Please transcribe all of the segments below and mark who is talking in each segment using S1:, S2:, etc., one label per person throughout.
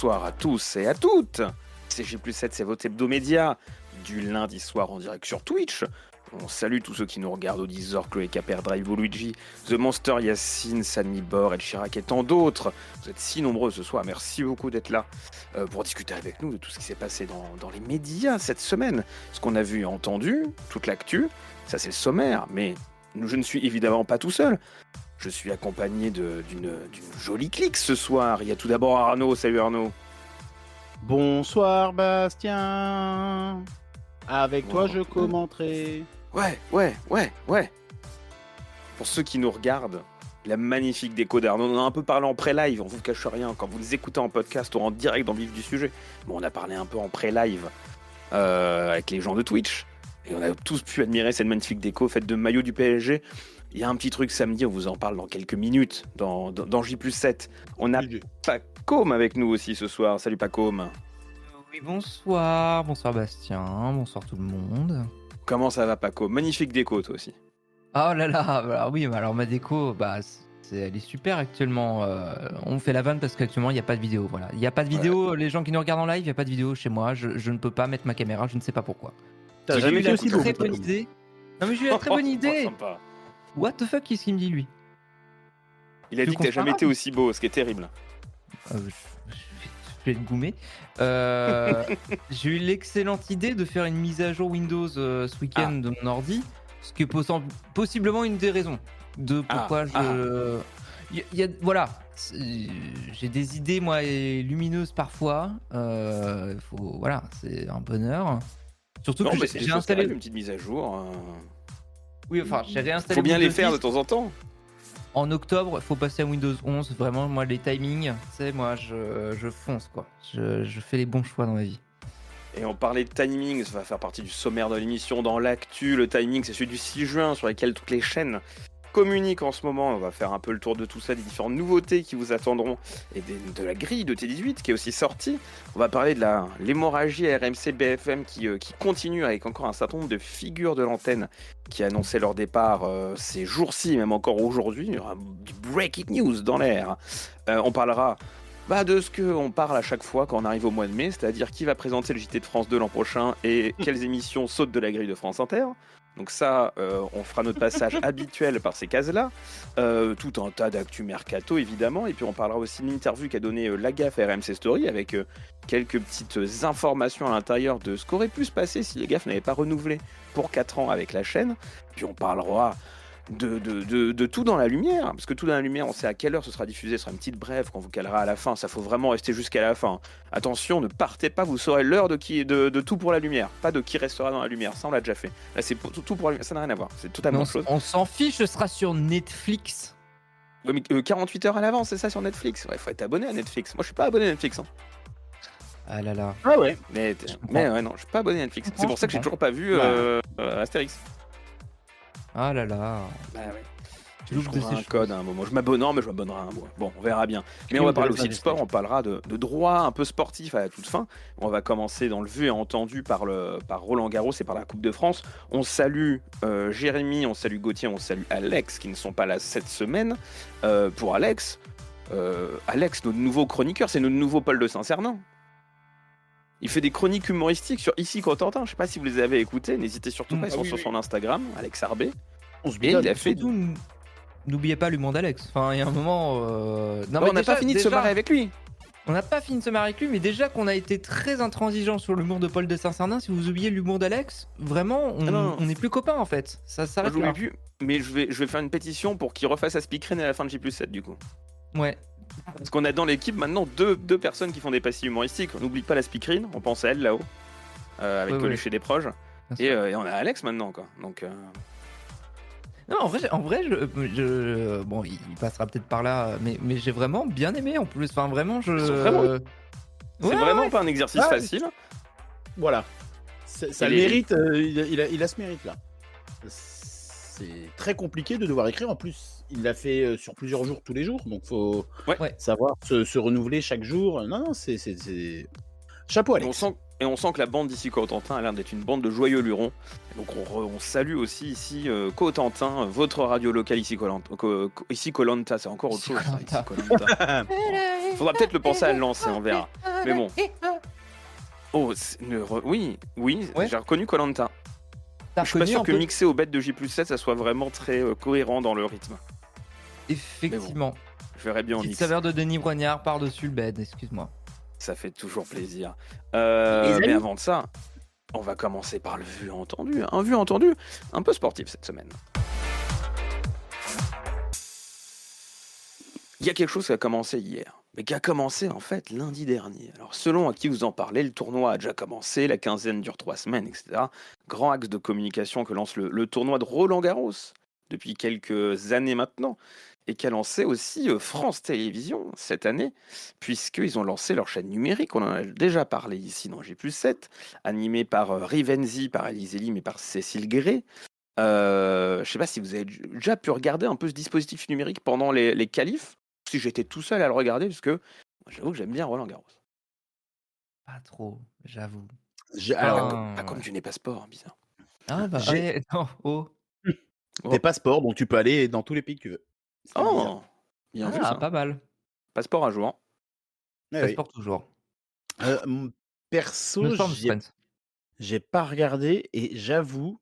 S1: bonsoir à tous et à toutes. C'est J+7, c'est votre hebdomédia du lundi soir en direct sur Twitch. On salue tous ceux qui nous regardent au Deezer, Chloé Caper, Drive Luigi, The Monster, Yacine, Sanmi Bor, El Chirac et tant d'autres. Vous êtes si nombreux ce soir, merci beaucoup d'être là pour discuter avec nous de tout ce qui s'est passé dans les médias cette semaine. Ce qu'on a vu et entendu, toute l'actu, ça c'est le sommaire, mais je ne suis évidemment pas tout seul. Je suis accompagné d'une jolie clique ce soir. Il y a tout d'abord Arnaud. Salut Arnaud.
S2: Bonsoir Bastien. Avec toi je commenterai.
S1: Ouais. Pour ceux qui nous regardent, la magnifique déco d'Arnaud. On en a un peu parlé en pré-live, on vous cache rien. Quand vous les écoutez en podcast ou en direct dans le vif du sujet. Bon, on a parlé un peu en pré-live avec les gens de Twitch. Et on a tous pu admirer cette magnifique déco faite de maillots du PSG. Il y a un petit truc samedi, on vous en parle dans quelques minutes, dans J+7. On a Pacôme avec nous aussi ce soir. Salut Pacôme.
S3: Oui, bonsoir Bastien, bonsoir tout le monde.
S1: Comment ça va Pacôme? Magnifique déco toi aussi.
S3: Oh là là, alors oui, alors ma déco, elle est super actuellement. On fait la vanne parce qu'actuellement il n'y a pas de vidéo. Voilà. Il n'y a pas de vidéo, les gens qui nous regardent en live, il n'y a pas de vidéo chez moi. Je ne peux pas mettre ma caméra, je ne sais pas pourquoi.
S2: T'as jamais fait aussi
S3: une très bonne idée. Non mais j'ai eu une très bonne idée.
S1: Sympa.
S3: What the fuck, qu'est-ce qu'il me dit lui?
S1: Il a dit que t'as jamais été aussi beau, ce qui est terrible.
S3: Je vais le goumer. J'ai eu l'excellente idée de faire une mise à jour Windows ce week-end de mon ordi, ce qui est possiblement une des raisons de pourquoi voilà, j'ai des idées moi lumineuses parfois. Voilà, c'est un bonheur. Surtout que j'ai installé
S1: une petite mise à jour.
S3: Oui, enfin, j'ai réinstallé.
S1: Faut bien
S3: Windows
S1: les faire
S3: 10.
S1: de temps en temps.
S3: En octobre, il faut passer à Windows 11. Vraiment, moi, les timings, tu sais, moi, je fonce, quoi. Je fais les bons choix dans ma vie.
S1: Et on parlait de timing, ça va faire partie du sommaire de l'émission. Dans l'actu, le timing, c'est celui du 6 juin, sur lequel toutes les chaînes communiquent en ce moment. On va faire un peu le tour de tout ça, des différentes nouveautés qui vous attendront, et de la grille de T18 qui est aussi sortie. On va parler de l'hémorragie RMC BFM qui continue avec encore un certain nombre de figures de l'antenne qui annonçaient leur départ ces jours-ci, même encore aujourd'hui. Il y aura du breaking news dans l'air. On parlera de ce qu'on parle à chaque fois quand on arrive au mois de mai, c'est-à-dire qui va présenter le JT de France 2 l'an prochain et quelles émissions sautent de la grille de France Inter. Donc ça, on fera notre passage habituel par ces cases-là. Tout un tas d'actu mercato, évidemment. Et puis on parlera aussi de l'interview qu'a donné Lagaffe à RMC Story avec quelques petites informations à l'intérieur de ce qu'aurait pu se passer si Lagaffe n'avait pas renouvelé pour 4 ans avec la chaîne. Puis on parlera de tout dans la lumière, parce que tout dans la lumière, on sait à quelle heure ce sera diffusé, ce sera une petite brève qu'on vous calera à la fin, ça faut vraiment rester jusqu'à la fin. Attention, ne partez pas, vous saurez l'heure de tout pour la lumière, pas de qui restera dans la lumière, ça on l'a déjà fait. Là c'est tout pour la lumière, ça n'a rien à voir, c'est totalement autre chose.
S3: On s'en fiche, ce sera sur Netflix.
S1: Ouais, mais 48 heures à l'avance, c'est ça sur Netflix. Ouais, faut être abonné à Netflix. Moi je suis pas abonné à Netflix.
S3: Ah là là.
S2: Ah ouais.
S1: Mais ouais, non, je suis pas abonné à Netflix. C'est pour ça que j'ai toujours pas vu Astérix.
S3: Ah là là.
S1: Bah ouais. Je trouverai un code à un moment. Je m'abonnerai un mois. Bon, on verra bien. Mais on va parler aussi de sport, on parlera de droit un peu sportif à la toute fin. On va commencer dans le vu et entendu par Roland Garros et par la Coupe de France. On salue Jérémy, on salue Gauthier, on salue Alex qui ne sont pas là cette semaine. Pour Alex, notre nouveau chroniqueur, c'est notre nouveau Paul de Saint-Cernin. Il fait des chroniques humoristiques sur Ici Cotentin. Je sais pas si vous les avez écoutées. N'hésitez surtout pas. Ils sont sur son Instagram, Alex Arbé. Et il a fait.
S3: N'oubliez pas l'humour d'Alex. Enfin, il y a un moment.
S1: Non, on n'a pas fini de se marrer avec lui.
S3: On n'a pas fini de se marrer avec lui, mais déjà qu'on a été très intransigeant sur l'humour de Paul de Saint-Cernin, si vous oubliez l'humour d'Alex, vraiment, on n'est plus copains en fait. Ça s'arrête là.
S1: Plus, mais je vais faire une pétition pour qu'il refasse à Speakerine à la fin de J+7 du coup.
S3: Ouais.
S1: Parce qu'on a dans l'équipe maintenant deux personnes qui font des pastilles humoristiques. On n'oublie pas la Speakerine, on pense à elle là-haut, avec Coluche et des proches. Et on a Alex maintenant quoi. Donc.
S3: Non, en vrai, bon, il passera peut-être par là, mais j'ai vraiment bien aimé en plus. Enfin, vraiment,
S1: c'est vraiment pas un exercice facile.
S2: Voilà. Ça mérite. Il a ce mérite là. C'est très compliqué de devoir écrire. En plus, il l'a fait sur plusieurs jours, tous les jours. Donc, faut savoir se renouveler chaque jour. Non, c'est chapeau, Alex.
S1: Et on sent que la bande d'ici Cotentin a l'air d'être une bande de joyeux lurons. Et donc on salue aussi ici Cotentin, votre radio locale ici Colanta. Ici Colanta, c'est encore autre chose. Ça, ici Colanta. Faudra peut-être le penser à le lancer, on verra. Mais bon. Oh, oui,
S3: Ouais.
S1: j'ai reconnu Koh-Lanta. Je suis pas sûr que mixer au bête de J+7, ça soit vraiment très cohérent dans le rythme.
S3: Effectivement.
S1: Je verrais bien en
S3: Petite
S1: mix.
S3: saveur de Denis Brognard par-dessus le bed, excuse-moi.
S1: Ça fait toujours plaisir. Mais avant de ça, on va commencer par le vu entendu. Un vu entendu un peu sportif cette semaine. Il y a quelque chose qui a commencé hier, mais qui a commencé en fait lundi dernier. Alors selon à qui vous en parlez, le tournoi a déjà commencé, la quinzaine dure 3 semaines, etc. Grand axe de communication que lance le tournoi de Roland-Garros depuis quelques années maintenant, et qu'a lancé aussi France Télévisions cette année, puisqu'ils ont lancé leur chaîne numérique, on en a déjà parlé ici dans J+7, animée par Rivenzi, par Alizé Lim et par Cécile Gray. Je ne sais pas si vous avez déjà pu regarder un peu ce dispositif numérique pendant les qualifs, si j'étais tout seul à le regarder, parce que j'avoue que j'aime bien Roland-Garros.
S3: Pas trop, j'avoue.
S1: Pas comme tu n'es pas sport, bizarre.
S3: Ah bah, non, oh.
S2: T'es pas sport, donc tu peux aller dans tous les pays que tu veux.
S1: Oh, bien vu ça.
S3: Pas mal.
S1: Passeport à jour.
S3: Passeport toujours.
S2: Perso, j'ai pas regardé et j'avoue,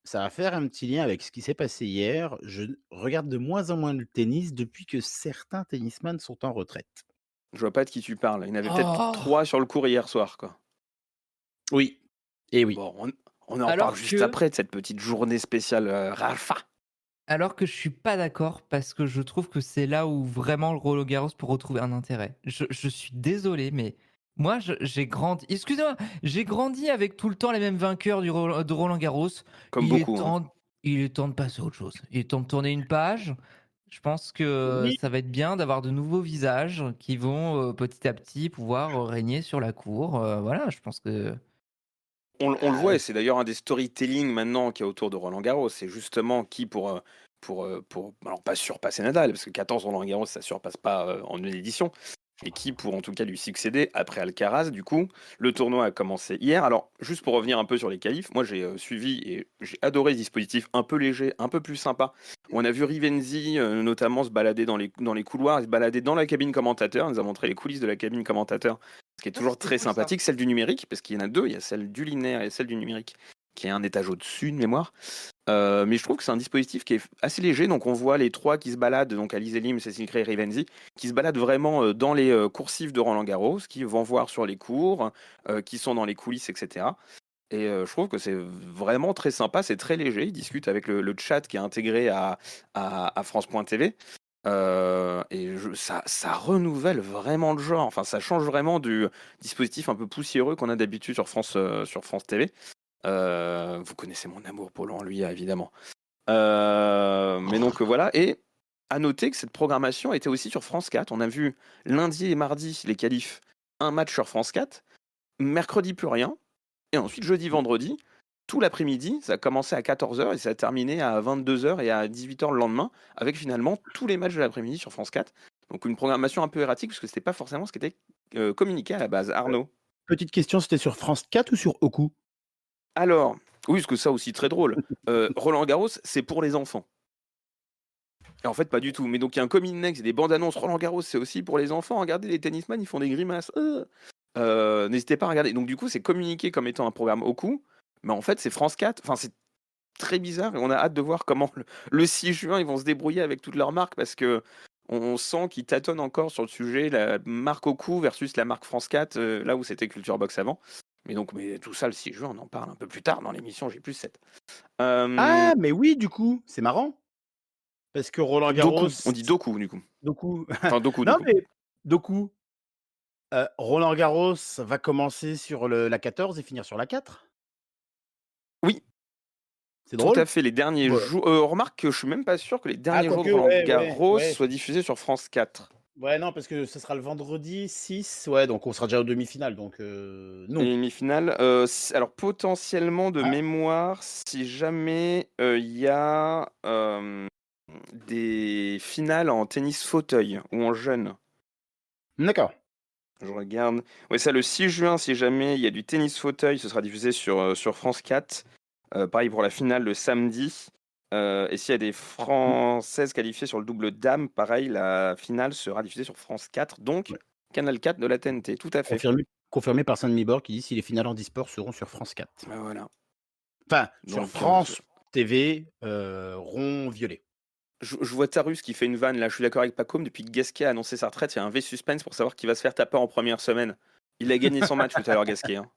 S2: ça va faire un petit lien avec ce qui s'est passé hier. Je regarde de moins en moins le tennis depuis que certains tennisman sont en retraite.
S1: Je vois pas de qui tu parles. Il y en avait peut-être 3 sur le cours hier soir, quoi.
S2: Oui. Et oui.
S1: Bon, on en parle juste après de cette petite journée spéciale Rafa.
S3: Alors que je suis pas d'accord parce que je trouve que c'est là où vraiment le Roland-Garros peut retrouver un intérêt. Je suis désolé, mais moi j'ai grandi. Excusez-moi, j'ai grandi avec tout le temps les mêmes vainqueurs de Roland-Garros.
S1: Comme beaucoup.
S3: Il est temps de passer à autre chose. Il est temps de tourner une page. Je pense que ça va être bien d'avoir de nouveaux visages qui vont petit à petit pouvoir régner sur la cour. Voilà, je pense que.
S1: On le voit, et c'est d'ailleurs un des storytelling maintenant qu'il y a autour de Roland-Garros. C'est justement qui pour alors pas surpasser Nadal, parce que 14 Roland-Garros, ça surpasse pas en une édition, et qui pour en tout cas lui succéder après Alcaraz. Du coup, le tournoi a commencé hier. Alors, juste pour revenir un peu sur les qualifs, moi j'ai suivi et j'ai adoré ce dispositif un peu léger, un peu plus sympa. On a vu Rivenzi notamment se balader dans les couloirs, se balader dans la cabine commentateur. Il nous a montré les coulisses de la cabine commentateur, ce qui est toujours très sympathique. Celle du numérique, parce qu'il y en a 2, il y a celle du linéaire et celle du numérique, qui est un étage au-dessus de mémoire. Mais je trouve que c'est un dispositif qui est assez léger. Donc on voit les 3 qui se baladent, donc Alizé Lim, Cécile Gray et Rivenzi, qui se baladent vraiment dans les coursifs de Roland-Garros, qui vont voir sur les cours, qui sont dans les coulisses, etc. Et je trouve que c'est vraiment très sympa, c'est très léger. Ils discutent avec le chat qui est intégré à France.tv. Et ça renouvelle vraiment le genre. Enfin, ça change vraiment du dispositif un peu poussiéreux qu'on a d'habitude sur France TV. Vous connaissez mon amour pour lui, évidemment. Mais donc voilà. Et à noter que cette programmation était aussi sur France 4. On a vu lundi et mardi les qualifs, un match sur France 4. Mercredi, plus rien. Et ensuite, jeudi, vendredi, tout l'après-midi, ça a commencé à 14h et ça a terminé à 22h et à 18h le lendemain, avec finalement tous les matchs de l'après-midi sur France 4. Donc une programmation un peu erratique, parce que c'était pas forcément ce qui était communiqué à la base. Arnaud.
S2: Petite question, c'était sur France 4 ou sur Oku?
S1: Alors, oui, parce que ça aussi très drôle. Roland-Garros, c'est pour les enfants. Et en fait, pas du tout. Mais donc il y a un Cominex et des bandes annonces. Roland-Garros, c'est aussi pour les enfants. Regardez, les tennisman, ils font des grimaces. N'hésitez pas à regarder. Donc du coup, c'est communiqué comme étant un programme Oku, mais en fait, c'est France 4. Enfin, c'est très bizarre et on a hâte de voir comment le 6 juin, ils vont se débrouiller avec toutes leurs marques, parce que on sent qu'ils tâtonnent encore sur le sujet, la marque Oku versus la marque France 4, là où c'était Culture Box avant. Mais tout ça, le 6 juin, on en parle un peu plus tard dans l'émission J+7.
S2: Ah, mais oui, du coup, c'est marrant. Parce que Roland-Garros...
S1: On dit Doku, du coup.
S2: Doku.
S1: Enfin, Doku,
S2: non, mais Doku. Roland-Garros va commencer sur la 14 et finir sur la 4.
S1: Oui.
S2: C'est drôle.
S1: Tout à fait, les derniers jours... remarque que je suis même pas sûr que les derniers jours de Roland-Garros soient diffusés sur France 4.
S2: Ouais, non, parce que ce sera le vendredi 6, donc on sera déjà aux demi-finales, donc non.
S1: Les demi-finales, alors potentiellement de mémoire, si jamais il y a des finales en tennis fauteuil ou en jeune.
S2: D'accord.
S1: Je regarde. Oui, ça, le 6 juin, si jamais il y a du tennis fauteuil, ce sera diffusé sur France 4. Pareil pour la finale le samedi. Et s'il y a des Françaises qualifiées sur le double dame, pareil, la finale sera diffusée sur France 4. Donc, Canal 4 de la TNT, tout à fait.
S2: Confirmé par Saint-Denis-Bord qui dit si les finales en e-sport seront sur France 4.
S1: Bah voilà.
S2: Enfin, sur France TV rond violet.
S1: Je vois Tarus qui fait une vanne, là, je suis d'accord avec Pacôme, depuis que Gasquet a annoncé sa retraite, il y a un V-suspense pour savoir qui va se faire taper en première semaine. Il a gagné son match tout à l'heure, Gasquet. Hein.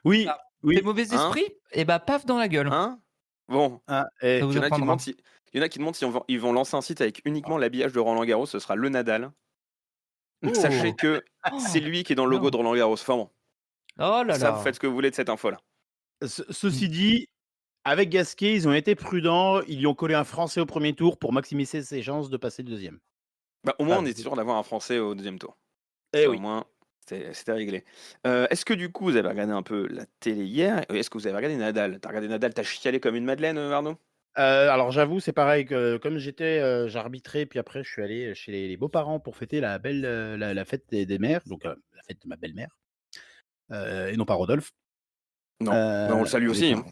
S2: Oui,
S3: Tes mauvais esprits, et bah paf dans la gueule.
S1: Hein Bon, il y en a qui demandent si ils vont lancer un site avec uniquement l'habillage de Roland Garros, ce sera le Nadal. Donc sachez que c'est lui qui est dans le logo de Roland Garros. Enfin bon.
S3: Oh là là.
S1: Vous faites ce que vous voulez de cette info-là.
S2: Ceci dit, avec Gasquet, ils ont été prudents. Ils lui ont collé un Français au premier tour pour maximiser ses chances de passer le deuxième.
S1: Bah, au moins, on est sûr d'avoir un Français au deuxième tour.
S2: Oui.
S1: Au moins, c'était réglé. Est-ce que du coup, vous avez regardé un peu la télé hier? Est-ce que vous avez regardé Nadal? T'as regardé Nadal, t'as chialé comme une madeleine, Arnaud?
S2: Alors j'avoue, c'est pareil que comme j'arbitrais, puis après je suis allé chez les beaux-parents pour fêter la fête des mères, donc la fête de ma belle-mère, et non pas Rodolphe.
S1: Non, on le salue aussi. Hein.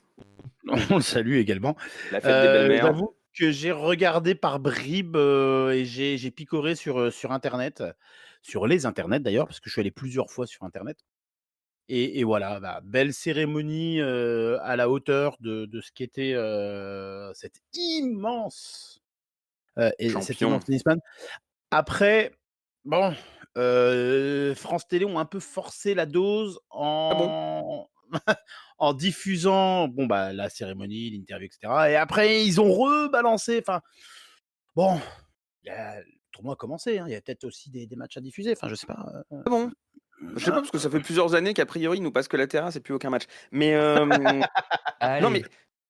S2: On le salue également.
S1: La fête des belles-mères.
S2: J'avoue que j'ai regardé par bribes et j'ai picoré sur Internet, sur les internets d'ailleurs, parce que je suis allé plusieurs fois sur Internet. Et voilà, belle cérémonie à la hauteur de ce qu'était cet immense tennisman. Après, bon, France Télé ont un peu forcé la dose en diffusant la cérémonie, l'interview, etc. Et après, ils ont rebalancé. Enfin, bon, le tournoi a commencé. Hein, il y a peut-être aussi des matchs à diffuser. Enfin, je sais pas.
S1: Bon. Je sais pas, parce que ça fait plusieurs années qu'a priori, ils nous passent que la terrasse et plus aucun match. Mais non, mais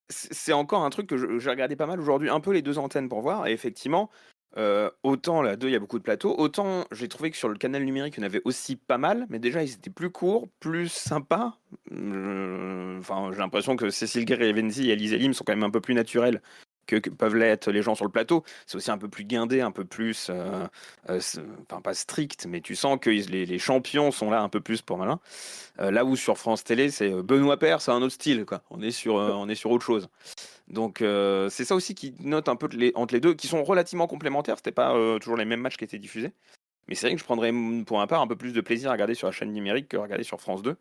S1: c'est encore un truc que j'ai regardé pas mal aujourd'hui, un peu les deux antennes pour voir. Et effectivement, autant là, il y a beaucoup de plateaux, autant j'ai trouvé que sur le canal numérique, il y en avait aussi pas mal, mais déjà, ils étaient plus courts, plus sympas. Enfin, j'ai l'impression que Cécile Guerre-Venzi et Alizé Lim sont quand même un peu plus naturels que peuvent l'être les gens sur le plateau. C'est aussi un peu plus guindé, un peu plus, enfin pas strict, mais tu sens que les champions sont là un peu plus pour malin. Là où sur France Télé, c'est Benoît Paire, c'est un autre style, quoi. On est sur autre chose. Donc c'est ça aussi qui note un peu entre les deux, qui sont relativement complémentaires. C'était pas toujours les mêmes matchs qui étaient diffusés. Mais c'est vrai que je prendrais pour ma part un peu plus de plaisir à regarder sur la chaîne numérique que à regarder sur France 2.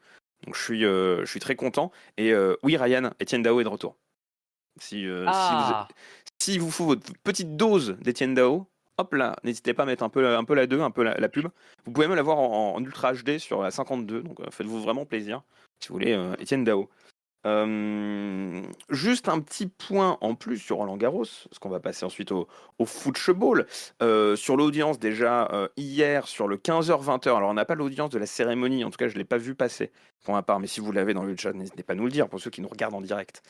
S1: Donc je suis très content. Et oui, Ryan, Etienne Dao est de retour. Si vous faut votre petite dose d'Etienne Dao, hop là, n'hésitez pas à mettre un peu la 2, un peu la pub. Vous pouvez même l'avoir en Ultra HD sur la 52, donc faites-vous vraiment plaisir si vous voulez Etienne Dao. Juste un petit point en plus sur Roland Garros, parce qu'on va passer ensuite au football. Sur l'audience déjà hier sur le 15h-20h, alors on n'a pas l'audience de la cérémonie, en tout cas je ne l'ai pas vu passer pour ma part, mais si vous l'avez dans le chat, n'hésitez pas à nous le dire pour ceux qui nous regardent en direct.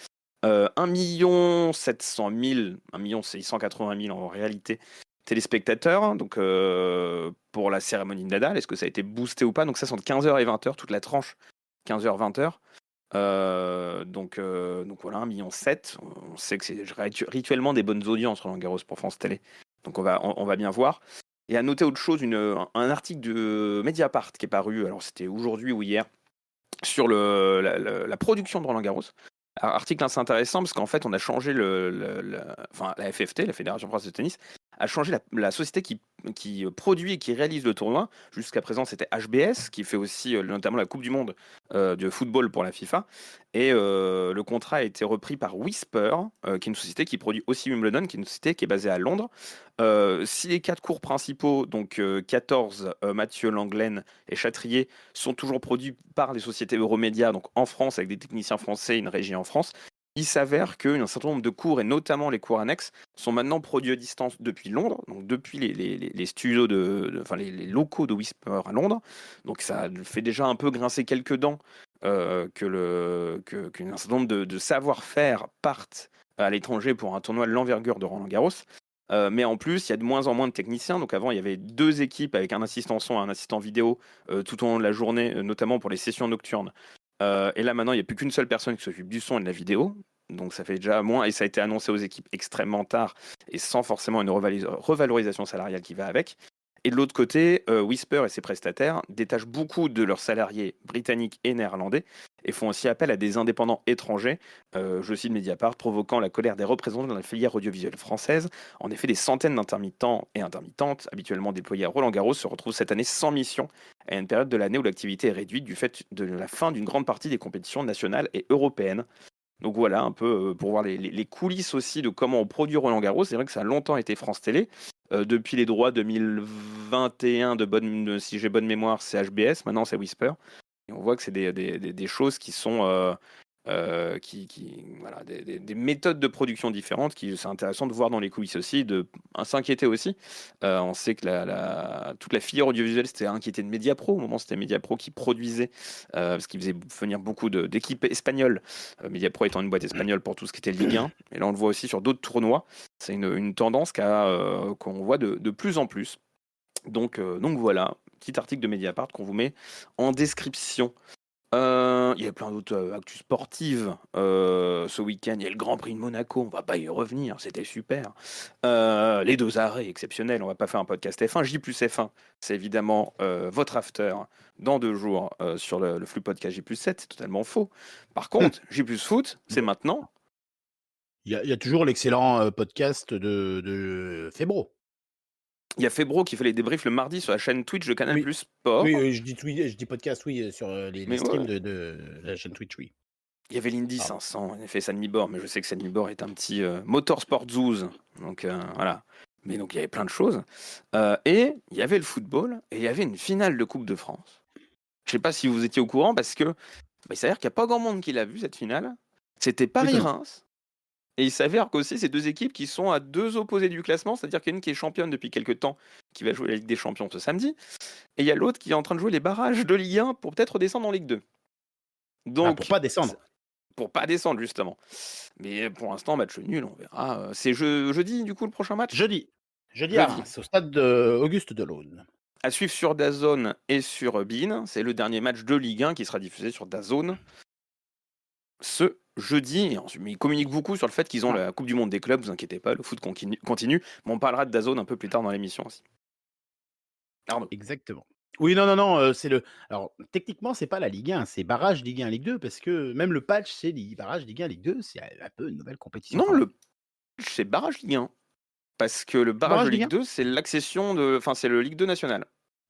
S1: 1 700 000, 1 680 000 en réalité téléspectateurs, donc pour la cérémonie de Nadal, est-ce que ça a été boosté ou pas? Donc ça, c'est entre 15h et 20h, toute la tranche 15h-20h. Donc voilà, 1,7 million. On sait que c'est rituellement des bonnes audiences Roland Garros pour France Télé. Donc on va bien voir. Et à noter autre chose, un article de Mediapart qui est paru, alors c'était aujourd'hui ou hier, sur la production de Roland Garros. Alors, article assez intéressant parce qu'en fait on a changé la FFT, la Fédération Française de Tennis, a changé la société qui produit et qui réalise le tournoi. Jusqu'à présent c'était HBS qui fait aussi notamment la Coupe du Monde de football pour la FIFA. Et le contrat a été repris par Whisper, qui est une société qui produit aussi Wimbledon, qui est une société qui est basée à Londres. Si les 4 cours principaux, donc 14, Mathieu, Langlaine et Châtrier, sont toujours produits par les sociétés Euromédia, donc en France, avec des techniciens français et une régie en France, il s'avère qu'un certain nombre de cours, et notamment les cours annexes, sont maintenant produits à distance depuis Londres, donc depuis les studios enfin les locaux de Whisper à Londres. Donc ça fait déjà un peu grincer quelques dents qu'un certain nombre de savoir-faire partent à l'étranger pour un tournoi de l'envergure de Roland Garros. Mais en plus, il y a de moins en moins de techniciens. Donc avant, il y avait 2 équipes avec un assistant son et un assistant vidéo tout au long de la journée, notamment pour les sessions nocturnes. Et là, maintenant, il n'y a plus qu'une seule personne qui s'occupe du son et de la vidéo. Donc ça fait déjà moins, et ça a été annoncé aux équipes extrêmement tard, et sans forcément une revalorisation salariale qui va avec. Et de l'autre côté, Whisper et ses prestataires détachent beaucoup de leurs salariés britanniques et néerlandais et font aussi appel à des indépendants étrangers, je cite Mediapart, provoquant la colère des représentants de la filière audiovisuelle française. En effet, des centaines d'intermittents et intermittentes, habituellement déployés à Roland-Garros, se retrouvent cette année sans mission à une période de l'année où l'activité est réduite du fait de la fin d'une grande partie des compétitions nationales et européennes. Donc voilà, un peu pour voir les coulisses aussi de comment on produit Roland-Garros. C'est vrai que ça a longtemps été France Télé. Depuis les droits 2021, si j'ai bonne mémoire, c'est HBS. Maintenant, c'est Whisper. Et on voit que c'est des choses qui sont voilà, des méthodes de production différentes qui c'est intéressant de voir dans les coulisses aussi, de s'inquiéter aussi. On sait que toute la filière audiovisuelle s'était inquiétée de Mediapro. Au moment, c'était Mediapro qui produisait, parce qu'il faisait venir beaucoup d'équipes espagnoles. Mediapro étant une boîte espagnole pour tout ce qui était Ligue 1. Et là, on le voit aussi sur d'autres tournois. C'est une tendance qu'on voit de plus en plus. Donc voilà, petit article de Mediapart qu'on vous met en description. Il y a plein d'autres actus sportives ce week-end. Il y a le Grand Prix de Monaco, on va pas y revenir, c'était super. Les 2 arrêts exceptionnels, on va pas faire un podcast F1. J plus F1, c'est évidemment votre after dans 2 jours sur le flux podcast J plus 7, c'est totalement faux. Par contre, J plus foot, c'est maintenant.
S2: Il y a toujours l'excellent podcast de Febro.
S1: Il y a Febro qui fait les débriefs le mardi sur la chaîne Twitch de Canal Plus Sport.
S2: Oui, je dis podcast, oui, sur les streams de la chaîne Twitch, oui.
S1: Il y avait l'Indy 500, en effet, Sanmibor, mais je sais que Sanmibor est un petit motorsport zouz. Donc voilà. Mais donc il y avait plein de choses. Et il y avait le football, et il y avait une finale de Coupe de France. Je sais pas si vous étiez au courant, parce que il s'avère qu'il n'y a pas grand monde qui l'a vu, cette finale. C'était Paris-Reims. Et il s'avère qu'aussi, ces 2 équipes qui sont à 2 opposés du classement, c'est-à-dire qu'il y a une qui est championne depuis quelques temps, qui va jouer la Ligue des Champions ce samedi, et il y a l'autre qui est en train de jouer les barrages de Ligue 1 pour peut-être descendre en Ligue 2. Donc,
S2: pour pas descendre.
S1: Pour pas descendre, justement. Mais pour l'instant, match nul, on verra. C'est jeudi, du coup, le prochain match ?
S2: Jeudi à Reims, au stade Auguste Delaune.
S1: À suivre sur DAZN et sur beIN. C'est le dernier match de Ligue 1 qui sera diffusé sur DAZN ce jeudi. Mais ils communiquent beaucoup sur le fait qu'ils ont la Coupe du Monde des clubs, vous inquiétez pas, le foot continue. Mais on parlera de DAZN un peu plus tard dans l'émission aussi. Arnaud.
S2: Exactement. Oui, non, c'est le. Alors, techniquement, c'est pas la Ligue 1, c'est barrage Ligue 1, Ligue 2, parce que même le patch, c'est barrage Ligue 1, Ligue 2, c'est un peu une nouvelle compétition.
S1: Non, le patch, c'est barrage Ligue 1. Parce que le barrage de Ligue 2, c'est l'accession de. Enfin, c'est le Ligue 2 national.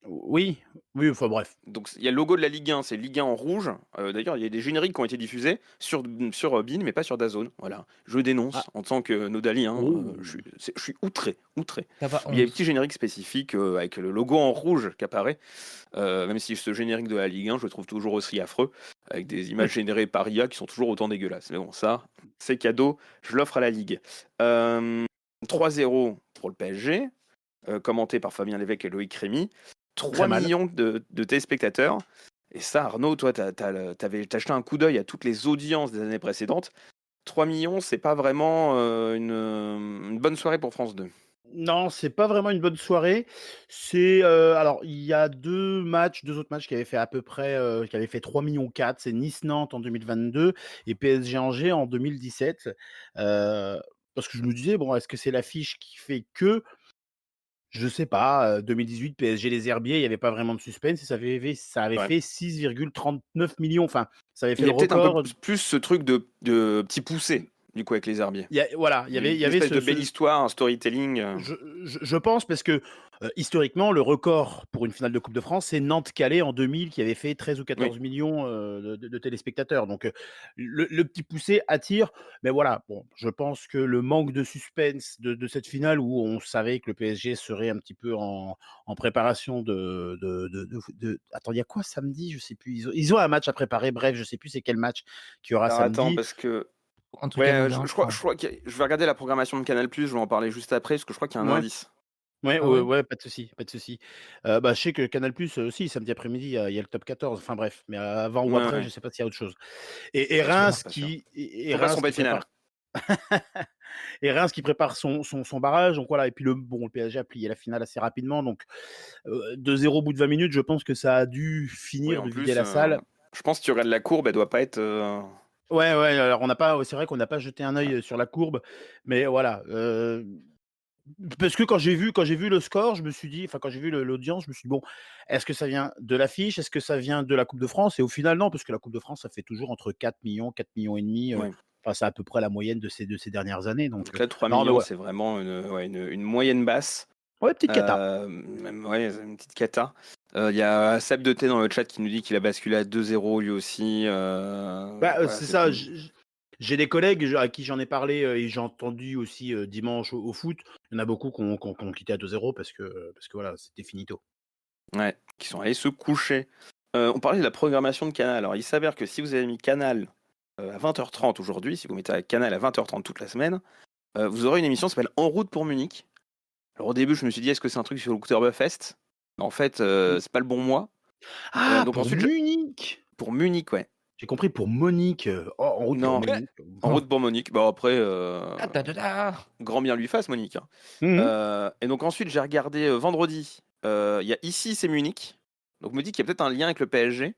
S2: Oui, enfin bref.
S1: Donc il y a le logo de la Ligue 1, c'est Ligue 1 en rouge. D'ailleurs, il y a des génériques qui ont été diffusés sur beIN, mais pas sur DAZN. Voilà, je dénonce en tant que Nodali. Je suis outré. Il y a un petit générique spécifique avec le logo en rouge qui apparaît. Même si ce générique de la Ligue 1, je le trouve toujours aussi affreux, avec des images générées par IA qui sont toujours autant dégueulasses. Mais bon, ça, c'est cadeau, je l'offre à la Ligue. 3-0 pour le PSG, commenté par Fabien Lévesque et Loïc Rémy. 3 millions de téléspectateurs. Et ça, Arnaud, toi, t'avais jeté un coup d'œil à toutes les audiences des années précédentes. 3 millions, c'est pas vraiment une bonne soirée pour France 2.
S2: Non, c'est pas vraiment une bonne soirée. C'est alors il y a 2 autres matchs qui avaient fait à peu près, qui avaient fait 3,4 millions. C'est Nice-Nantes en 2022 et PSG-Angers en 2017. Parce que je me disais, bon, est-ce que c'est l'affiche qui fait que je sais pas, 2018 PSG les Herbiers, il y avait pas vraiment de suspense et ça avait fait 6,39 millions. Enfin, ça avait fait le record.
S1: Il y a peut-être un peu plus ce truc de petit poussé. Du coup, avec les Herbiers.
S2: Il y avait
S1: une espèce de belle histoire, un storytelling.
S2: Je pense parce que historiquement, le record pour une finale de Coupe de France, c'est Nantes-Calais en 2000 qui avait fait 13 ou 14 millions de téléspectateurs. Donc le petit poussé attire. Mais voilà, bon, je pense que le manque de suspense de cette finale où on savait que le PSG serait un petit peu en préparation de Attends, il y a quoi samedi ? Je sais plus. Ils ont un match à préparer. Bref, je sais plus c'est quel match qu'il y aura samedi.
S1: Attends, parce que je crois que je vais regarder la programmation de Canal+, je vais en parler juste après, parce que je crois qu'il y a un indice.
S2: Ouais, pas de souci. Je sais que Canal+, aussi, samedi après-midi, il y a le top 14. Enfin bref, mais avant ou après, je sais pas s'il y a autre chose. Et Reims qui prépare son barrage. Donc voilà, et puis le PSG a plié la finale assez rapidement. Donc 2-0 au bout de 20 minutes, je pense que ça a dû finir de vider la salle.
S1: Je pense que tu regardes la courbe, elle doit pas être...
S2: Ouais, alors c'est vrai qu'on n'a pas jeté un œil sur la courbe, mais voilà. Parce que quand j'ai vu le score, je me suis dit, enfin quand j'ai vu l'audience, je me suis dit bon, est-ce que ça vient de l'affiche, est-ce que ça vient de la Coupe de France? Et au final non, parce que la Coupe de France, ça fait toujours entre 4 millions, 4 millions et demi.
S1: Ouais.
S2: Enfin, c'est à peu près la moyenne de ces dernières années. Donc
S1: Donc là, 3
S2: non, mais
S1: millions,
S2: ouais,
S1: c'est vraiment une moyenne basse.
S2: ouais, petite cata.
S1: Même, ouais, c'est une petite cata. Il y a Seb de T dans le chat qui nous dit qu'il a basculé à 2-0 lui aussi. Voilà,
S2: C'est
S1: c'est
S2: ça.
S1: tout.
S2: J'ai des collègues à qui j'en ai parlé et j'ai entendu aussi dimanche au foot. Il y en a beaucoup qui ont quitté à 2-0 parce que voilà, c'était finito.
S1: Ouais, qui sont allés se coucher. On parlait de la programmation de Canal. Alors, il s'avère que si vous avez mis Canal à 20h30 aujourd'hui, si vous mettez Canal à 20h30 toute la semaine, vous aurez une émission qui s'appelle En route pour Munich. Alors, au début, je me suis dit, est-ce que c'est un truc sur l'Oktoberfest? En fait, c'est pas le bon mois.
S2: Ah,
S1: Donc
S2: pour
S1: ensuite,
S2: Munich.
S1: pour Munich, ouais.
S2: J'ai compris pour Monique. Oh, en route pour
S1: Non,
S2: Monique.
S1: en route pour Monique. Bah après,
S3: Ah.
S1: grand bien lui fasse, Monique. Hein.
S2: Mhm.
S1: Et donc ensuite, j'ai regardé vendredi. Il y a ici, c'est Munich. Donc me dit qu'il y a peut-être un lien avec le PSG.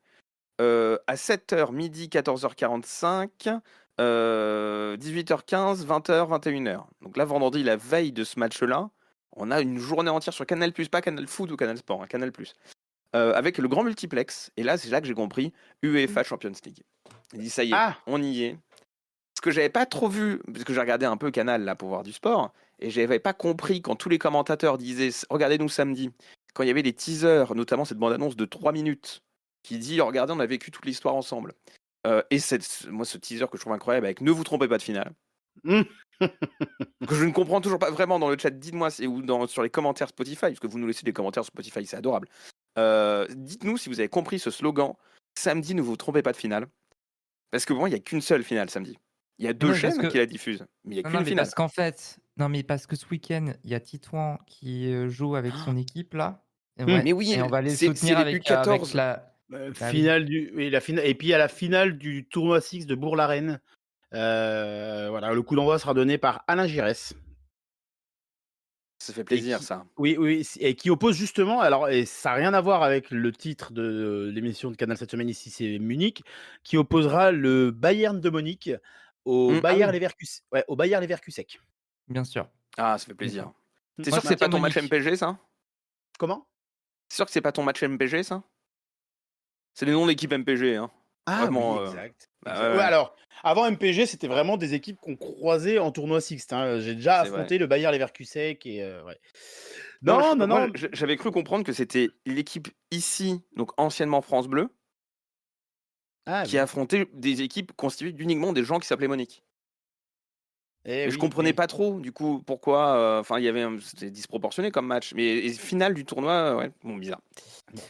S1: À 7h, midi, 14h45, 18h15, 20h, 21h. Donc là, vendredi, la veille de ce match-là, on a une journée entière sur Canal+, pas Canal Foot ou Canal Sport, hein, Canal+. Avec le grand multiplex. Et là, c'est là que j'ai compris UEFA Champions League. Il dit, ça y est,
S2: Ah,
S1: on y est. Ce que j'avais pas trop vu, parce que j'ai regardé un peu Canal là pour voir du sport, et j'avais pas compris quand tous les commentateurs disaient regardez-nous samedi, quand il y avait des teasers, notamment cette bande-annonce de 3 minutes, qui dit regardez, on a vécu toute l'histoire ensemble. Et moi, ce teaser que je trouve incroyable avec ne vous trompez pas de finale,
S2: mhm.
S1: que je ne comprends toujours pas vraiment dans le chat, dites-moi, ou sur les commentaires Spotify, parce que vous nous laissez des commentaires sur Spotify, c'est adorable. Dites-nous si vous avez compris ce slogan samedi, ne vous trompez pas de finale, parce que bon, il n'y a qu'une seule finale samedi. Il y a deux
S3: Non, parce
S1: chaînes
S3: que
S1: qui la diffusent, mais il n'y a
S3: non,
S1: qu'une
S3: mais
S1: finale.
S3: parce qu'en fait, non, mais parce que ce week-end, il y a Titouan qui joue avec son équipe là. Et
S2: Mhm.
S3: ouais,
S1: Mais oui,
S3: et on va les
S1: c'est
S3: soutenir
S1: les
S3: avec
S1: U14.
S3: la. Bah oui.
S2: Finale oui, la finale, et puis à la finale du tournoi Six de Bourg-la-Reine. Voilà, le coup d'envoi sera donné par Alain Giresse.
S1: Ça fait
S2: Et
S1: plaisir, ça.
S2: oui, et qui oppose justement, alors, et ça n'a rien à voir avec le titre de l'émission de Canal cette semaine ici, c'est Munich, qui opposera le Bayern de Munich au
S1: Ah
S2: Bayer
S1: oui.
S2: Leverkusen, ouais, au Bayer Leverkusen.
S3: Bien sûr.
S1: Ah, ça fait
S3: Bien sûr.
S1: plaisir. T'es
S3: Moi,
S1: sûr
S3: je
S1: que c'est pas
S3: soutiens
S1: ton match
S3: Monique.
S1: MPG, ça?
S2: Comment?
S1: T'es sûr que c'est pas ton match MPG, ça? C'est les noms d'équipe MPG, hein.
S2: Ah oui,
S1: Vraiment.
S2: exact.
S1: Bah
S2: Ouais,
S1: ouais,
S2: alors, avant MPG, c'était vraiment des équipes qu'on croisait en tournoi Sixte, hein. J'ai déjà
S1: c'est vrai.
S2: affronté le Bayer Leverkusen et ouais.
S1: Non,
S2: Non, non,
S1: moi,
S2: non.
S1: j'avais cru comprendre que c'était l'équipe ici, donc anciennement France Bleu,
S2: Ah
S1: qui
S2: oui.
S1: affrontait des équipes constituées uniquement des gens qui s'appelaient Monique.
S2: Eh
S1: Mais je
S2: oui,
S1: comprenais pas trop, du coup, pourquoi. Enfin, c'était disproportionné comme match. Mais et finale du tournoi, ouais, bon, bizarre.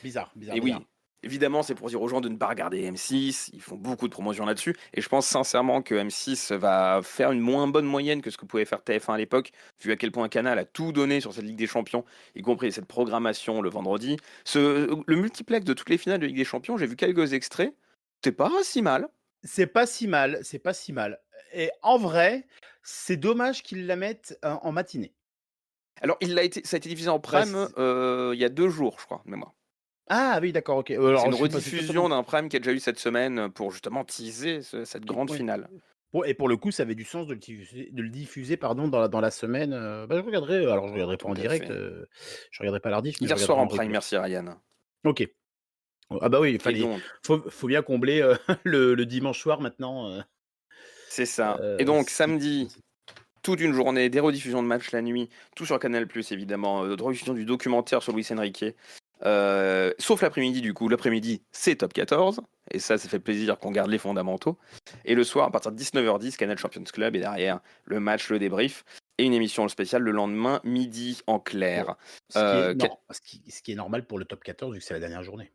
S2: bizarre,
S1: Et
S2: bizarre.
S1: oui, évidemment, c'est pour dire aux gens de ne pas regarder M6. Ils font beaucoup de promotions là-dessus. Et je pense sincèrement que M6 va faire une moins bonne moyenne que ce que pouvait faire TF1 à l'époque, vu à quel point Canal a tout donné sur cette Ligue des Champions, y compris cette programmation le vendredi. Le multiplex de toutes les finales de Ligue des Champions, j'ai vu quelques extraits. C'est pas si mal.
S2: C'est pas si mal, c'est pas si mal. Et en vrai, c'est dommage qu'ils la mettent en matinée.
S1: Alors, ça a été diffusé en
S2: Ouais,
S1: prime il y a 2 jours, je crois, de mémoire.
S2: ah oui, d'accord, ok.
S1: C'est
S2: Alors,
S1: une
S2: je suis passé
S1: rediffusion
S2: totalement.
S1: d'un prime qu'il y a déjà eu cette semaine pour justement teaser cette grande
S2: Ouais.
S1: finale.
S2: Et pour le coup, ça avait du sens de le diffuser pardon, dans la semaine. Bah, je regarderai, alors je regarderai pas
S1: Tout
S2: en
S1: à
S2: direct,
S1: fait.
S2: je regarderai pas l'ardif, mais je
S1: Hier soir
S2: regarderai
S1: en
S2: en
S1: prime,
S2: replay.
S1: merci Ryan.
S2: Ok. Ah bah oui, il
S1: Et
S2: fallait,
S1: donc,
S2: faut bien combler le dimanche soir maintenant.
S1: c'est ça. Et donc, samedi, toute une journée, des rediffusions de matchs la nuit, tout sur Canal+, évidemment, de rediffusion du documentaire sur Luis Enrique. Sauf l'après-midi, du coup. L'après-midi, c'est Top 14. Et ça fait plaisir qu'on garde les fondamentaux. Et le soir, à partir de 19h10, Canal Champions Club. Et derrière, le match, le débrief. Et une émission spéciale le lendemain, midi, en clair.
S2: Ce qui est normal pour le top 14, vu que c'est la dernière journée.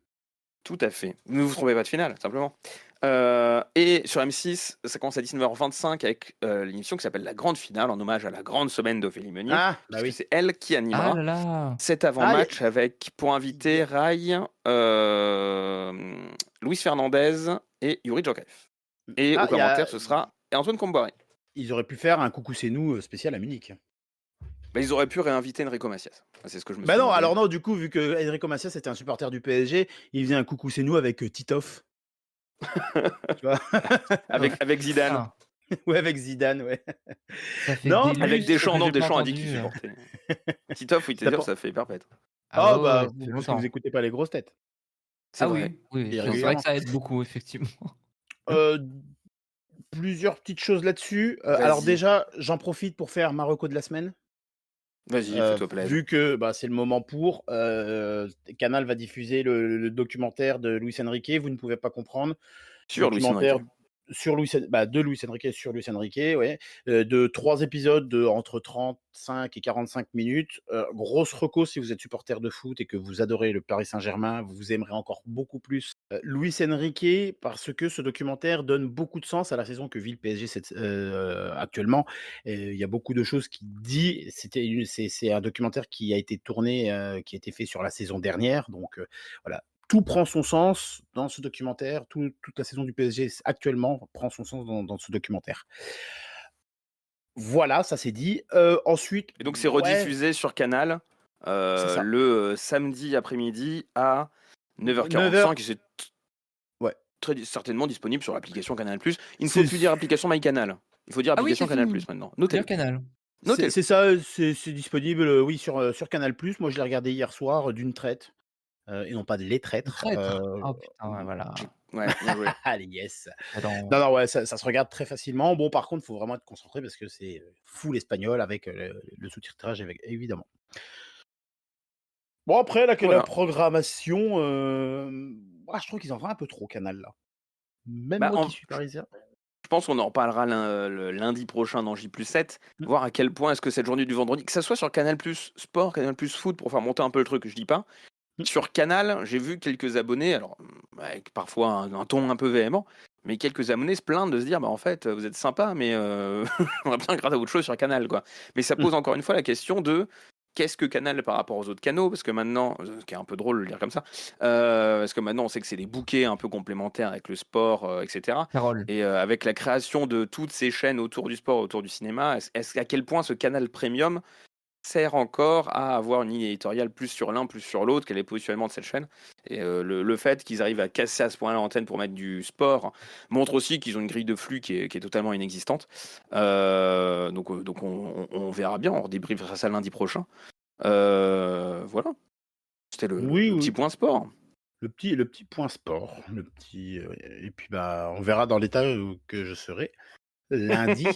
S1: Tout à fait. Ne vous trompez pas de finale, simplement. Et sur M6, ça commence à 19h25 avec l'émission qui s'appelle La Grande Finale, en hommage à la grande semaine d'Ophélie Meunier.
S2: Ah, bah
S1: Puisque
S2: oui.
S1: c'est elle qui
S3: Ah
S1: animera
S3: là là.
S1: cet avant-match avec, pour inviter, Rai, Luis Fernandez et Yuri Djorkaeff. Et au commentaire, ce sera Antoine Comboiré.
S2: Ils auraient pu faire un coucou c'est nous spécial à Munich.
S1: Bah, ils auraient pu réinviter Enrico Macias. C'est ce que je me suis
S2: Bah non,
S1: demandé.
S2: alors non, du coup, vu que Enrico Macias était un supporter du PSG, il faisait un coucou c'est nous avec Titoff. Tu vois
S1: avec Zidane.
S2: Ouais, avec Zidane, ouais.
S3: Ça fait
S2: Non,
S3: des
S2: mais
S1: Avec
S3: lustres
S1: Deschamps,
S3: que
S1: non,
S3: j'ai pas
S1: Deschamps a dit qu'il
S3: entendu.
S1: supportait. Titoff, oui, t'es
S2: ça
S1: sûr,
S2: pen
S1: ça fait perpète.
S3: Ah
S2: ah
S3: ouais,
S2: bah,
S3: ouais, ça
S2: vous
S3: fait
S2: parce que vous
S3: longtemps.
S2: écoutez pas les grosses têtes
S1: C'est
S3: Ah
S1: vrai.
S3: oui, oui,
S2: et
S3: c'est vrai que
S2: régulièrement.
S3: ça aide beaucoup, effectivement.
S2: Heu, Plusieurs petites choses là-dessus. Alors
S1: Vas-y,
S2: déjà, j'en profite pour faire ma reco de la semaine.
S1: vas-y, fais-toi plaisir.
S2: Vu que, bah, c'est le moment pour, Canal va diffuser le documentaire de Luis Enrique, vous ne pouvez pas comprendre.
S1: Sur Luis Enrique.
S2: Documentaire sur Luis En bah, de Luis Enrique sur Luis Enrique, ouais, de 3 épisodes de entre 35 et 45 minutes. Grosse reco si vous êtes supporter de foot et que vous adorez le Paris Saint-Germain, vous aimerez encore beaucoup plus, Luis Enrique parce que ce documentaire donne beaucoup de sens à la saison que vit le PSG actuellement. Il y a beaucoup de choses qui dit c'est un documentaire qui a été tourné, qui a été fait sur la saison dernière donc voilà, tout prend son sens dans ce documentaire. Toute la saison du PSG actuellement prend son sens dans ce documentaire. Voilà, ça c'est dit. Ensuite,
S1: Et donc, c'est
S2: ouais,
S1: rediffusé sur Canal
S2: c'est ça.
S1: le samedi après-midi à
S2: 9 h.
S1: 9h45. Et c'est
S2: Ouais.
S1: très certainement disponible sur l'application Canal+. Il ne faut
S2: C'est
S1: plus dire application MyCanal. Il faut dire
S3: Ah oui,
S1: application
S3: c'est
S1: Canal+
S3: fini.
S1: maintenant.
S3: Faut dire
S1: Notez-le.
S3: Canal.
S1: Notez-le.
S2: C'est ça, c'est disponible, oui, sur Canal+. Moi, je l'ai regardé hier soir, d'une traite, et non pas de les
S3: Le
S2: traîtres.
S3: traître. Oh putain, ouais,
S1: J'ai-
S3: voilà.
S1: Ouais, bien joué.
S2: Allez, yes. Non,
S3: Attends.
S2: non, ouais, ça se regarde très facilement. Bon, par contre, il faut vraiment être concentré parce que c'est, full espagnol avec, le sous-titrage avec évidemment. Bon après la
S1: Voilà.
S2: programmation, je trouve qu'ils en font un peu trop Canal là. Même
S1: Bah,
S2: moi qui suis parisien.
S1: je pense qu'on en reparlera le lundi prochain dans J+7,
S2: Mmh.
S1: voir à quel point est-ce que cette journée du vendredi, que ça soit sur Canal+ Sport, Canal+ Foot, pour faire monter un peu le truc, je dis pas.
S2: Mmh.
S1: Sur Canal, j'ai vu quelques abonnés, alors avec parfois un ton un peu véhément, mais quelques abonnés se plaindre de se dire, bah en fait, vous êtes sympa, mais j'aimerais bien regarder autre chose sur Canal, quoi. Mais ça
S2: Mmh.
S1: pose encore une fois la question de qu'est-ce que Canal par rapport aux autres canaux, parce que maintenant, ce qui est un peu drôle de le dire comme ça, parce que maintenant on sait que c'est des bouquets un peu complémentaires avec le sport, etc.
S3: Carole.
S1: Et avec la création de toutes ces chaînes autour du sport, autour du cinéma, à quel point ce Canal Premium sert encore à avoir une ligne éditoriale plus sur l'un, plus sur l'autre, quel est le positionnement de cette chaîne. Et le fait qu'ils arrivent à casser à ce point-là l'antenne pour mettre du sport montre aussi qu'ils ont une grille de flux qui est totalement inexistante. Donc on verra bien, on redébriefera ça lundi prochain. Voilà, c'était
S2: Oui,
S1: le petit
S2: oui.
S1: point sport.
S2: Le petit point sport, et puis, bah, on verra dans l'état, que je serai lundi.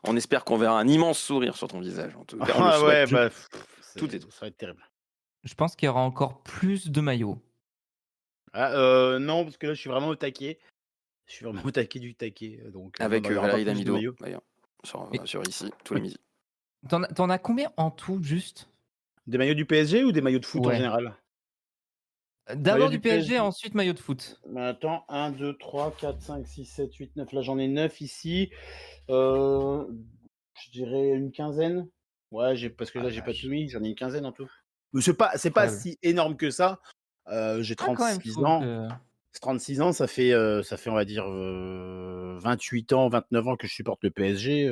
S1: On espère qu'on verra un immense sourire sur ton visage. En tout cas, on le
S2: Ah ouais,
S1: souhaite.
S2: bah,
S1: Tout est
S2: ça va être terrible.
S3: Je pense qu'il y aura encore plus de maillots.
S2: Ah, non, parce que là, je suis vraiment au taquet. Je suis vraiment au taquet du taquet, donc non,
S1: avec
S2: non, il y aura pas
S1: Valérie
S2: plus de
S1: Damido,
S2: maillots.
S1: d'ailleurs,
S3: Et
S1: sur ici, tous les midis.
S3: t'en as combien en tout, juste?
S2: Des maillots du PSG ou des maillots de foot en
S3: Ouais.
S2: général? Maillots
S3: D'abord du
S2: du
S3: PSG,
S2: PSG.
S3: ensuite maillot de foot.
S2: Attends, 1, 2, 3, 4, 5, 6, 7, 8, 9. Là, j'en ai 9 ici. Euh, je dirais une quinzaine. Ouais, parce que
S3: Ah
S2: là,
S3: la
S2: j'ai pas tout
S3: vache,
S2: mis. J'en ai une quinzaine en tout. Mais c'est pas
S3: incroyable.
S2: si énorme que ça. J'ai
S3: Ah quand même, je
S2: 36
S3: trouve
S2: ans.
S3: que
S2: 36 ans, ça fait, on va dire, 28 ans, 29 ans que je supporte le PSG.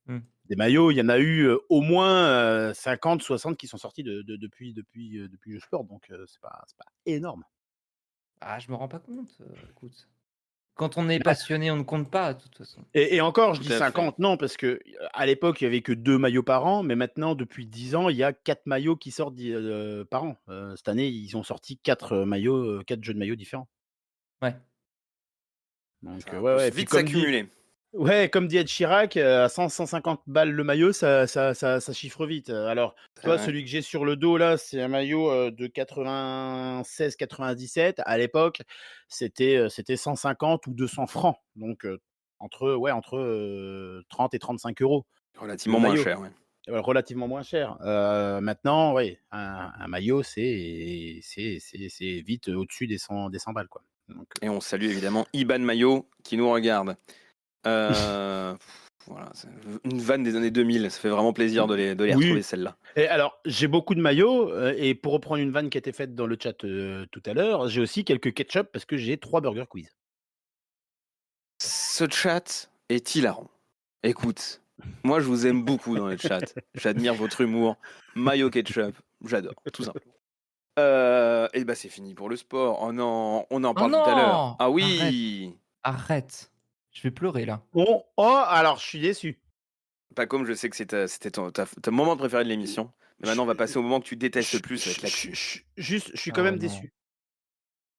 S3: mmh.
S2: Des maillots, il y en a eu au moins 50, 60 qui sont sortis depuis que je supporte. Donc, c'est pas énorme.
S3: Ah je me rends pas compte, écoute. Quand on est passionné, on ne compte pas, de toute façon.
S2: Et encore, je
S1: Tout
S2: dis
S1: à fait.
S2: 50, non, parce que à l'époque, il y avait que 2 maillots par an, mais maintenant, depuis 10 ans, il y a 4 maillots qui sortent par an. Cette année, ils ont sorti 4 maillots, 4 jeux de maillots différents.
S3: Ouais.
S2: Donc,
S1: Ça
S2: ouais,
S1: peut
S2: ouais. Et puis
S1: vite
S2: comme dit,
S1: s'accumuler.
S2: ouais, comme dit Ed Chirac, à 100-150 balles le maillot, ça chiffre vite. Alors,
S1: C'est
S2: toi,
S1: vrai.
S2: celui que j'ai sur le dos là, c'est un maillot de 96-97. À l'époque, c'était 150 ou 200 francs. Donc, entre 30 et 35 euros le
S1: Relativement moins
S2: maillot.
S1: cher, ouais.
S2: Relativement moins cher. Maintenant, oui, un maillot, c'est vite au-dessus des 100 balles, quoi. Donc,
S1: Et on salue évidemment Iban Mayo qui nous regarde. Euh, voilà, c'est une vanne des années 2000. Ça fait vraiment plaisir de les retrouver,
S2: oui.
S1: celles-là.
S2: Et alors, j'ai beaucoup de maillots, et pour reprendre une vanne qui a été faite dans le chat, tout à l'heure, j'ai aussi quelques ketchup parce que j'ai 3 Burger Quiz.
S1: Ce chat est hilarant. Écoute, moi je vous aime beaucoup dans le chat. J'admire votre humour. Mayo ketchup, j'adore, tout simplement. Et bah c'est fini pour le sport. Oh non, on en
S3: Oh
S1: parle tout à l'heure.
S3: non!
S1: Ah
S3: Arrête,
S1: oui,
S3: arrête. Je vais pleurer là.
S2: Oh, alors je suis déçu.
S1: Pas comme je sais que c'était ton moment préféré de l'émission. Mais maintenant, on va passer au moment que tu détestes le
S2: Je-
S1: plus avec l'actu.
S2: Juste, je suis quand
S3: Oh
S2: même
S3: non.
S2: déçu.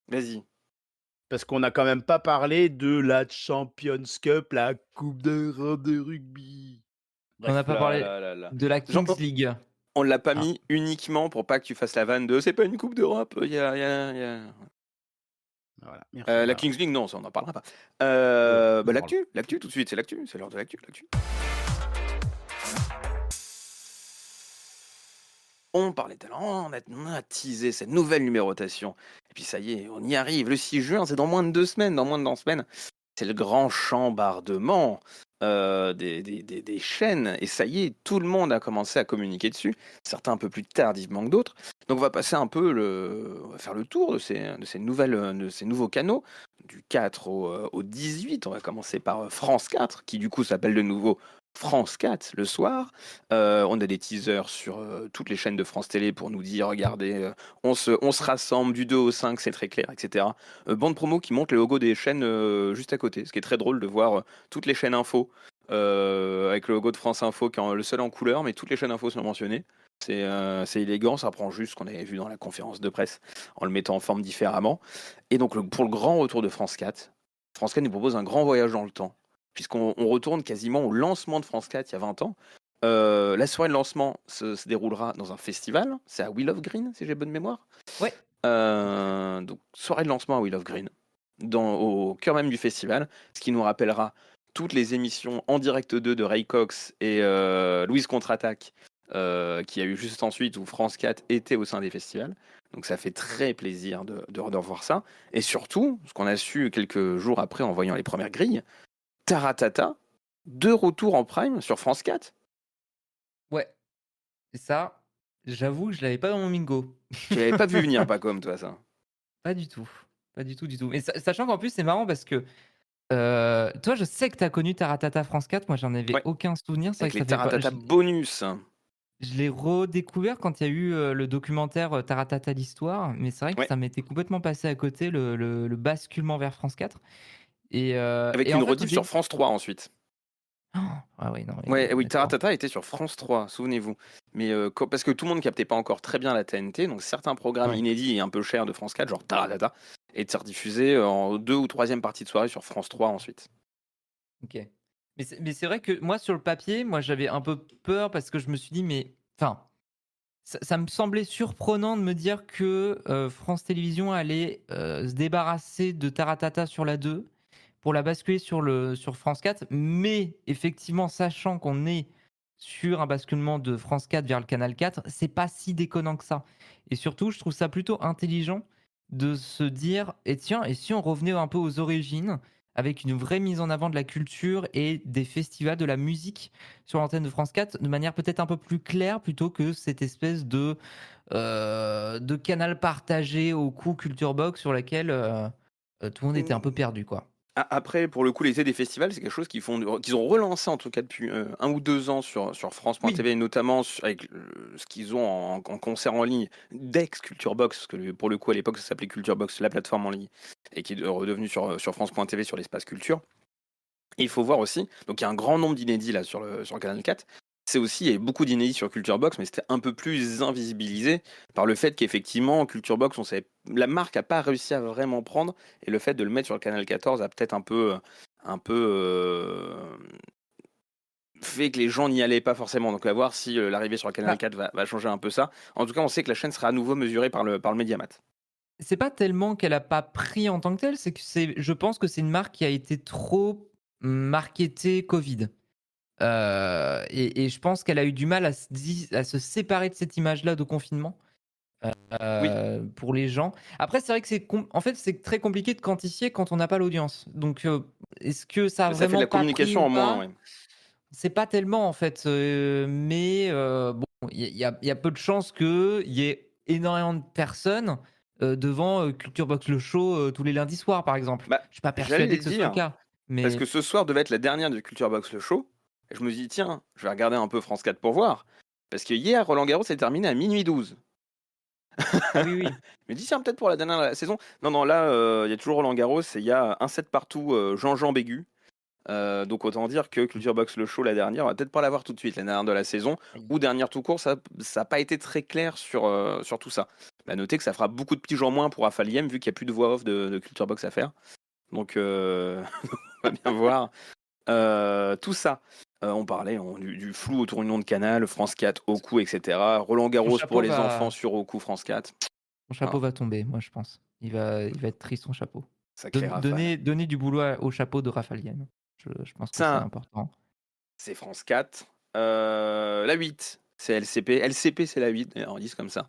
S1: Vas-y.
S2: Parce qu'on n'a quand même pas parlé de la Champions Cup, la Coupe d'Europe de rugby.
S3: On n'a
S2: Bref,
S3: pas
S1: Là,
S3: parlé
S1: là, là, là.
S3: de la
S1: Genre,
S3: Kings League.
S1: on l'a pas
S3: Ah.
S1: mis uniquement pour pas que tu fasses la vanne de c'est pas une Coupe d'Europe.
S2: voilà, merci.
S1: La
S2: Voilà.
S1: Kings League, non, ça on n'en parlera pas.
S2: Ouais,
S1: L'actu tout de suite, c'est l'actu, c'est l'heure de l'actu. On parlait talent, on a teasé cette nouvelle numérotation. Et puis ça y est, on y arrive. Le 6 juin, c'est dans moins de 2 semaines. Dans moins de 2 semaines, c'est le grand chambardement des chaînes. Et ça y est, tout le monde a commencé à communiquer dessus. Certains un peu plus tardivement que d'autres. Donc on va passer un peu on va faire le tour de ces nouveaux canaux. Du 4 au 18, on va commencer par France 4, qui du coup s'appelle de nouveau France 4 le soir. On a des teasers sur toutes les chaînes de France Télé pour nous dire, regardez, on se rassemble du 2 au 5, c'est très clair, etc. Bande promo qui montre les logos des chaînes juste à côté, ce qui est très drôle de voir toutes les chaînes info avec le logo de France Info qui est le seul en couleur, mais toutes les chaînes info sont mentionnées. C'est élégant, ça prend juste ce qu'on avait vu dans la conférence de presse en le mettant en forme différemment. Et donc pour le grand retour de France 4 nous propose un grand voyage dans le temps, puisqu'on retourne quasiment au lancement de France 4 il y a 20 ans. La soirée de lancement se déroulera dans un festival, c'est à Wheel of Green, si j'ai bonne mémoire.
S3: Ouais.
S1: Donc soirée de lancement à Wheel of Green, au cœur même du festival, ce qui nous rappellera toutes les émissions en direct 2 de Ray Cox et Louise Contre-Attaque, qui a eu juste ensuite où France 4 était au sein des festivals. Donc ça fait très plaisir de revoir ça. Et surtout, ce qu'on a su quelques jours après en voyant les premières grilles, Taratata, de retour en prime sur France 4.
S3: Ouais. Et ça, j'avoue que je l'avais pas dans mon bingo.
S1: Tu l'avais pas vu venir, pas comme toi, ça.
S3: Pas du tout. Pas du tout, du tout. Mais sachant qu'en plus, c'est marrant parce que toi, je sais que tu as connu Taratata France 4. Moi, j'en avais
S1: Ouais,
S3: aucun souvenir. C'est vrai
S1: avec
S3: que
S1: les
S3: ça fait pas.
S1: Taratata bonus.
S3: Je l'ai redécouvert quand il y a eu le documentaire Taratata l'histoire. Mais c'est vrai que
S1: Ouais,
S3: ça m'était complètement passé à côté, le basculement vers France 4.
S1: avec
S3: Et
S1: une
S3: en fait, au
S1: rediff sur
S3: début.
S1: France 3 ensuite.
S3: Oh, ah oui, non,
S1: Ouais, oui,
S3: d'accord.
S1: Taratata était sur France 3, souvenez-vous. Mais parce que tout le monde captait pas encore très bien la TNT, donc certains programmes
S3: Ouais.
S1: inédits et un peu chers de France 4, genre Taratata, étaient rediffusés en 2 ou 3e partie de soirée sur France 3 ensuite.
S3: Ok. Mais c'est vrai que moi, sur le papier, moi, j'avais un peu peur parce que je me suis dit, mais. Enfin. Ça me semblait surprenant de me dire que France Télévisions allait se débarrasser de Taratata sur la 2 pour la basculer sur France 4. Mais effectivement, sachant qu'on est sur un basculement de France 4 vers le canal 4, c'est pas si déconnant que ça. Et surtout, je trouve ça plutôt intelligent de se dire, et tiens, et si on revenait un peu aux origines avec une vraie mise en avant de la culture et des festivals, de la musique sur l'antenne de France 4 de manière peut-être un peu plus claire plutôt que cette espèce de canal partagé au coup Culture Box sur laquelle tout le monde était un peu perdu, quoi.
S1: Après, pour le coup, l'été des festivals, c'est quelque chose qu'ils ont relancé en tout cas depuis 1 ou 2 ans sur
S3: Oui,
S1: France.tv, notamment avec ce qu'ils ont en concert en ligne d'ex Culture Box, parce que pour le coup, à l'époque, ça s'appelait Culture Box, la plateforme en ligne, et qui est redevenu sur France.tv, sur l'espace culture. Et il faut voir aussi, donc il y a un grand nombre d'inédits là sur le canal 4. C'est aussi, il y a beaucoup d'inédits sur Culture Box, mais c'était un peu plus invisibilisé par le fait qu'effectivement, Culture Box, la marque n'a pas réussi à vraiment prendre, et le fait de le mettre sur le canal 14 a peut-être un peu fait que les gens n'y allaient pas forcément. Donc, à voir si l'arrivée sur le canal
S3: bah,
S1: 4 va changer un peu ça. En tout cas, on sait que la chaîne sera à nouveau mesurée par le Mediamat.
S3: c'est pas tellement qu'elle a pas pris en tant que telle, c'est que je pense que c'est une marque qui a été trop marketée Covid. Et je pense qu'elle a eu du mal à se séparer de cette image-là de confinement.
S1: Oui,
S3: Pour les gens. Après, c'est vrai que en fait, c'est très compliqué de quantifier quand on n'a pas l'audience. Donc, est-ce que ça a
S1: ça fait de
S3: vraiment
S1: la
S3: pas pris
S1: communication
S3: ou
S1: en moins,
S3: pas?
S1: ouais.
S3: C'est pas tellement en fait, mais bon, il y a peu de chances qu'il y ait énormément de personnes devant Culture Box le show tous les lundis soirs, par exemple.
S1: Bah,
S3: Je suis pas
S1: j'allais
S3: persuadé
S1: le
S3: que ce soit le
S1: dire.
S3: cas,
S1: Parce
S3: mais
S1: que ce soir devait être la dernière de Culture Box le show. Et je me dis, tiens, je vais regarder un peu France 4 pour voir. Parce que hier, Roland Garros s'est terminé à minuit 12.
S3: ah oui, oui.
S1: Je me dis, tiens, peut-être pour la dernière de la saison. Non, non, là, il y a toujours Roland Garros et il y a un set partout Jean-Jean Bégu. Donc autant dire que Culture Box le show la dernière, on va peut-être pas l'avoir tout de suite, la dernière de la saison, ou dernière tout court, ça n'a pas été très clair sur tout ça. À noter que ça fera beaucoup de piges en moins pour Rafaliem, vu qu'il n'y a plus de voix off de Culture Box à faire. Donc on va bien voir tout ça. On parlait du flou autour du nom de Canal, France 4, Oku, etc. Roland Garros pour les enfants sur Oku, France 4.
S3: Son chapeau va tomber, moi je pense. Il va être triste, son chapeau.
S1: Donner
S3: du boulot au chapeau de Rafalien. Je pense que c'est important.
S1: C'est France 4. La 8, c'est LCP. LCP, c'est la 8, on dit comme ça.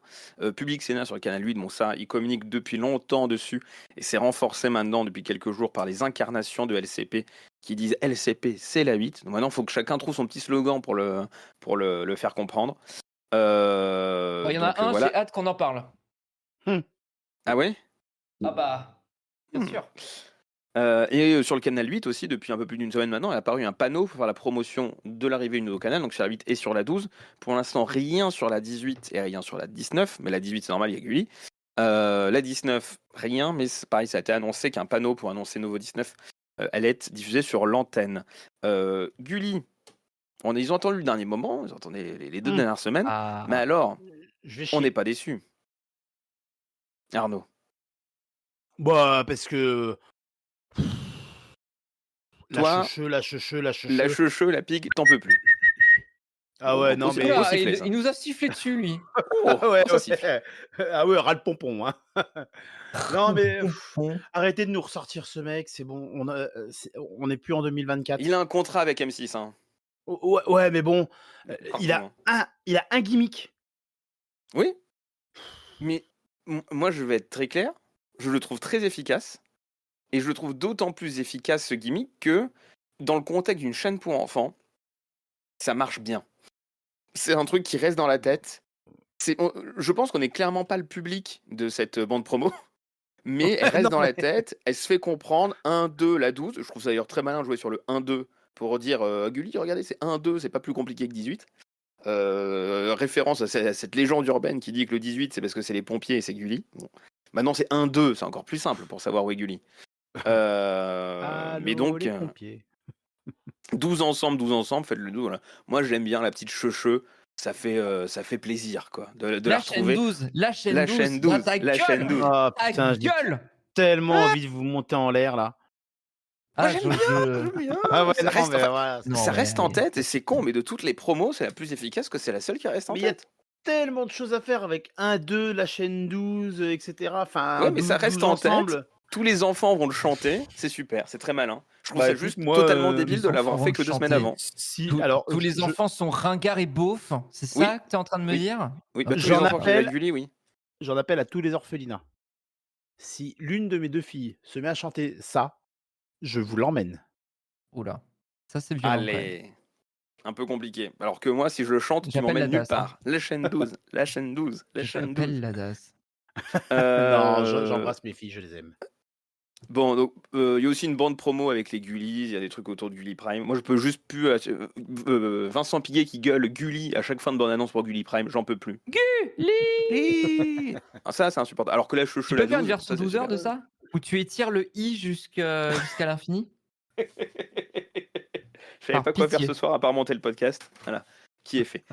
S1: Public Sénat sur le canal 8, bon ça, ils communiquent depuis longtemps dessus. Et c'est renforcé maintenant depuis quelques jours par les incarnations de LCP qui disent LCP, c'est la 8. Donc maintenant, il faut que chacun trouve son petit slogan pour le faire comprendre.
S3: Il y en a un, j'ai hâte qu'on en parle.
S1: Ah ouais?
S3: Ah bah, bien sûr.
S1: Et sur le canal 8 aussi, depuis un peu plus d'une semaine maintenant, il est apparu un panneau pour faire la promotion de l'arrivée du nouveau canal, donc sur la 8 et sur la 12. Pour l'instant, rien sur la 18 et rien sur la 19, mais la 18 c'est normal, il y a Gulli. La 19, rien, mais c'est pareil, ça a été annoncé qu'un panneau pour annoncer Nouveau 19 allait être diffusé sur l'antenne. Gulli, ils ont entendu le dernier moment, ils ont entendu les 2 dernières semaines, mais alors, on n'est pas déçus. Arnaud.
S2: Bah, parce que...
S1: Toi,
S2: la checheux,
S1: la pigue, t'en peux plus.
S2: Ah ouais, non, mais...
S3: il nous a sifflé dessus, lui.
S2: Ah ouais, ras le pompon. Hein. Non, mais arrêtez de nous ressortir ce mec, c'est bon, on n'est plus en 2024.
S1: Il a un contrat avec M6. Hein.
S2: Ouais, mais bon, il a un gimmick.
S1: Oui, mais moi, je vais être très clair, je le trouve très efficace, et je le trouve d'autant plus efficace, ce gimmick, que dans le contexte d'une chaîne pour enfants, ça marche bien. C'est un truc qui reste dans la tête. Je pense qu'on n'est clairement pas le public de cette bande promo, mais elle reste dans la tête, elle se fait comprendre. 1-2, la 12. Je trouve ça d'ailleurs très malin de jouer sur le 1-2 pour dire Gulli, regardez, c'est 1-2, c'est pas plus compliqué que 18. Référence à cette légende urbaine qui dit que le 18, c'est parce que c'est les pompiers et c'est Gulli. Bon. Maintenant, c'est 1-2, c'est encore plus simple pour savoir où est Gulli. Mais donc,
S2: les pompiers.
S1: 12 ensemble, faites le 12. Voilà. Moi, j'aime bien la petite checheux. Ça fait plaisir, quoi, de la retrouver.
S3: La chaîne 12.
S1: La chaîne 12.
S2: Oh, putain, j'ai tellement envie de vous monter en l'air, là.
S1: J'aime bien. Ah ouais, ça reste en tête, et c'est con, mais de toutes les promos, c'est la plus efficace, que c'est la seule qui reste en tête.
S2: Il y a tellement de choses à faire avec 1-2, la chaîne 12, etc. Enfin,
S1: ouais, mais ça reste en tête. Tous les enfants vont le chanter, c'est super, c'est très malin. Je trouve ça juste totalement débile de l'avoir fait que 2 semaines avant.
S3: Tous les enfants sont ringards et beaufs, c'est ça que tu es en train de me dire?
S1: Oui, tous les enfants qui veulent Gulli, oui.
S2: J'en appelle à tous les orphelinats. Si l'une de mes 2 filles se met à chanter ça, je vous l'emmène.
S3: Oula, ça c'est violent.
S1: Allez, un peu compliqué. Alors que moi, si je le chante, tu m'emmènes nulle part. La chaîne 12, la chaîne 12, la chaîne 12.
S3: J'appelle la DAS.
S2: Non, j'embrasse mes filles, je les aime.
S1: Bon, donc il y a aussi une bande promo avec les Gulli, il y a des trucs autour de Gulli Prime. Moi, je peux juste plus. Vincent Piguet qui gueule Gulli à chaque fin de bande-annonce pour Gulli Prime, j'en peux plus.
S3: Gulli.
S1: Ça, c'est insupportable. Alors que la chouchou,
S3: tu peux faire une version 12 heures de ça? Où tu étires le i jusqu'à l'infini?
S1: Je savais pas quoi faire ce soir à part monter le podcast. Voilà, qui est fait.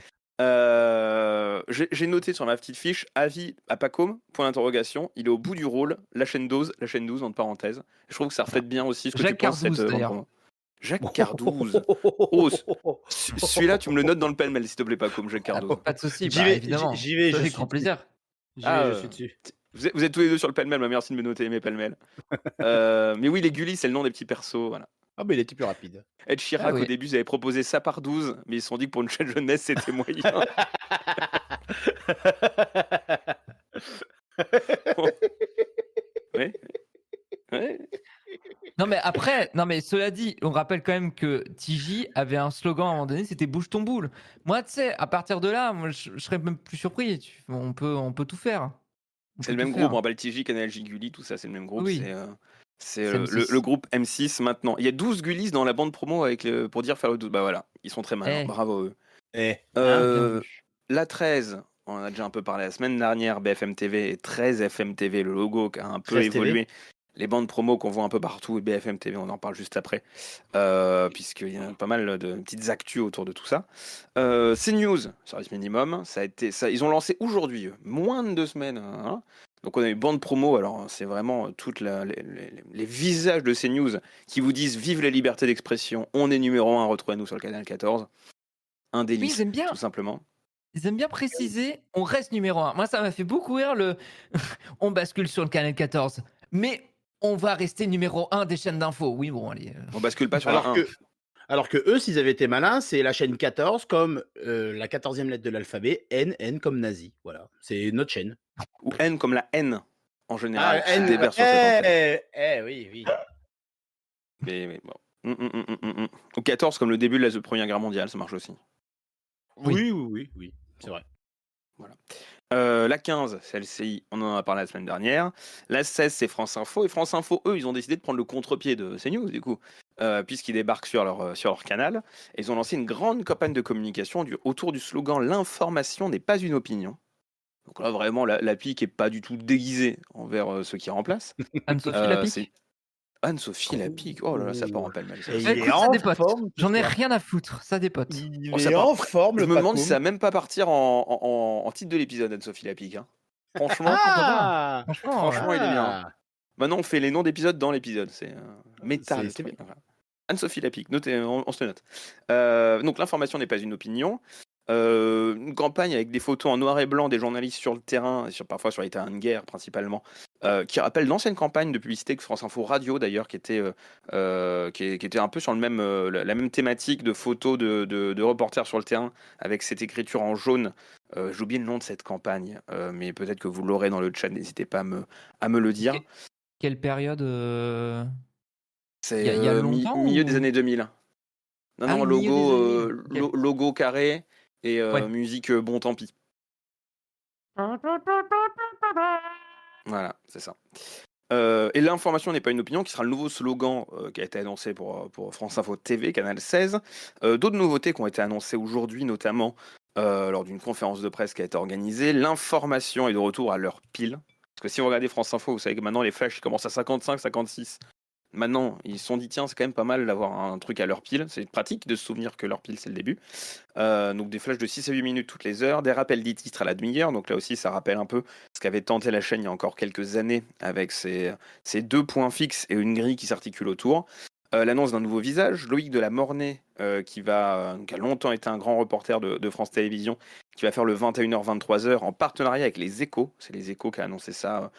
S1: J'ai noté sur ma petite fiche avis à Pacôme, point d'interrogation. Il est au bout du rôle, la chaîne 12 entre parenthèses. Je trouve que ça reflète bien aussi ce que
S3: Jacques
S1: tu penses de cette bande. Jacques Cardouze. Celui-là, tu me le notes dans le pêle-mêle, s'il te plaît, Pacôme, Jacques Cardouze.
S3: Pas de souci, évidemment.
S2: J'y vais,
S3: avec grand plaisir.
S2: Je suis dessus.
S1: Vous êtes tous les deux sur le pêle-mêle, merci de me noter mes pêle-mêle. Mais oui, les Gulli, c'est le nom des petits persos, voilà.
S2: Ah, mais il était plus rapide.
S1: Ed Chirac, au début, ils avaient proposé ça par 12, mais ils se sont dit que pour une chaîne jeunesse, c'était moyen. Ouais.
S3: Non mais cela dit, on rappelle quand même que TJ avait un slogan à un moment donné, c'était bouge ton boule. Moi, tu sais, à partir de là, moi, je serais même plus surpris. On peut tout faire.
S1: C'est le même groupe, on rappelle TJ, Canal J, Gulli, tout ça, c'est le même groupe. Oui. C'est le groupe M6 maintenant. Il y a 12 Gullis dans la bande promo pour dire faire le 12. Bah voilà, ils sont très malins, bravo eux. La 13, on en a déjà un peu parlé la semaine dernière, BFM TV et 13 FM TV, le logo qui a un peu évolué. les bandes promo qu'on voit un peu partout, et BFM TV, on en parle juste après, puisqu'il y a pas mal de petites actus autour de tout ça. CNews, service minimum, ils ont lancé aujourd'hui, moins de 2 semaines. Hein. Donc on a eu bande promo, alors c'est vraiment toutes les visages de CNews qui vous disent vive la liberté d'expression, on est numéro 1, retrouvez-nous sur le canal 14. Un
S3: Oui,
S1: délice,
S3: ils aiment bien.
S1: tout simplement.
S3: Ils aiment bien préciser, on reste numéro 1. Moi, ça m'a fait beaucoup rire on bascule sur le canal 14. Mais on va rester numéro 1 des chaînes d'infos. Oui, bon, allez.
S1: On bascule pas sur la 1.
S2: Alors que eux, s'ils avaient été malins, c'est la chaîne 14 comme la 14e lettre de l'alphabet, N comme nazi. Voilà, c'est notre chaîne.
S1: Ou N comme la N, en général, qui
S2: N,
S1: déverse sur cette antenne.
S2: oui.
S1: Mais bon. Ou 14 comme le début de la Première Guerre mondiale, ça marche aussi.
S2: Oui, c'est vrai.
S1: Voilà. La 15, c'est LCI, on en a parlé la semaine dernière. La 16, c'est France Info. Et France Info, eux, ils ont décidé de prendre le contre-pied de CNews, du coup, puisqu'ils débarquent sur leur canal. Et ils ont lancé une grande campagne de communication autour du slogan « L'information n'est pas une opinion ». Donc là, vraiment, la pique n'est pas du tout déguisée envers ceux qui remplacent.
S3: Anne-Sophie Lapique.
S1: Anne-Sophie Lapique, oh là là, ça part en pelle-mêle.
S3: Écoute, ça dépote. J'en ai rien à foutre, ça dépote.
S2: Il est en forme,
S1: je me demande si ça va même pas partir en titre de l'épisode, Anne-Sophie Lapique. Hein. Franchement, franchement, il est bien. Hein. Maintenant, on fait les noms d'épisodes dans l'épisode. C'est métal. C'est bien. Anne-Sophie Lapique, notez, on se le note. Donc l'information n'est pas une opinion. Une campagne avec des photos en noir et blanc des journalistes sur le terrain, parfois sur les terrains de guerre principalement, qui rappellent d'anciennes campagnes de publicité que France Info Radio d'ailleurs, qui était un peu sur la même thématique de photos de reporters sur le terrain avec cette écriture en jaune. J'ai oublié le nom de cette campagne, mais peut-être que vous l'aurez dans le chat, n'hésitez pas à me le dire.
S3: Quelle période
S1: C'est il y a milieu des années 2000. Non, logo carré et musique bon tant pis. Voilà, c'est ça. Et l'information n'est pas une opinion, qui sera le nouveau slogan qui a été annoncé pour France Info TV, Canal 16. D'autres nouveautés qui ont été annoncées aujourd'hui, notamment lors d'une conférence de presse qui a été organisée. L'information est de retour à l'heure pile. Parce que si vous regardez France Info, vous savez que maintenant les flashs commencent à 55, 56. Maintenant, ils se sont dit, tiens, c'est quand même pas mal d'avoir un truc à l'heure pile. C'est pratique de se souvenir que l'heure pile, c'est le début. Donc des flashs de 6 à 8 minutes toutes les heures, des rappels des titres à la demi-heure. Donc là aussi, ça rappelle un peu ce qu'avait tenté la chaîne il y a encore quelques années, avec ces 2 points fixes et une grille qui s'articule autour. L'annonce d'un nouveau visage, Loïc de la Mornay, qui a longtemps été un grand reporter de France Télévisions, qui va faire le 21h-23h en partenariat avec les Échos. C'est les Échos qui a annoncé ça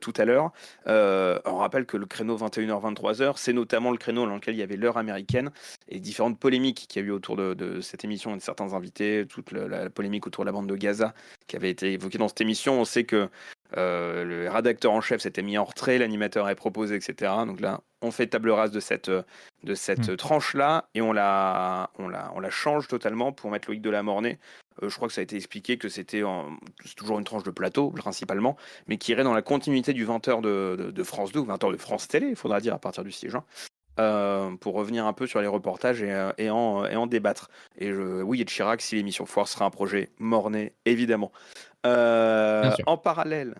S1: tout à l'heure. On rappelle que le créneau 21h-23h, c'est notamment le créneau dans lequel il y avait l'heure américaine et différentes polémiques qu'il y a eu autour de cette émission et de certains invités, toute la polémique autour de la bande de Gaza qui avait été évoquée dans cette émission. On sait que le rédacteur en chef s'était mis en retrait, l'animateur est proposé, etc. Donc là, on fait table rase de cette tranche-là et on la change totalement pour mettre Loïc de la Mornay. Je crois que ça a été expliqué que c'est toujours une tranche de plateau, principalement, mais qui irait dans la continuité du 20h de France 2 ou 20h de France Télé, il faudra dire, à partir du 6 juin. Pour revenir un peu sur les reportages et en débattre. Et oui, et Chirac, si l'émission Foire sera un projet Mornay, évidemment. En parallèle,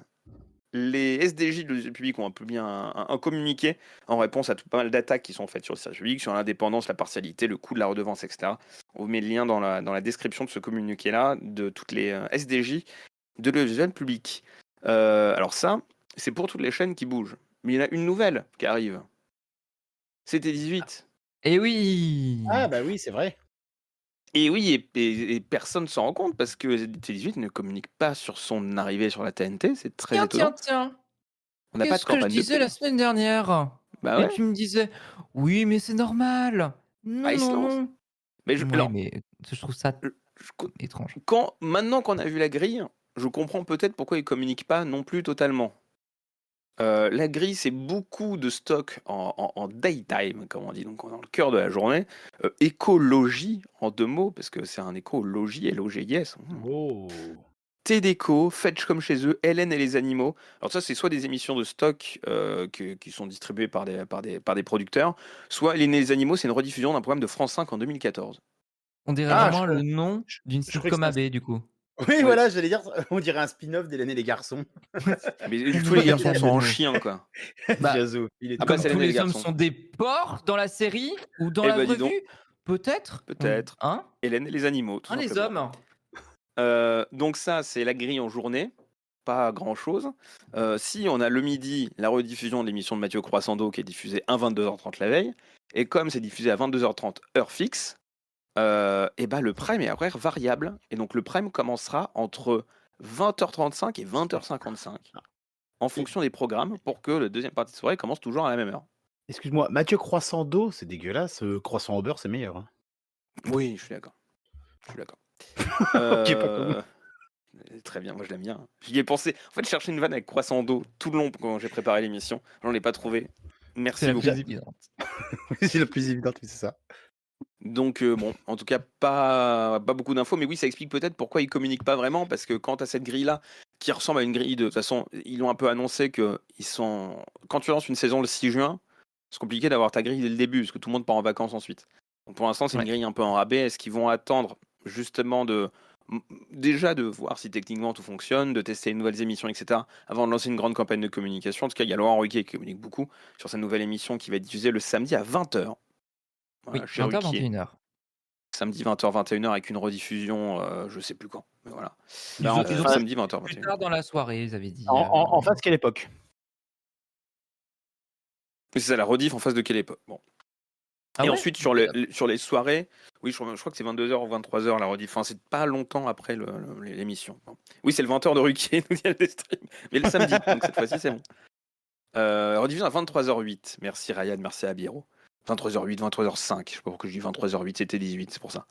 S1: les SDJ de Public ont publié un communiqué en réponse à pas mal d'attaques qui sont faites sur le service public, sur l'indépendance, la partialité, le coût de la redevance, etc. On vous met le lien dans la description de ce communiqué-là, de toutes les SDJ de l'audiovisuel public. Alors ça, c'est pour toutes les chaînes qui bougent. Mais il y en a une nouvelle qui arrive. C'était 18.
S3: Et oui.
S2: Ah bah oui, c'est vrai.
S1: Et oui, et personne s'en rend compte parce que T18 ne communique pas sur son arrivée sur la TNT, c'est très étonnant.
S3: Tiens.
S1: On n'a pas de
S3: campagne de pub. Qu'est-ce que je disais la semaine dernière?
S1: Bah ouais.
S3: Et tu me disais, oui, mais c'est normal. Non.
S1: Mais
S3: mais je trouve ça étrange.
S1: Maintenant qu'on a vu la grille, je comprends peut-être pourquoi ils ne communiquent pas non plus totalement. La grille, c'est beaucoup de stock en daytime, comme on dit, donc dans le cœur de la journée. Écologie, en 2 mots, parce que c'est un écologie, L-O-G-I-S.
S2: Oh.
S1: Tédéco, Fetch comme chez eux, Hélène et les animaux. Alors ça, c'est soit des émissions de stock qui sont distribuées par des producteurs, soit Hélène et les animaux, c'est une rediffusion d'un programme de France 5 en 2014.
S3: On dirait vraiment le nom d'une sitcom AB, du coup.
S2: Oui, voilà, j'allais dire, on dirait un spin-off d'Hélène et les garçons.
S1: Mais tous les garçons sont en chien, quoi.
S3: Bah,
S2: Jazo, il est
S1: Ah
S2: trop
S1: bah,
S3: Comme
S1: c'est
S3: tous
S1: Hélène et les
S3: les hommes
S1: garçons.
S3: sont des porcs dans la série ou dans
S1: Eh
S3: la
S1: bah, dis
S3: vraie
S1: donc.
S3: vie, peut-être.
S1: Peut-être.
S3: Hein?
S1: Hélène et les animaux, tout
S3: Hein, les
S1: simplement.
S3: hommes?
S1: Donc ça, c'est la grille en journée. Pas grand-chose. Si on a le midi, la rediffusion de l'émission de Mathieu Croissando qui est diffusée à 22h30 la veille. Et comme c'est diffusé à 22h30 heure fixe, et bah, le prime est à horaire variable. Et donc le prime commencera entre 20h35 et 20h55 en fonction des programmes pour que le deuxième partie de soirée commence toujours à la même heure.
S2: Excuse-moi, Mathieu Croissant d'eau, c'est dégueulasse. Croissant au beurre, c'est meilleur. Hein.
S1: Oui, je suis d'accord.
S2: Ok, pas comme moi.
S1: Très bien, moi je l'aime bien. J'y ai pensé. En fait, je cherchais une vanne avec croissant d'eau tout le long quand j'ai préparé l'émission. J'en ai pas trouvé.
S3: C'est
S1: Merci
S3: la
S1: beaucoup.
S3: plus évidente.
S2: C'est la plus évidente, oui, c'est ça.
S1: Donc bon, en tout cas, pas beaucoup d'infos, mais oui, ça explique peut-être pourquoi ils communiquent pas vraiment, parce que quand tu as cette grille-là, qui ressemble à une grille de toute façon, ils ont un peu annoncé que ils sont. Quand tu lances une saison le 6 juin, c'est compliqué d'avoir ta grille dès le début, parce que tout le monde part en vacances ensuite. Donc pour l'instant, c'est une grille un peu en rabais. Est-ce qu'ils vont attendre justement déjà de voir si techniquement tout fonctionne, de tester les nouvelles émissions, etc., avant de lancer une grande campagne de communication? En tout cas, il y a Laurent Ruquier qui communique beaucoup sur sa nouvelle émission qui va être diffusée le samedi à 20h. Voilà,
S3: Oui,
S1: chez
S3: 20h,
S1: Ruquier.
S3: 21h.
S1: Samedi 20h, 21h avec une rediffusion, je sais plus quand. Mais voilà.
S3: Ils ont
S1: samedi 20h,
S3: plus
S1: 21h.
S3: tard dans la soirée, ils avaient dit.
S2: En face, quelle époque?
S1: C'est ça, la rediff en face de quelle époque? Bon.
S3: Ah
S1: Et
S3: ouais
S1: ensuite, sur les soirées, oui, je crois que c'est 22h ou 23h la rediff. Enfin, c'est pas longtemps après l'émission. Bon. Oui, c'est le 20h de Ruquier, nous dit le stream. Mais le samedi, donc cette fois-ci, c'est bon. Rediffusion à 23h08. Merci Ryan, merci Abiro. 23h08, 23h05. Je sais pas pourquoi je dis 23h08, c'était 18, c'est pour ça.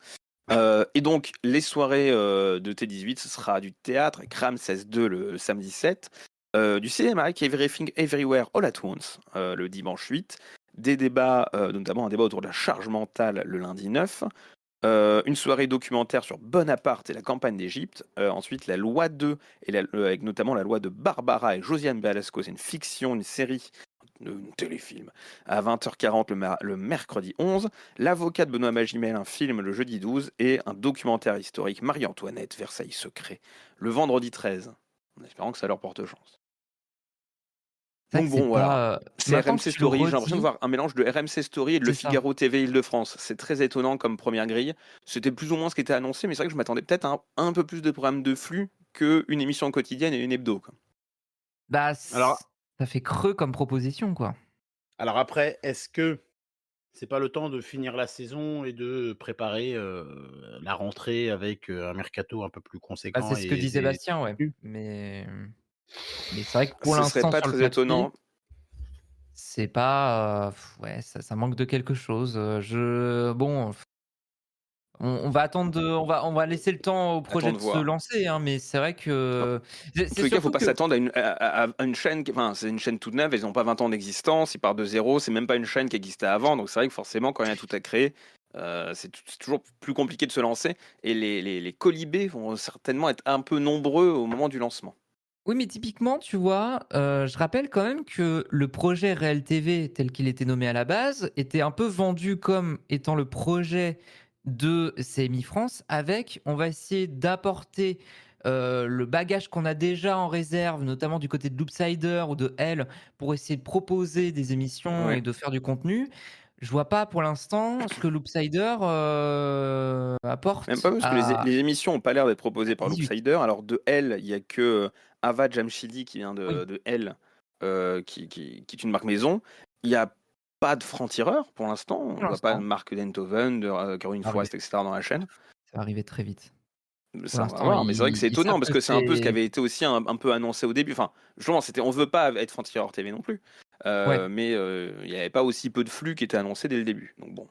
S1: Et donc, les soirées de T18, ce sera du théâtre avec Ramsès II le samedi 7, du cinéma avec Everything Everywhere All at Once le dimanche 8, des débats, notamment un débat autour de la charge mentale le lundi 9, une soirée documentaire sur Bonaparte et la campagne d'Égypte, ensuite la loi 2, avec notamment la loi de Barbara et Josiane Balasco, c'est une fiction, une série, un téléfilm, à 20h40 le mercredi 11, l'avocat de Benoît Magimel, un film le jeudi 12, et un documentaire historique Marie-Antoinette, Versailles secret, le vendredi 13, en espérant que ça leur porte chance. Donc bon, voilà. C'est RMC Story. J'ai l'impression de voir un mélange de RMC Story et de Le Figaro TV Île-de-France. C'est très étonnant comme première grille. C'était plus ou moins ce qui était annoncé, mais c'est vrai que je m'attendais peut-être à un peu plus de programmes de flux qu'une émission quotidienne et une hebdo. Quoi.
S3: Bah, alors, ça fait creux comme proposition, quoi.
S2: Alors après, est-ce que c'est pas le temps de finir la saison et de préparer la rentrée avec un mercato un peu plus conséquent?
S3: Bah, c'est ce que disait Bastien, ouais. Mais c'est vrai que pour l'instant,
S1: serait pas
S3: sur
S1: très
S3: le papier,
S1: étonnant.
S3: C'est pas, ouais, ça manque de quelque chose. Bon, on va attendre, on va laisser le temps au projet de se lancer, hein, mais c'est vrai que.
S1: En tous les cas, il ne faut pas s'attendre à une chaîne. Enfin, c'est une chaîne toute neuve. Ils n'ont pas 20 ans d'existence. Ils partent de zéro. C'est même pas une chaîne qui existait avant. Donc c'est vrai que forcément, quand il y a tout à créer, c'est toujours plus compliqué de se lancer. Et les colibés vont certainement être un peu nombreux au moment du lancement.
S3: Oui, mais typiquement, tu vois, je rappelle quand même que le projet Réel TV, tel qu'il était nommé à la base, était un peu vendu comme étant le projet de CMI France avec, on va essayer d'apporter le bagage qu'on a déjà en réserve, notamment du côté de Loopsider ou de Elle, pour essayer de proposer des émissions et de faire du contenu. Je vois pas pour l'instant ce que Loopsider apporte.
S1: Même pas parce que les émissions n'ont pas l'air d'être proposées par Loopsider. Alors de Elle, il n'y a que Ava Jamshidi qui vient de Elle, qui est une marque maison. Il n'y a pas de franc-tireur pour l'instant. On ne voit pas de Marc Denthoven, de Caroline Forest, etc. dans la chaîne.
S3: Ça va arriver très vite.
S1: Ça, on va voir, mais c'est vrai que c'est étonnant parce que c'est un peu ce qui avait été aussi un peu annoncé au début. Enfin, justement, on ne veut pas être franc-tireur TV non plus. Mais il n'y avait pas aussi peu de flux qui étaient annoncés dès le début. Donc bon.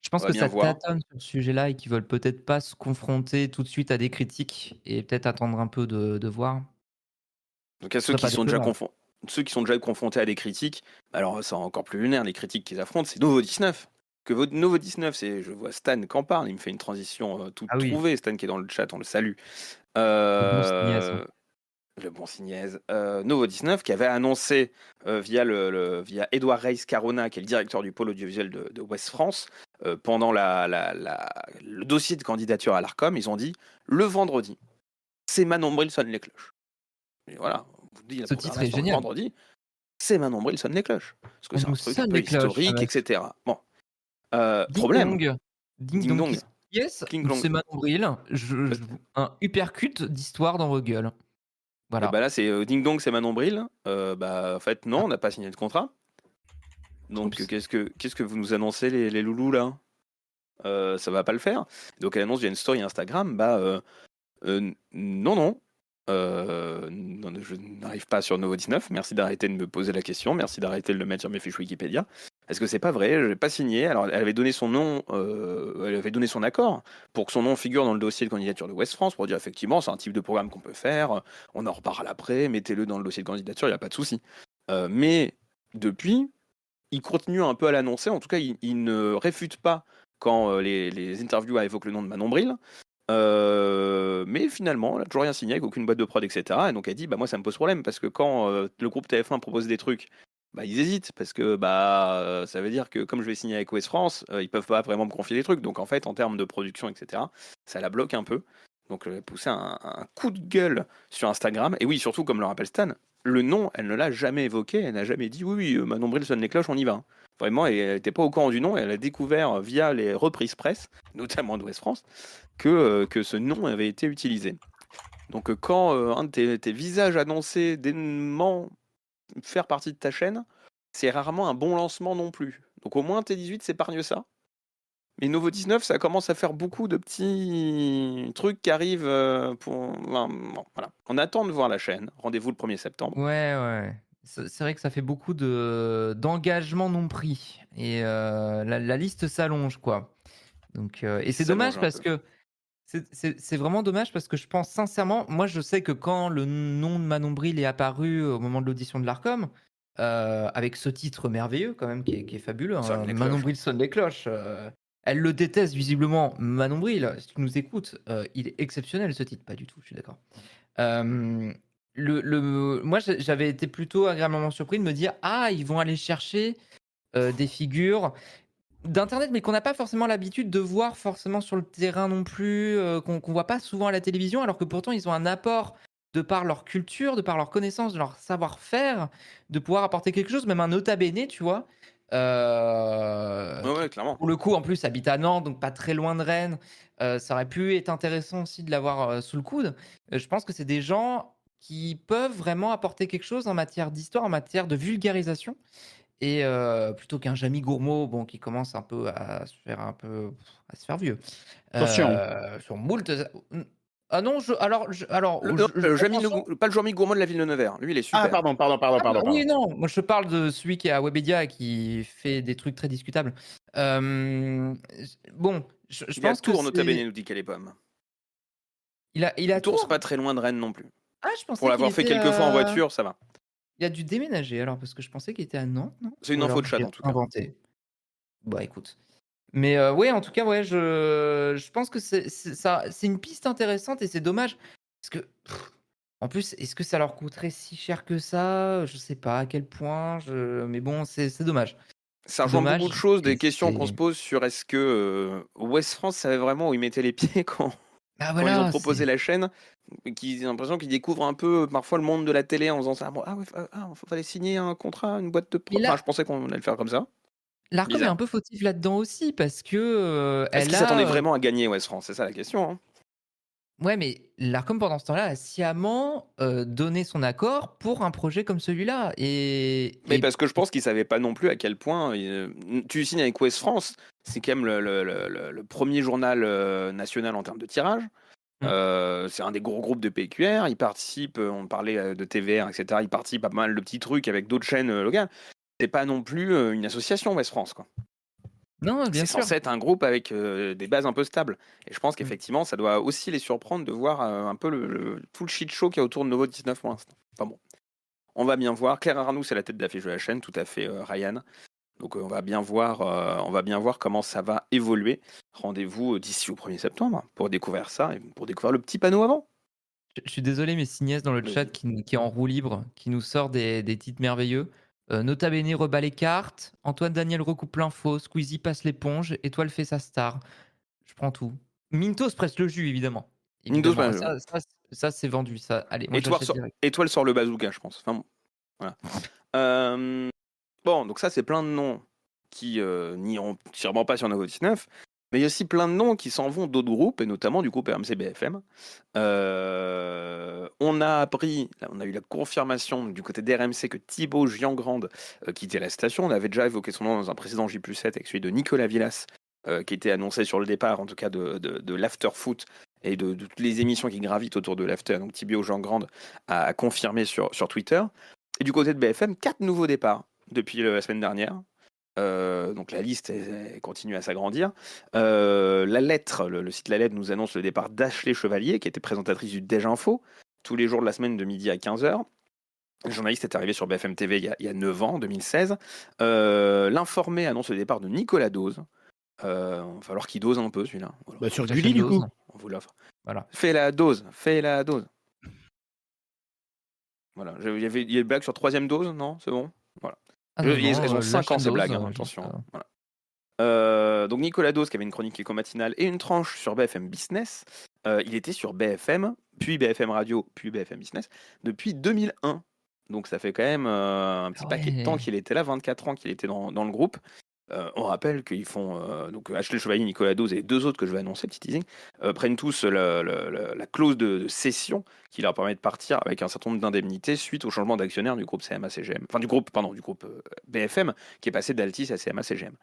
S3: Je pense que ça tâtonne sur ce sujet-là et qu'ils veulent peut-être pas se confronter tout de suite à des critiques et peut-être attendre un peu de voir.
S1: Donc à ceux qui sont déjà confrontés à des critiques, alors c'est encore plus lunaire, les critiques qu'ils affrontent, c'est Novo 19. Que Novo 19, je vois Stan qui en parle, il me fait une transition toute trouvée, Stan qui est dans le chat, on le salue. Le bon signaise. Novo 19 qui avait annoncé via Edouard Reis Carona, qui est le directeur du pôle audiovisuel de Ouest France, pendant le dossier de candidature à l'ARCOM, ils ont dit le vendredi, c'est ma nombril sonne les cloches. Et voilà, on vous dit la
S3: Ce titre est
S1: programmation le
S3: génial.
S1: vendredi, c'est ma nombril sonne les cloches. Parce que
S3: On
S1: c'est un
S3: nous
S1: truc un
S3: sonne
S1: peu
S3: les cloches, ça
S1: historique,
S3: va.
S1: etc. Bon,
S3: Ding
S1: problème,
S3: dong. Ding
S1: ding
S3: dong
S1: dong,
S3: qui yes,
S1: cling clong.
S3: c'est ma nombril. Un uppercut d'histoire dans vos gueules.
S1: Et
S3: Voilà.
S1: bah là, c'est ding dong, c'est ma nombril. Bah en fait, non, on n'a pas signé de contrat. Donc
S3: Oups.
S1: qu'est-ce que vous nous annoncez, les loulous là? Ça va pas le faire. Donc elle annonce via une story Instagram, non, non. Non, je n'arrive pas sur Novo 19. Merci d'arrêter de me poser la question. Merci d'arrêter de le mettre sur mes fiches Wikipédia. Est-ce que c'est pas vrai? Je n'ai pas signé. Alors, elle avait donné son nom, elle avait donné son accord pour que son nom figure dans le dossier de candidature de West France pour dire effectivement, c'est un type de programme qu'on peut faire. On en reparle après. Mettez-le dans le dossier de candidature, il n'y a pas de souci. Mais depuis, il continue un peu à l'annoncer. En tout cas, il ne réfute pas quand les interviews évoquent le nom de Manon Bril. Mais finalement, elle n'a toujours rien signé avec aucune boîte de prod, etc. Et donc elle dit, bah moi ça me pose problème parce que quand le groupe TF1 propose des trucs, bah ils hésitent parce que ça veut dire que comme je vais signer avec West France, ils peuvent pas vraiment me confier des trucs. Donc en fait, en termes de production, etc., ça la bloque un peu. Donc elle a poussé un coup de gueule sur Instagram. Et oui, surtout comme le rappelle Stan, le nom, elle ne l'a jamais évoqué. Elle n'a jamais dit, oui, Manon Bril sonne les cloches, on y va. Hein. Vraiment, elle n'était pas au courant du nom. Elle a découvert via les reprises presse, notamment de West France, que ce nom avait été utilisé. Donc quand un de tes visages annoncés d'événements faire partie de ta chaîne, c'est rarement un bon lancement non plus. Donc au moins T18 s'épargne ça. Mais Novo 19, ça commence à faire beaucoup de petits trucs qui arrivent bon, voilà. On attend de voir la chaîne. Rendez-vous le 1er septembre.
S3: Ouais. C'est vrai que ça fait beaucoup d'engagement non pris. Et la liste s'allonge, quoi. Donc, et c'est dommage parce que c'est vraiment dommage parce que je pense sincèrement, moi je sais que quand le nom de Manon Bril est apparu au moment de l'audition de l'Arcom, avec ce titre merveilleux quand même qui est fabuleux, hein, Manon Bril sonne les cloches. Elle le déteste visiblement, Manon Bril, si tu nous écoutes, il est exceptionnel ce titre, pas du tout, je suis d'accord. Moi j'avais été plutôt agréablement surpris de me dire, ah ils vont aller chercher des figures d'internet, mais qu'on n'a pas forcément l'habitude de voir forcément sur le terrain non plus, qu'on voit pas souvent à la télévision, alors que pourtant ils ont un apport de par leur culture, de par leur connaissance, de leur savoir-faire, de pouvoir apporter quelque chose, même un nota bene, tu vois.
S1: Ouais,
S3: Qui
S1: clairement.
S3: pour le coup en plus habite à Nantes, donc pas très loin de Rennes. Ça aurait pu être intéressant aussi de l'avoir sous le coude. Je pense que c'est des gens qui peuvent vraiment apporter quelque chose en matière d'histoire, en matière de vulgarisation. Et plutôt qu'un Jamy Gourmaud, bon, qui commence un peu à se faire vieux.
S2: Attention.
S3: Sur moult ah non,
S1: Jamy pas le Jamy Gourmaud de la Ville de Nevers. Lui, il est super.
S2: Ah pardon.
S3: Oui, non, moi je parle de celui qui est à Webedia et qui fait des trucs très discutables. Bon, je
S1: Il est à
S3: pense que
S1: Tours, nota bene,
S3: c'est
S1: nous dit Calais Pomme.
S3: il a
S1: Tours, c'est
S3: Tours?
S1: pas très loin de Rennes non plus.
S3: Ah, je pensais
S1: Pour
S3: qu'il
S1: l'avoir fait
S3: était
S1: quelques fois en voiture, ça va.
S3: il a dû déménager alors parce que je pensais qu'il était à Nantes, non?
S1: C'est une
S3: Ou
S1: info
S3: alors
S1: de chat
S3: j'ai
S1: en tout cas.
S3: inventé. Bah, écoute. Mais ouais, en tout cas, ouais, je pense que c'est une piste intéressante et c'est dommage parce que en plus, est-ce que ça leur coûterait si cher que ça? Je sais pas à quel point, mais bon, c'est dommage.
S1: Ça
S3: C'est
S1: rejoint beaucoup de
S3: dommage
S1: choses,
S3: et
S1: des questions qu'on se pose sur est-ce que West France savait vraiment où ils mettaient les pieds quand
S3: bah,
S1: ils ont
S3: voilà,
S1: proposé la chaîne, j'ai l'impression qu'ils découvrent un peu parfois le monde de la télé en faisant ça. Bon, ah ouais, fallait signer un contrat, une boîte de
S3: mais
S1: Enfin, je pensais qu'on allait le faire comme ça.
S3: l'Arcom est
S1: Bizarre.
S3: un peu fautif là-dedans aussi parce que,
S1: Est-ce
S3: elle
S1: qu'ils s'attendaient
S3: a,
S1: vraiment à gagner West France? C'est ça la question. Hein.
S3: ouais, mais l'Arcom pendant ce temps-là a sciemment, donné son accord pour un projet comme celui-là
S1: Mais
S3: et
S1: parce que je pense qu'ils savaient pas non plus à quel point tu signes avec West France, c'est quand même le premier journal national en termes de tirage. C'est un des gros groupes de PQR. Ils participent, on parlait de TVR, etc. Ils participent à pas mal de petits trucs avec d'autres chaînes locales. C'est pas non plus une association West France, quoi.
S3: non, bien
S1: C'est
S3: sûr.
S1: censé être un groupe avec des bases un peu stables. Et je pense qu'effectivement, ça doit aussi les surprendre de voir un peu tout le shit show qu'il y a autour de Novo 19 pour l'instant. Enfin bon, on va bien voir. Claire Arnoux, c'est la tête d'affiche de la chaîne, tout à fait, Ryan. Donc on va bien voir comment ça va évoluer. Rendez-vous d'ici au 1er septembre pour découvrir ça et pour découvrir le petit panneau avant.
S3: Je suis désolé, mais Signès dans le
S1: Vas-y.
S3: chat qui est en roue libre, qui nous sort des titres merveilleux. Nota Bene rebat les cartes, Antoine Daniel recoupe l'info, Squeezie passe l'éponge, Étoile fait sa star. Je prends tout. Mintos presse le jus, évidemment.
S1: Mintos,
S3: Évidemment. Ça, Ça, c'est vendu. Ça. Allez, moi, j'achète direct.
S1: Étoile sur le bazooka, je pense. Enfin bon, voilà. Bon, donc ça, c'est plein de noms qui n'iront sûrement pas sur Nouveau 19, mais il y a aussi plein de noms qui s'en vont d'autres groupes, et notamment du groupe RMC BFM. On a appris, on a eu la confirmation du côté d'RMC que Thibaut Giangrande quittait la station. On avait déjà évoqué son nom dans un précédent J+7 avec celui de Nicolas Villas, qui était annoncé sur le départ, en tout cas de l'After Foot et de toutes les émissions qui gravitent autour de l'After. Donc Thibaut Giangrande a confirmé sur Twitter. Et du côté de BFM, 4 nouveaux départs depuis la semaine dernière. Donc la liste elle continue à s'agrandir. La Lettre, le site La Lettre nous annonce le départ d'Ashley Chevalier, qui était présentatrice du Déj Info, tous les jours de la semaine de midi à 15h. Le journaliste est arrivé sur BFM TV il y a 9 ans, 2016. L'Informé annonce le départ de Nicolas Dose. Il va falloir qu'il dose un peu celui-là.
S2: Voilà. Sur Gulli, du coup.
S1: On vous l'offre.
S3: Voilà.
S1: Fais la dose. Voilà. Il y a une blague sur 3e dose, non? C'est bon? Voilà. Elles ont 5 ans ces blagues, attention. Voilà. Donc Nicolas Dose, qui avait une chronique éco-matinale et une tranche sur BFM Business, il était sur BFM, puis BFM Radio, puis BFM Business, depuis 2001. Donc ça fait quand même un petit paquet de temps qu'il était là, 24 ans qu'il était dans le groupe. On rappelle qu'ils font, donc Ashley Chevalier, Nicolas Dose et 2 autres que je vais annoncer, petit teasing, prennent tous la clause de cession qui leur permet de partir avec un certain nombre d'indemnités suite au changement d'actionnaire du groupe CMA-CGM. Enfin, du groupe BFM, qui est passé d'Altis à CMA-CGM.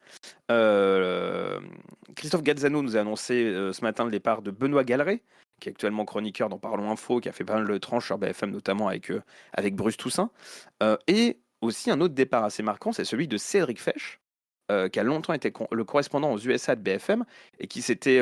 S1: Christophe Gazzano nous a annoncé ce matin le départ de Benoît Galeret, qui est actuellement chroniqueur dans Parlons Info, qui a fait pas mal de tranches sur BFM, notamment avec Bruce Toussaint. Et aussi un autre départ assez marquant, c'est celui de Cédric Fesch, qui a longtemps été le correspondant aux USA de BFM et qui était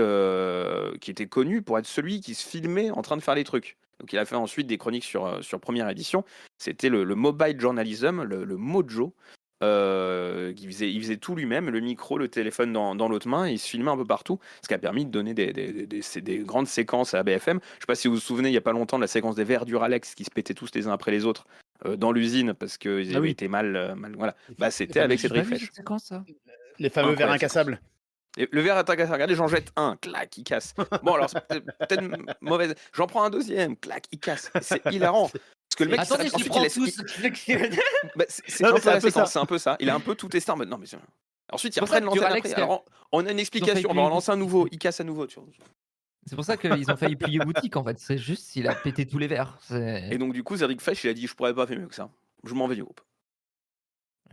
S1: connu pour être celui qui se filmait en train de faire les trucs. Donc il a fait ensuite des chroniques sur Première Édition. C'était le mobile journalism, le mojo. Il faisait tout lui-même, le micro, le téléphone dans l'autre main, et il se filmait un peu partout, ce qui a permis de donner des grandes séquences à BFM. Je ne sais pas si vous vous souvenez, il n'y a pas longtemps, de la séquence des verres Duralex qui se pétaient tous les uns après les autres dans l'usine parce qu'ils avaient été mal. Voilà. C'était avec Cédric Fesch.
S2: Les fameux verres incassables.
S1: Et le verre est incassable. Regardez, j'en jette un, clac, il casse. Bon, alors, c'est peut-être mauvaise. J'en prends un deuxième, clac, il casse. C'est hilarant. Parce que le mec,
S3: attendez,
S1: ensuite, il laisse. C'est un peu ça. Il a un peu tout testé en mode non, mais ensuite, il reprenne l'antenne après. Alors, on a une explication, on va en lancer un nouveau. Il casse à nouveau. Tu vois.
S3: C'est pour ça qu'ils ont failli plier boutique en fait. C'est juste s'il a pété tous les verres.
S1: Et donc, du coup, Cédric Fesch, il a dit je pourrais pas faire mieux que ça. Je m'en vais du groupe.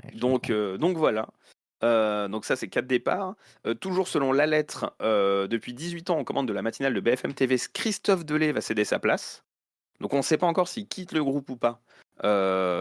S3: Ouais,
S1: donc voilà. Donc ça, c'est 4 départs. Toujours selon La Lettre, depuis 18 ans, on commande de la matinale de BFM TV, Christophe Delay va céder sa place. Donc on ne sait pas encore s'il quitte le groupe ou pas.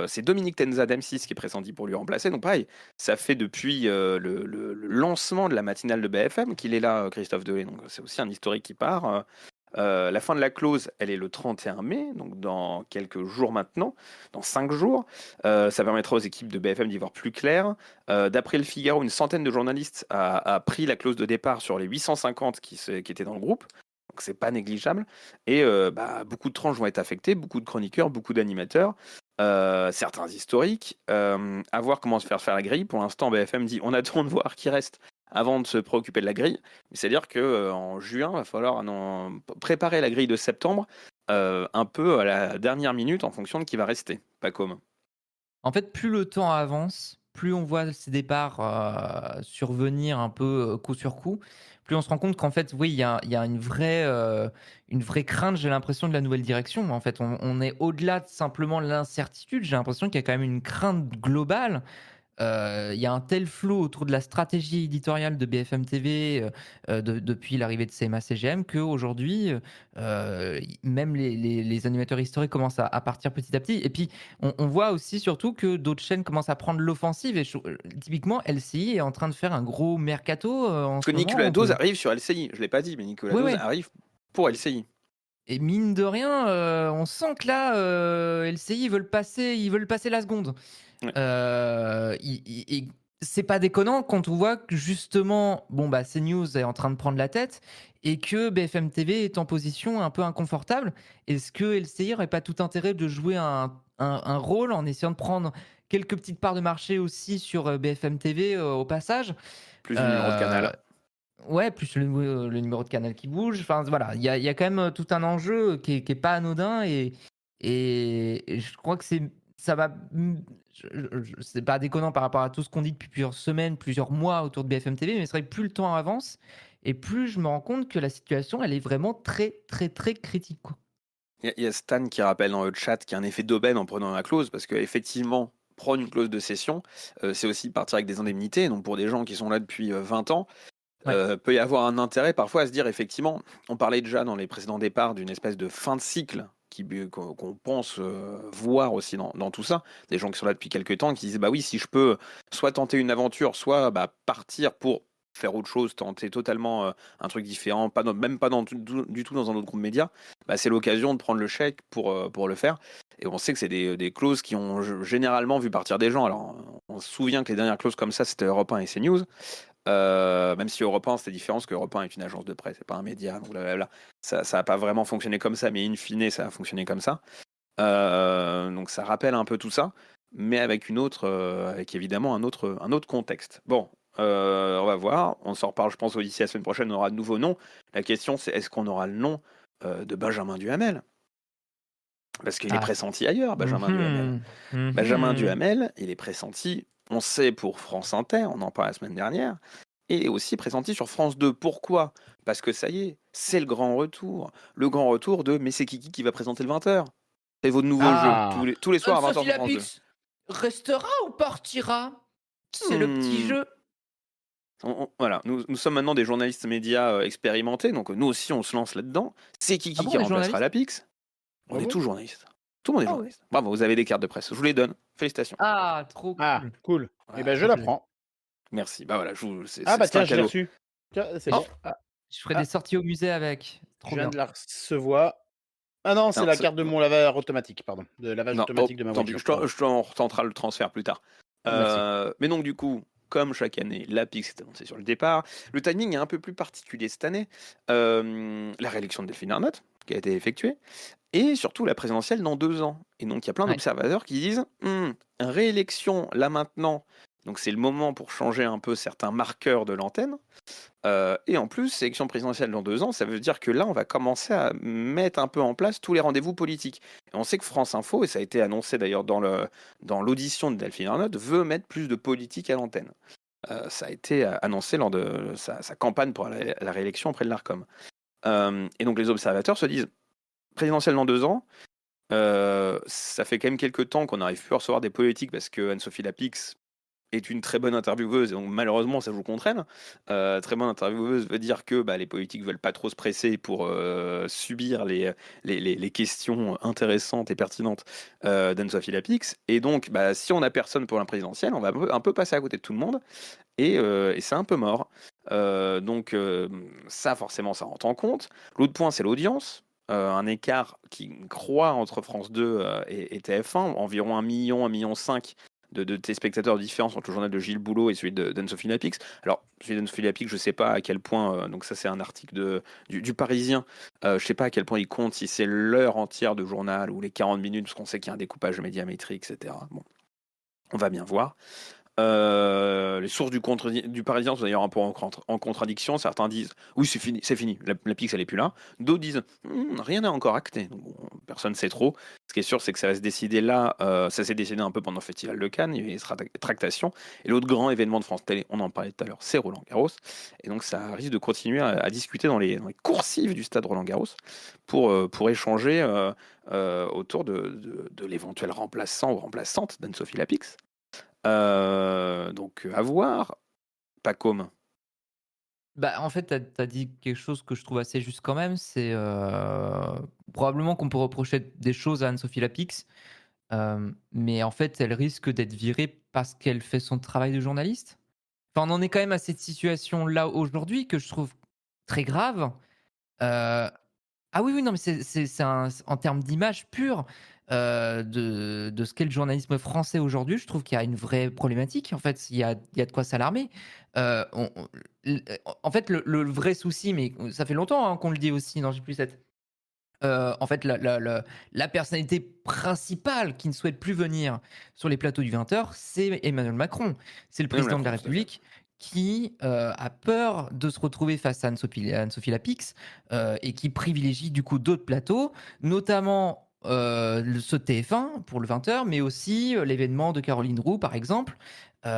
S1: C'est Dominique Tenza d'M6 qui est pressenti pour lui remplacer. Donc pareil, ça fait depuis le lancement de la matinale de BFM qu'il est là, Christophe Delay. Donc c'est aussi un historique qui part. La fin de la clause, elle est le 31 mai, donc dans quelques jours maintenant, dans 5 jours. Ça permettra aux équipes de BFM d'y voir plus clair. D'après le Figaro, une centaine de journalistes a pris la clause de départ sur les 850 qui étaient dans le groupe. Donc c'est pas négligeable. Et beaucoup de tranches vont être affectées, beaucoup de chroniqueurs, beaucoup d'animateurs. Certains historiques. À voir comment se faire la grille. Pour l'instant, BFM dit on attend de voir qui reste avant de se préoccuper de la grille. C'est-à-dire qu'en juin, il va falloir préparer la grille de septembre un peu à la dernière minute en fonction de qui va rester. Pas comme.
S3: En fait, plus le temps avance, plus on voit ces départs survenir un peu coup sur coup, plus on se rend compte qu'en fait, oui, il y a une vraie crainte, j'ai l'impression, de la nouvelle direction. En fait, on est au-delà de simplement l'incertitude. J'ai l'impression qu'il y a quand même une crainte globale. Il y a un tel flot autour de la stratégie éditoriale de BFM TV depuis l'arrivée de CMA-CGM qu'aujourd'hui, même les animateurs historiques commencent à partir petit à petit. Et puis, on voit aussi surtout que d'autres chaînes commencent à prendre l'offensive. Et typiquement, LCI est en train de faire un gros mercato en
S1: ce moment. Parce que Nicolas Dose arrive sur LCI. Je ne l'ai pas dit, mais Nicolas Dose arrive pour LCI.
S3: Et mine de rien, on sent que là, LCI veulent passer la seconde. Ouais. C'est pas déconnant quand on voit que justement, CNews est en train de prendre la tête et que BFM TV est en position un peu inconfortable. Est-ce que LCI n'aurait pas tout intérêt de jouer un rôle en essayant de prendre quelques petites parts de marché aussi sur BFM TV au passage?
S1: Plus de numéro de canal.
S3: ouais, plus le numéro de canal qui bouge. Enfin, voilà, il y a quand même tout un enjeu qui est pas anodin et je crois que ça va. C'est pas déconnant par rapport à tout ce qu'on dit depuis plusieurs semaines, plusieurs mois autour de BFM TV, mais c'est vrai que plus le temps avance et plus je me rends compte que la situation, elle est vraiment très, très, très critique, quoi.
S1: Il y a Stan qui rappelle dans le chat qu'il y a un effet d'aubaine en prenant la clause, parce qu'effectivement, prendre une clause de cession, c'est aussi partir avec des indemnités. Donc pour des gens qui sont là depuis 20 ans,
S3: Ouais.
S1: peut y avoir un intérêt parfois à se dire, effectivement, on parlait déjà dans les précédents départs d'une espèce de fin de cycle qu'on pense voir aussi dans tout ça. Des gens qui sont là depuis quelques temps qui disent, bah oui, si je peux soit tenter une aventure, soit partir pour faire autre chose, tenter totalement un truc différent, même pas du tout dans un autre groupe média, c'est l'occasion de prendre le chèque pour le faire. Et on sait que c'est des clauses qui ont généralement vu partir des gens. Alors, on se souvient que les dernières clauses comme ça, c'était Europe 1 et CNews. Même si Europe 1 c'était différent, parce que Europe 1 est une agence de presse, c'est pas un média, donc blablabla. Ça n'a pas vraiment fonctionné comme ça, mais in fine, ça a fonctionné comme ça. Donc ça rappelle un peu tout ça, mais avec avec évidemment un autre contexte. Bon, on va voir. On s'en reparle, je pense, d'ici la semaine prochaine, on aura de nouveaux noms. La question, c'est est-ce qu'on aura le nom de Benjamin Duhamel? Parce qu'il est pressenti ailleurs, Benjamin Duhamel. Benjamin Duhamel, il est pressenti, on sait, pour France Inter, on en parlait la semaine dernière, et aussi pressenti sur France 2. Pourquoi? Parce que ça y est, c'est le grand retour. Le grand retour de Mais c'est qui va présenter le 20h? C'est votre nouveau jeu, tous les soirs à 20h
S3: Sophie
S1: sur France 2.
S3: Lapix restera ou partira? C'est le petit jeu.
S1: Voilà, nous sommes maintenant des journalistes médias expérimentés, donc nous aussi on se lance là-dedans. C'est qui remplacera Lapix? On est tous journalistes. Tout le monde est journaliste. Ouais. Bravo, vous avez des cartes de presse. Je vous les donne. Félicitations.
S3: Ah, trop cool.
S2: Ah, cool.
S1: Voilà.
S2: Et ben je la prends.
S1: Merci. Bah voilà,
S2: tiens, je l'ai reçu. C'est bon.
S3: Je ferai des sorties au musée avec. Trop bien.
S2: Je viens de la recevoir. Ah non, c'est la carte de mon lavage automatique, pardon. De lavage automatique de ma voiture.
S1: Je t'en retentera le transfert plus tard. Mais donc du coup, comme chaque année, l'APIX est annoncé sur le départ. Le timing est un peu plus particulier cette année. La réélection de Delphine Ernotte, qui a été effectuée, et surtout la présidentielle dans 2 ans. Et donc il y a plein d'observateurs qui disent réélection là maintenant, donc c'est le moment pour changer un peu certains marqueurs de l'antenne. Et en plus, élection présidentielle dans 2 ans, ça veut dire que là, on va commencer à mettre un peu en place tous les rendez-vous politiques. Et on sait que France Info, et ça a été annoncé d'ailleurs dans l'audition de Delphine Ernotte, veut mettre plus de politique à l'antenne. Ça a été annoncé lors de sa campagne pour la réélection auprès de l'Arcom. Et donc les observateurs se disent, présidentielle dans 2 ans, ça fait quand même quelques temps qu'on n'arrive plus à recevoir des politiques parce que Anne-Sophie Lapix est une très bonne intervieweuse, et donc malheureusement ça joue contre elle. Très bonne intervieweuse veut dire que les politiques veulent pas trop se presser pour subir les questions intéressantes et pertinentes d'Anne-Sophie Lapix. Et donc si on n'a personne pour la présidentielle, on va un peu passer à côté de tout le monde, et c'est un peu mort. Donc ça forcément ça rentre en compte. L'autre point, c'est l'audience. Un écart qui croît entre France 2 et TF1, environ 1 million, 1,5 million de téléspectateurs différents entre le journal de Gilles Boulot et celui d'Anne-Sophie Lapix. Alors, celui d'Anne-Sophie Lapix, je ne sais pas à quel point, donc ça c'est un article du Parisien, je ne sais pas à quel point il compte, si c'est l'heure entière de journal ou les 40 minutes, parce qu'on sait qu'il y a un découpage de médiamétrie, etc. Bon, on va bien voir. Les sources du Parisien sont d'ailleurs un peu en contradiction. Certains disent oui, c'est fini, la Pix elle est plus là. D'autres disent rien n'est encore acté. Donc, personne ne sait trop. Ce qui est sûr, c'est que ça va se décider là. Ça s'est décidé un peu pendant le Festival de Cannes. Il y a eu des tractations. Et l'autre grand événement de France Télé, on en parlait tout à l'heure, c'est Roland Garros. Et donc ça risque de continuer à discuter dans les coursives du stade Roland Garros pour échanger autour de l'éventuel remplaçant ou remplaçante d'Anne-Sophie Lapix. Donc à voir. Pas comme.
S3: En fait, tu as dit quelque chose que je trouve assez juste quand même. C'est probablement qu'on peut reprocher des choses à Anne-Sophie Lapix, mais en fait, elle risque d'être virée parce qu'elle fait son travail de journaliste. Enfin, on en est quand même à cette situation-là aujourd'hui que je trouve très grave. Ah oui, non, mais c'est en termes d'image pure de ce qu'est le journalisme français aujourd'hui. Je trouve qu'il y a une vraie problématique. En fait, il y a de quoi s'alarmer. En fait, le vrai souci, mais ça fait longtemps qu'on le dit aussi dans J+7. En fait, la personnalité principale qui ne souhaite plus venir sur les plateaux du 20h, c'est Emmanuel Macron. C'est le président de la République qui a peur de se retrouver face à Anne-Sophie Lapix et qui privilégie du coup d'autres plateaux, notamment ce TF1 pour le 20h, mais aussi l'événement de Caroline Roux par exemple. On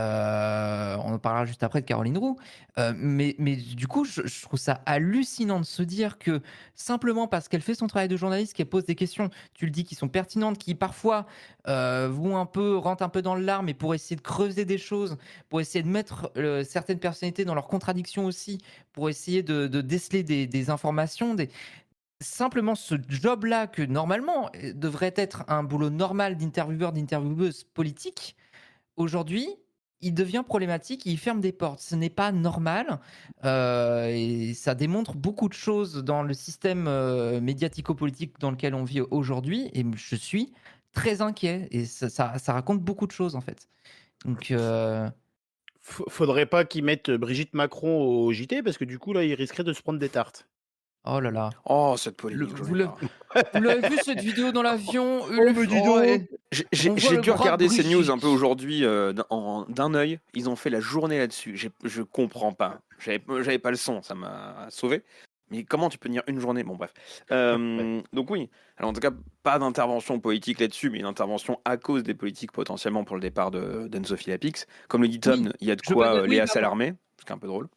S3: en parlera juste après de Caroline Roux. Mais du coup, je trouve ça hallucinant de se dire que simplement parce qu'elle fait son travail de journaliste, qu'elle pose des questions, tu le dis, qui sont pertinentes, qui parfois rentrent un peu dans l'art, mais pour essayer de creuser des choses, pour essayer de mettre certaines personnalités dans leurs contradictions aussi, pour essayer de déceler des informations, simplement ce job-là que normalement devrait être un boulot normal d'intervieweur, d'intervieweuse politique, aujourd'hui, il devient problématique, il ferme des portes. Ce n'est pas normal et ça démontre beaucoup de choses dans le système médiatico-politique dans lequel on vit aujourd'hui et je suis très inquiet et ça raconte beaucoup de choses en fait. Donc
S2: Faudrait pas qu'ils mettent Brigitte Macron au JT parce que du coup là il risquerait de se prendre des tartes.
S3: oh là là.
S1: Oh, cette polémique, j'en ai marre.
S3: Vous l'avez vu cette vidéo dans l'avion
S2: mais dis donc.
S1: J'ai dû regarder ces news un peu aujourd'hui d'un œil. Ils ont fait la journée là-dessus. Je comprends pas. J'avais pas le son, ça m'a sauvé. Mais comment tu peux tenir une journée? Bon, bref. Donc oui. Alors en tout cas, pas d'intervention politique là-dessus, mais une intervention à cause des politiques potentiellement pour le départ d'Anne-Sophie Lapix. Comme le dit Tom,
S3: Oui,
S1: il y a de
S3: je veux
S1: quoi
S3: pas- oui,
S1: Léa
S3: pardon.
S1: s'alarmer, ce qui est un peu drôle.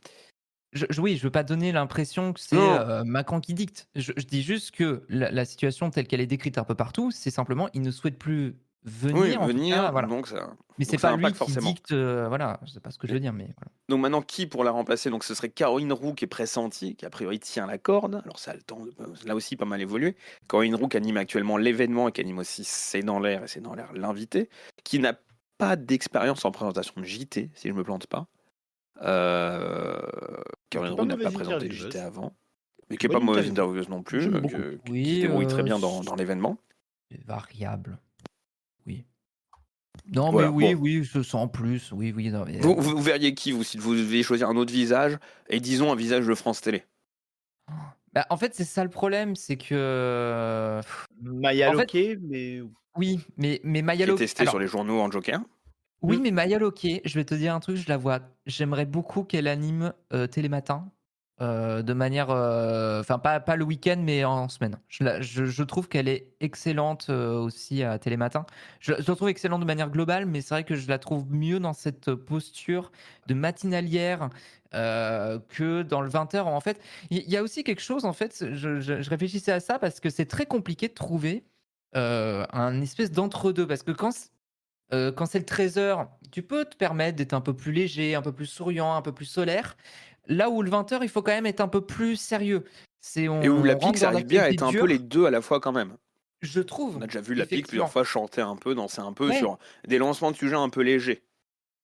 S3: Oui, je veux pas donner l'impression que c'est
S1: Non.
S3: Macron qui dicte. Je dis juste que la situation telle qu'elle est décrite un peu partout, c'est simplement il ne souhaite plus
S1: Oui,
S3: venir, en tout cas,
S1: venir,
S3: voilà.
S1: donc ça,
S3: Mais c'est
S1: donc ça
S3: pas lui
S1: impacte
S3: qui
S1: forcément.
S3: dicte, voilà, je sais pas ce que je veux dire, mais voilà.
S1: Donc maintenant, qui pour la remplacer? Donc ce serait Caroline Roux qui est pressentie, qui a priori tient la corde. Alors ça a le temps de là aussi pas mal évolué. Caroline Roux qui anime actuellement l'événement et qui anime aussi C'est dans l'air et C'est dans l'air l'invité, qui n'a pas d'expérience en présentation de JT, si je me plante pas. Caroline Roux n'a pas présenté de JT avant, mais qui est pas mauvaise intervieweuse non plus, qui se débrouille très bien dans l'événement.
S3: Variable. Oui. Non,
S1: Voilà,
S3: mais oui,
S1: bon.
S3: oui, je sens plus. Oui, oui. Non, mais,
S1: Vous verriez qui, vous, si vous deviez choisir un autre visage, et disons un visage de France Télé?
S3: Bah, en fait, c'est ça le problème, c'est que.
S2: Maya
S3: En fait,
S2: Loquet, mais
S3: oui, mais Maya
S1: Qui est
S3: Loquet.
S1: testé sur les journaux en Joker.
S3: Oui, mais Maya Loquet, je vais te dire un truc, je la vois. J'aimerais beaucoup qu'elle anime Télématin de manière. Enfin, pas le week-end, mais en semaine. Je trouve qu'elle est excellente aussi à Télématin. Je la trouve excellente de manière globale, mais c'est vrai que je la trouve mieux dans cette posture de matinalière que dans le 20h. En fait, il y a aussi quelque chose, en fait, je réfléchissais à ça parce que c'est très compliqué de trouver un espèce d'entre-deux. Parce que quand c'est le 13h, tu peux te permettre d'être un peu plus léger, un peu plus souriant, un peu plus solaire. Là où le 20h, il faut quand même être un peu plus sérieux.
S1: Et où la
S3: On rentre
S1: Pix
S3: dans
S1: arrive bien à
S3: l'actualité
S1: être un peu les
S3: dure,
S1: deux à la fois quand même.
S3: je
S1: On
S3: trouve,
S1: a déjà vu la Pix plusieurs
S3: effectivement.
S1: fois chanter un peu, danser un peu
S3: Ouais.
S1: sur des lancements de sujets un peu légers.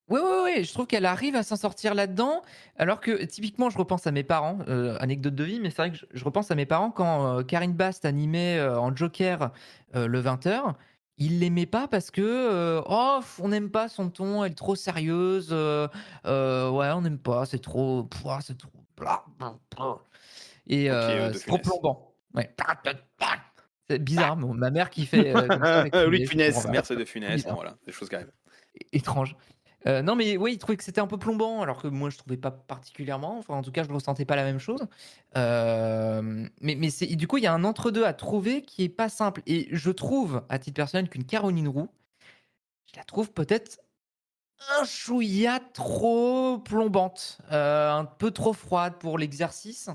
S3: Oui, oui, oui, je trouve qu'elle arrive à s'en sortir là-dedans. Alors que typiquement, je repense à mes parents, anecdote de vie, mais c'est vrai que je repense à mes parents quand Karine Bast animait en Joker le 20h. Ils l'aimaient pas parce que oh, on n'aime pas son ton, elle est trop sérieuse. Ouais, on n'aime pas, c'est trop, c'est trop, et
S1: Ok, de
S3: c'est trop
S1: Funès.
S3: plombant. Ouais. C'est bizarre, ma mère qui fait comme ça avec
S2: oui, Funès.
S1: Sa mère, c'est de Funès, bon, voilà, des choses qui arrivent.
S3: étrange. Non, mais oui, il trouvait que c'était un peu plombant, alors que moi, je trouvais pas particulièrement. Enfin, en tout cas, je ne ressentais pas la même chose. Mais du coup, il y a un entre-deux à trouver qui est pas simple. Et je trouve, à titre personnel, qu'une Caroline Roux, je la trouve peut-être un chouïa trop plombante, un peu trop froide pour l'exercice.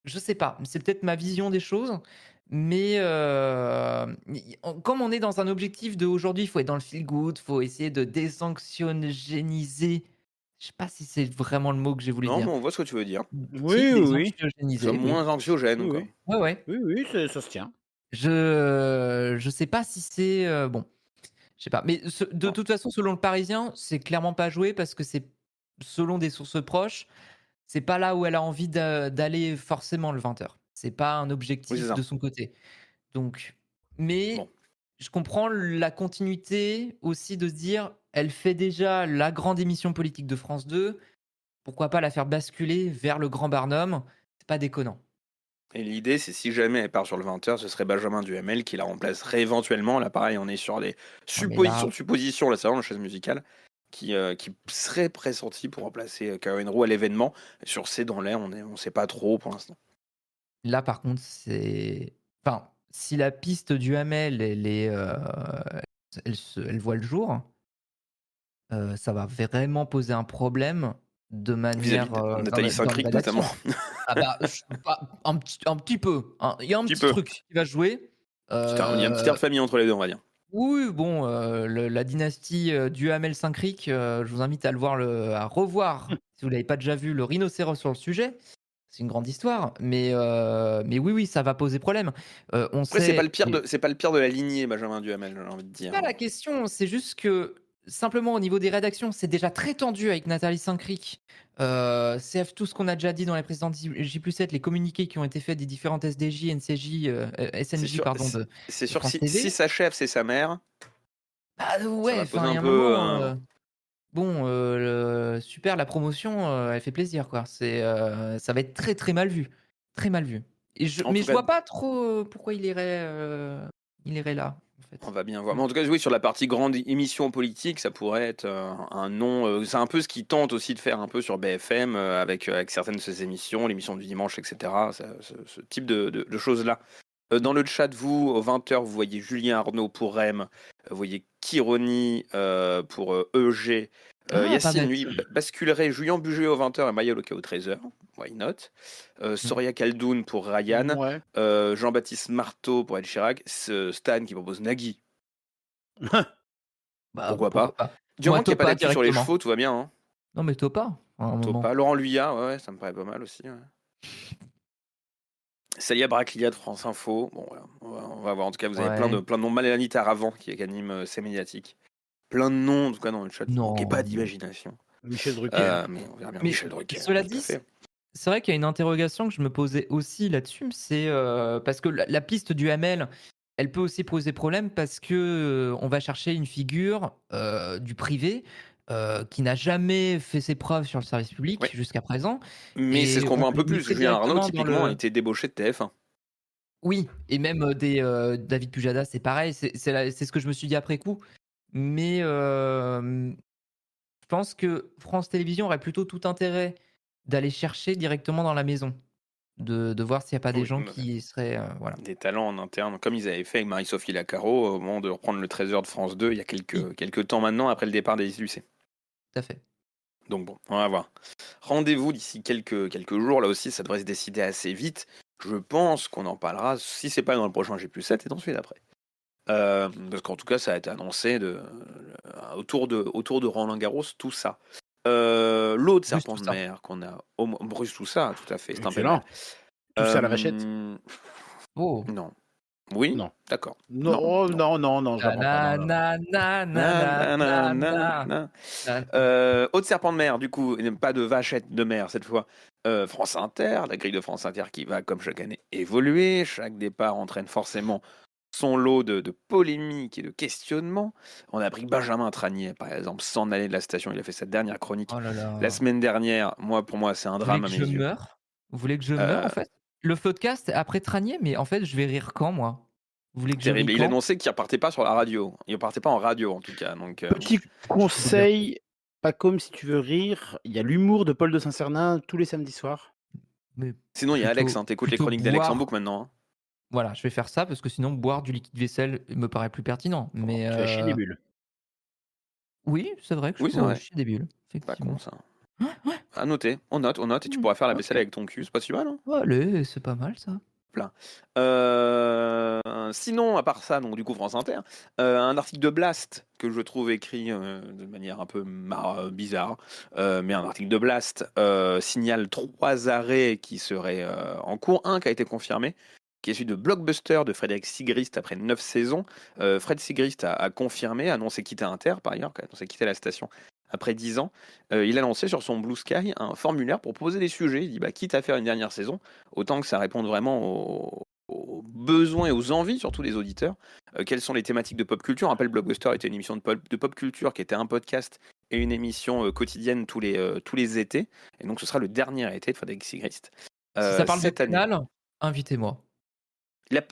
S3: Je sais pas, c'est peut-être ma vision des choses, mais comme on est dans un objectif de aujourd'hui, il faut être dans le feel good, faut essayer de désanxiogéniser. Je sais pas si c'est vraiment le mot que j'ai voulu
S1: Non,
S3: dire.
S1: mais on voit ce que tu veux dire.
S2: Oui, oui.
S1: C'est
S3: Désanxiogéniser, oui.
S1: moins anxiogène,
S2: Oui,
S1: quoi.
S2: oui.
S3: Ouais, ouais.
S2: Oui, oui, ça se tient.
S3: Je sais pas si c'est bon. Je sais pas, mais de
S1: Non.
S3: toute façon, selon le Parisien, c'est clairement pas joué parce que c'est selon des sources proches, c'est pas là où elle a envie d'aller forcément le 20h. C'est pas un
S1: Oui, c'est
S3: objectif
S1: ça.
S3: de son côté. Donc, mais
S1: Bon.
S3: je comprends la continuité aussi de se dire, elle fait déjà la grande émission politique de France 2, pourquoi pas la faire basculer vers le Grand Barnum? C'est pas déconnant.
S1: Et l'idée, c'est si jamais elle part sur le 20h, ce serait Benjamin Duhamel qui la remplacerait éventuellement. Là, pareil, on est sur des
S3: Non, mais là,
S1: suppositions, là, c'est vraiment une chaise musicale. qui serait pressenti pour remplacer Karen Roux à l'événement. Sur C'est dans l'air, on sait pas trop pour l'instant.
S3: Là, par contre, enfin, si la piste du Hamel, elle voit le jour, ça va vraiment poser un problème de
S1: Vis-à-vis
S3: manière
S1: de Nathalie
S3: dans la
S1: Saint-Cric
S3: rédaction.
S1: notamment.
S3: Ah bah, un petit peu. Hein. Il y a un petit truc qui va jouer.
S1: Il y a un petit air de famille entre les deux, on va dire.
S3: Oui, bon, la dynastie Duhamel Saint-Cric, je vous invite à revoir, si vous l'avez pas déjà vu, le rhinocéros sur le sujet. C'est une grande histoire, mais oui, ça va poser problème. On
S1: Après,
S3: sait.
S1: c'est pas le pire de la lignée, Benjamin Duhamel, j'ai envie de dire.
S3: C'est pas la question, c'est juste que simplement au niveau des rédactions, c'est déjà très tendu avec Nathalie Saint-Cric. CF, tout ce qu'on a déjà dit dans les précédentes J+7, les communiqués qui ont été faits des différentes SDJ, NCJ, SNJ, pardon,
S1: C'est
S3: de
S1: sûr que
S3: France TV.
S1: si sa chef, c'est sa mère.
S3: Bah ouais,
S1: ça va poser
S3: enfin, il y a
S1: un
S3: un
S1: peu.
S3: moment. Bon, super, la promotion, elle fait plaisir, quoi. Ça va être très très mal vu, très mal vu. Mais je vois pas trop pourquoi il irait là. En fait.
S1: On va bien voir. Mais en tout cas, oui, sur la partie grande émission politique, ça pourrait être un nom. C'est un peu ce qu'ils tentent aussi de faire un peu sur BFM avec certaines de ses émissions, l'émission du dimanche, etc. Ce type de choses-là. Dans le chat, vous, aux 20h, vous voyez Julien Arnaud pour REM, vous voyez Kironi pour EG, Yacine, lui, basculerait Julien Buget aux 20h et Maya Loca aux 13h. Why not? Soria Kaldoun pour Ryan, Jean-Baptiste Marteau pour El Chirac, Stan qui propose Nagui. Pourquoi pas? Du moment qu'il n'y a pas d'actu sur les chevaux, tout va bien. Hein.
S3: Non, mais Topa.
S1: Topa. Laurent Luyat, ouais, ça me paraît pas mal aussi. Ouais. Salia Braclia de France Info. Bon, voilà. On va voir. En tout cas, vous avez plein de noms. Mélanie Taravant qui anime C'est Médiatique. Plein de noms, en tout cas, dans le chat. Non. Qui n'est pas d'imagination.
S2: Michel Drucker.
S1: Mais on verra bien Michel Drucker.
S3: Cela dit, c'est vrai qu'il y a une interrogation que je me posais aussi là-dessus. C'est parce que la piste du Hamel, elle peut aussi poser problème parce que on va chercher une figure du privé qui n'a jamais fait ses preuves sur le service public jusqu'à présent.
S1: Mais c'est ce qu'on voit un peu plus. Julien Arnaud, typiquement, a été débauché de TF1.
S3: Oui, et même David Pujada, c'est pareil. C'est ce que je me suis dit après coup. Mais je pense que France Télévisions aurait plutôt tout intérêt d'aller chercher directement dans la maison. De voir s'il n'y a pas des gens qui seraient. Voilà.
S1: Des talents en interne, comme ils avaient fait avec Marie-Sophie Lacaro au moment de reprendre le 13h de France 2 il y a quelques temps maintenant, après le départ des Lucé.
S3: Tout à fait.
S1: Donc bon, on va voir. Rendez-vous d'ici quelques jours, là aussi, ça devrait se décider assez vite. Je pense qu'on en parlera, si c'est pas dans le prochain G+7, et ensuite après. Parce qu'en tout cas, ça a été annoncé autour de Roland Garros, tout ça. L'autre serpent de mer qu'on a... Bruce tout ça, tout à fait. C'est
S2: excellent. Tout ça à la vachette.
S1: Oh. Non. Oui.
S2: Non.
S1: D'accord.
S2: Non.
S1: Autre serpent de mer, du coup, pas de vachette de mer cette fois. France Inter, la grille de France Inter qui va, comme chaque année, évoluer. Chaque départ entraîne forcément son lot de polémiques et de questionnements. On a appris que Benjamin Tranier, par exemple, s'en allait de la station. Il a fait sa dernière chronique la semaine dernière. Pour moi, c'est un drame à mes yeux.
S3: Vous voulez que je meure, en fait? Le podcast après Tranier, mais en fait, je vais rire quand, moi? Vous voulez que je
S1: terrible. Il annonçait qu'il repartait pas sur la radio. Il repartait pas en radio, en tout cas. Donc,
S2: petit conseil, pas comme si tu veux rire. Il y a l'humour de Paul de Saint-Cernin tous les samedis soirs.
S3: Mais
S1: sinon, il y a Alex. T'écoutes les chroniques d'Alex en boucle maintenant. Hein.
S3: Voilà, je vais faire ça parce que sinon, boire du liquide vaisselle me paraît plus pertinent. Mais
S2: tu vas chier des bulles.
S3: Oui, c'est vrai que je pourrais chier des bulles.
S1: Pas con, ça. À noter. On note. Et tu pourras faire la vaisselle avec ton cul. C'est pas si mal, hein?
S3: Allez, c'est pas mal, ça.
S1: Plein. Sinon, à part ça, donc du coup France Inter, un article de Blast que je trouve écrit de manière un peu bizarre, mais un article de Blast signale 3 arrêts qui seraient en cours. Un qui a été confirmé, qui est celui de Blockbuster de Frédéric Sigrist après 9 saisons. Fred Sigrist a confirmé, annoncé quitter Inter par ailleurs, a annoncé quitter la station après 10 ans. Il a lancé sur son Blue Sky un formulaire pour poser des sujets. Il dit quitte à faire une dernière saison, autant que ça réponde vraiment aux besoins et aux envies, surtout des auditeurs. Quelles sont les thématiques de pop culture? On rappelle, Blockbuster était une émission de pop culture qui était un podcast et une émission quotidienne tous les étés. Et donc ce sera le dernier été de Frédéric Sigrist.
S3: Si ça parle de canal, invitez-moi.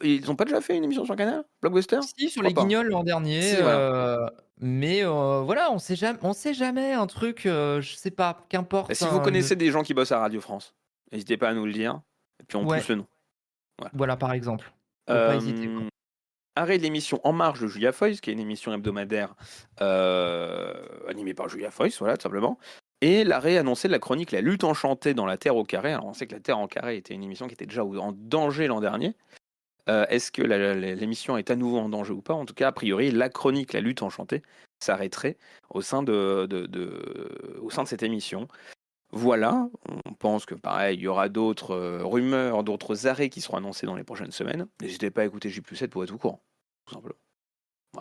S1: Ils ont pas déjà fait une émission sur Canal? Blockbuster?
S3: Si,
S1: Je
S3: sur
S1: crois
S3: les
S1: pas.
S3: Guignols l'an dernier,
S1: Si, voilà.
S3: mais voilà, on sait jamais un truc, je sais pas, qu'importe,
S1: Si vous connaissez des gens qui bossent à Radio France, n'hésitez pas à nous le dire. Et puis on pousse
S3: ouais,
S1: le nom.
S3: voilà, par exemple. Faut pas hésiter, quoi.
S1: Euh, Arrêt de l'émission En Marche de Julia Foyce, qui est une émission hebdomadaire animée par Julia Foyce, voilà, tout simplement. Et l'arrêt annoncé de la chronique La lutte enchantée dans la Terre au carré. Alors on sait que la Terre en carré était une émission qui était déjà en danger l'an dernier. Est-ce que l'émission est à nouveau en danger ou pas? En tout cas, a priori, la chronique La lutte enchantée s'arrêterait au sein au sein de cette émission. Voilà, on pense que pareil, il y aura d'autres rumeurs, d'autres arrêts qui seront annoncés dans les prochaines semaines. N'hésitez pas à écouter J+7 pour être au courant, tout simplement.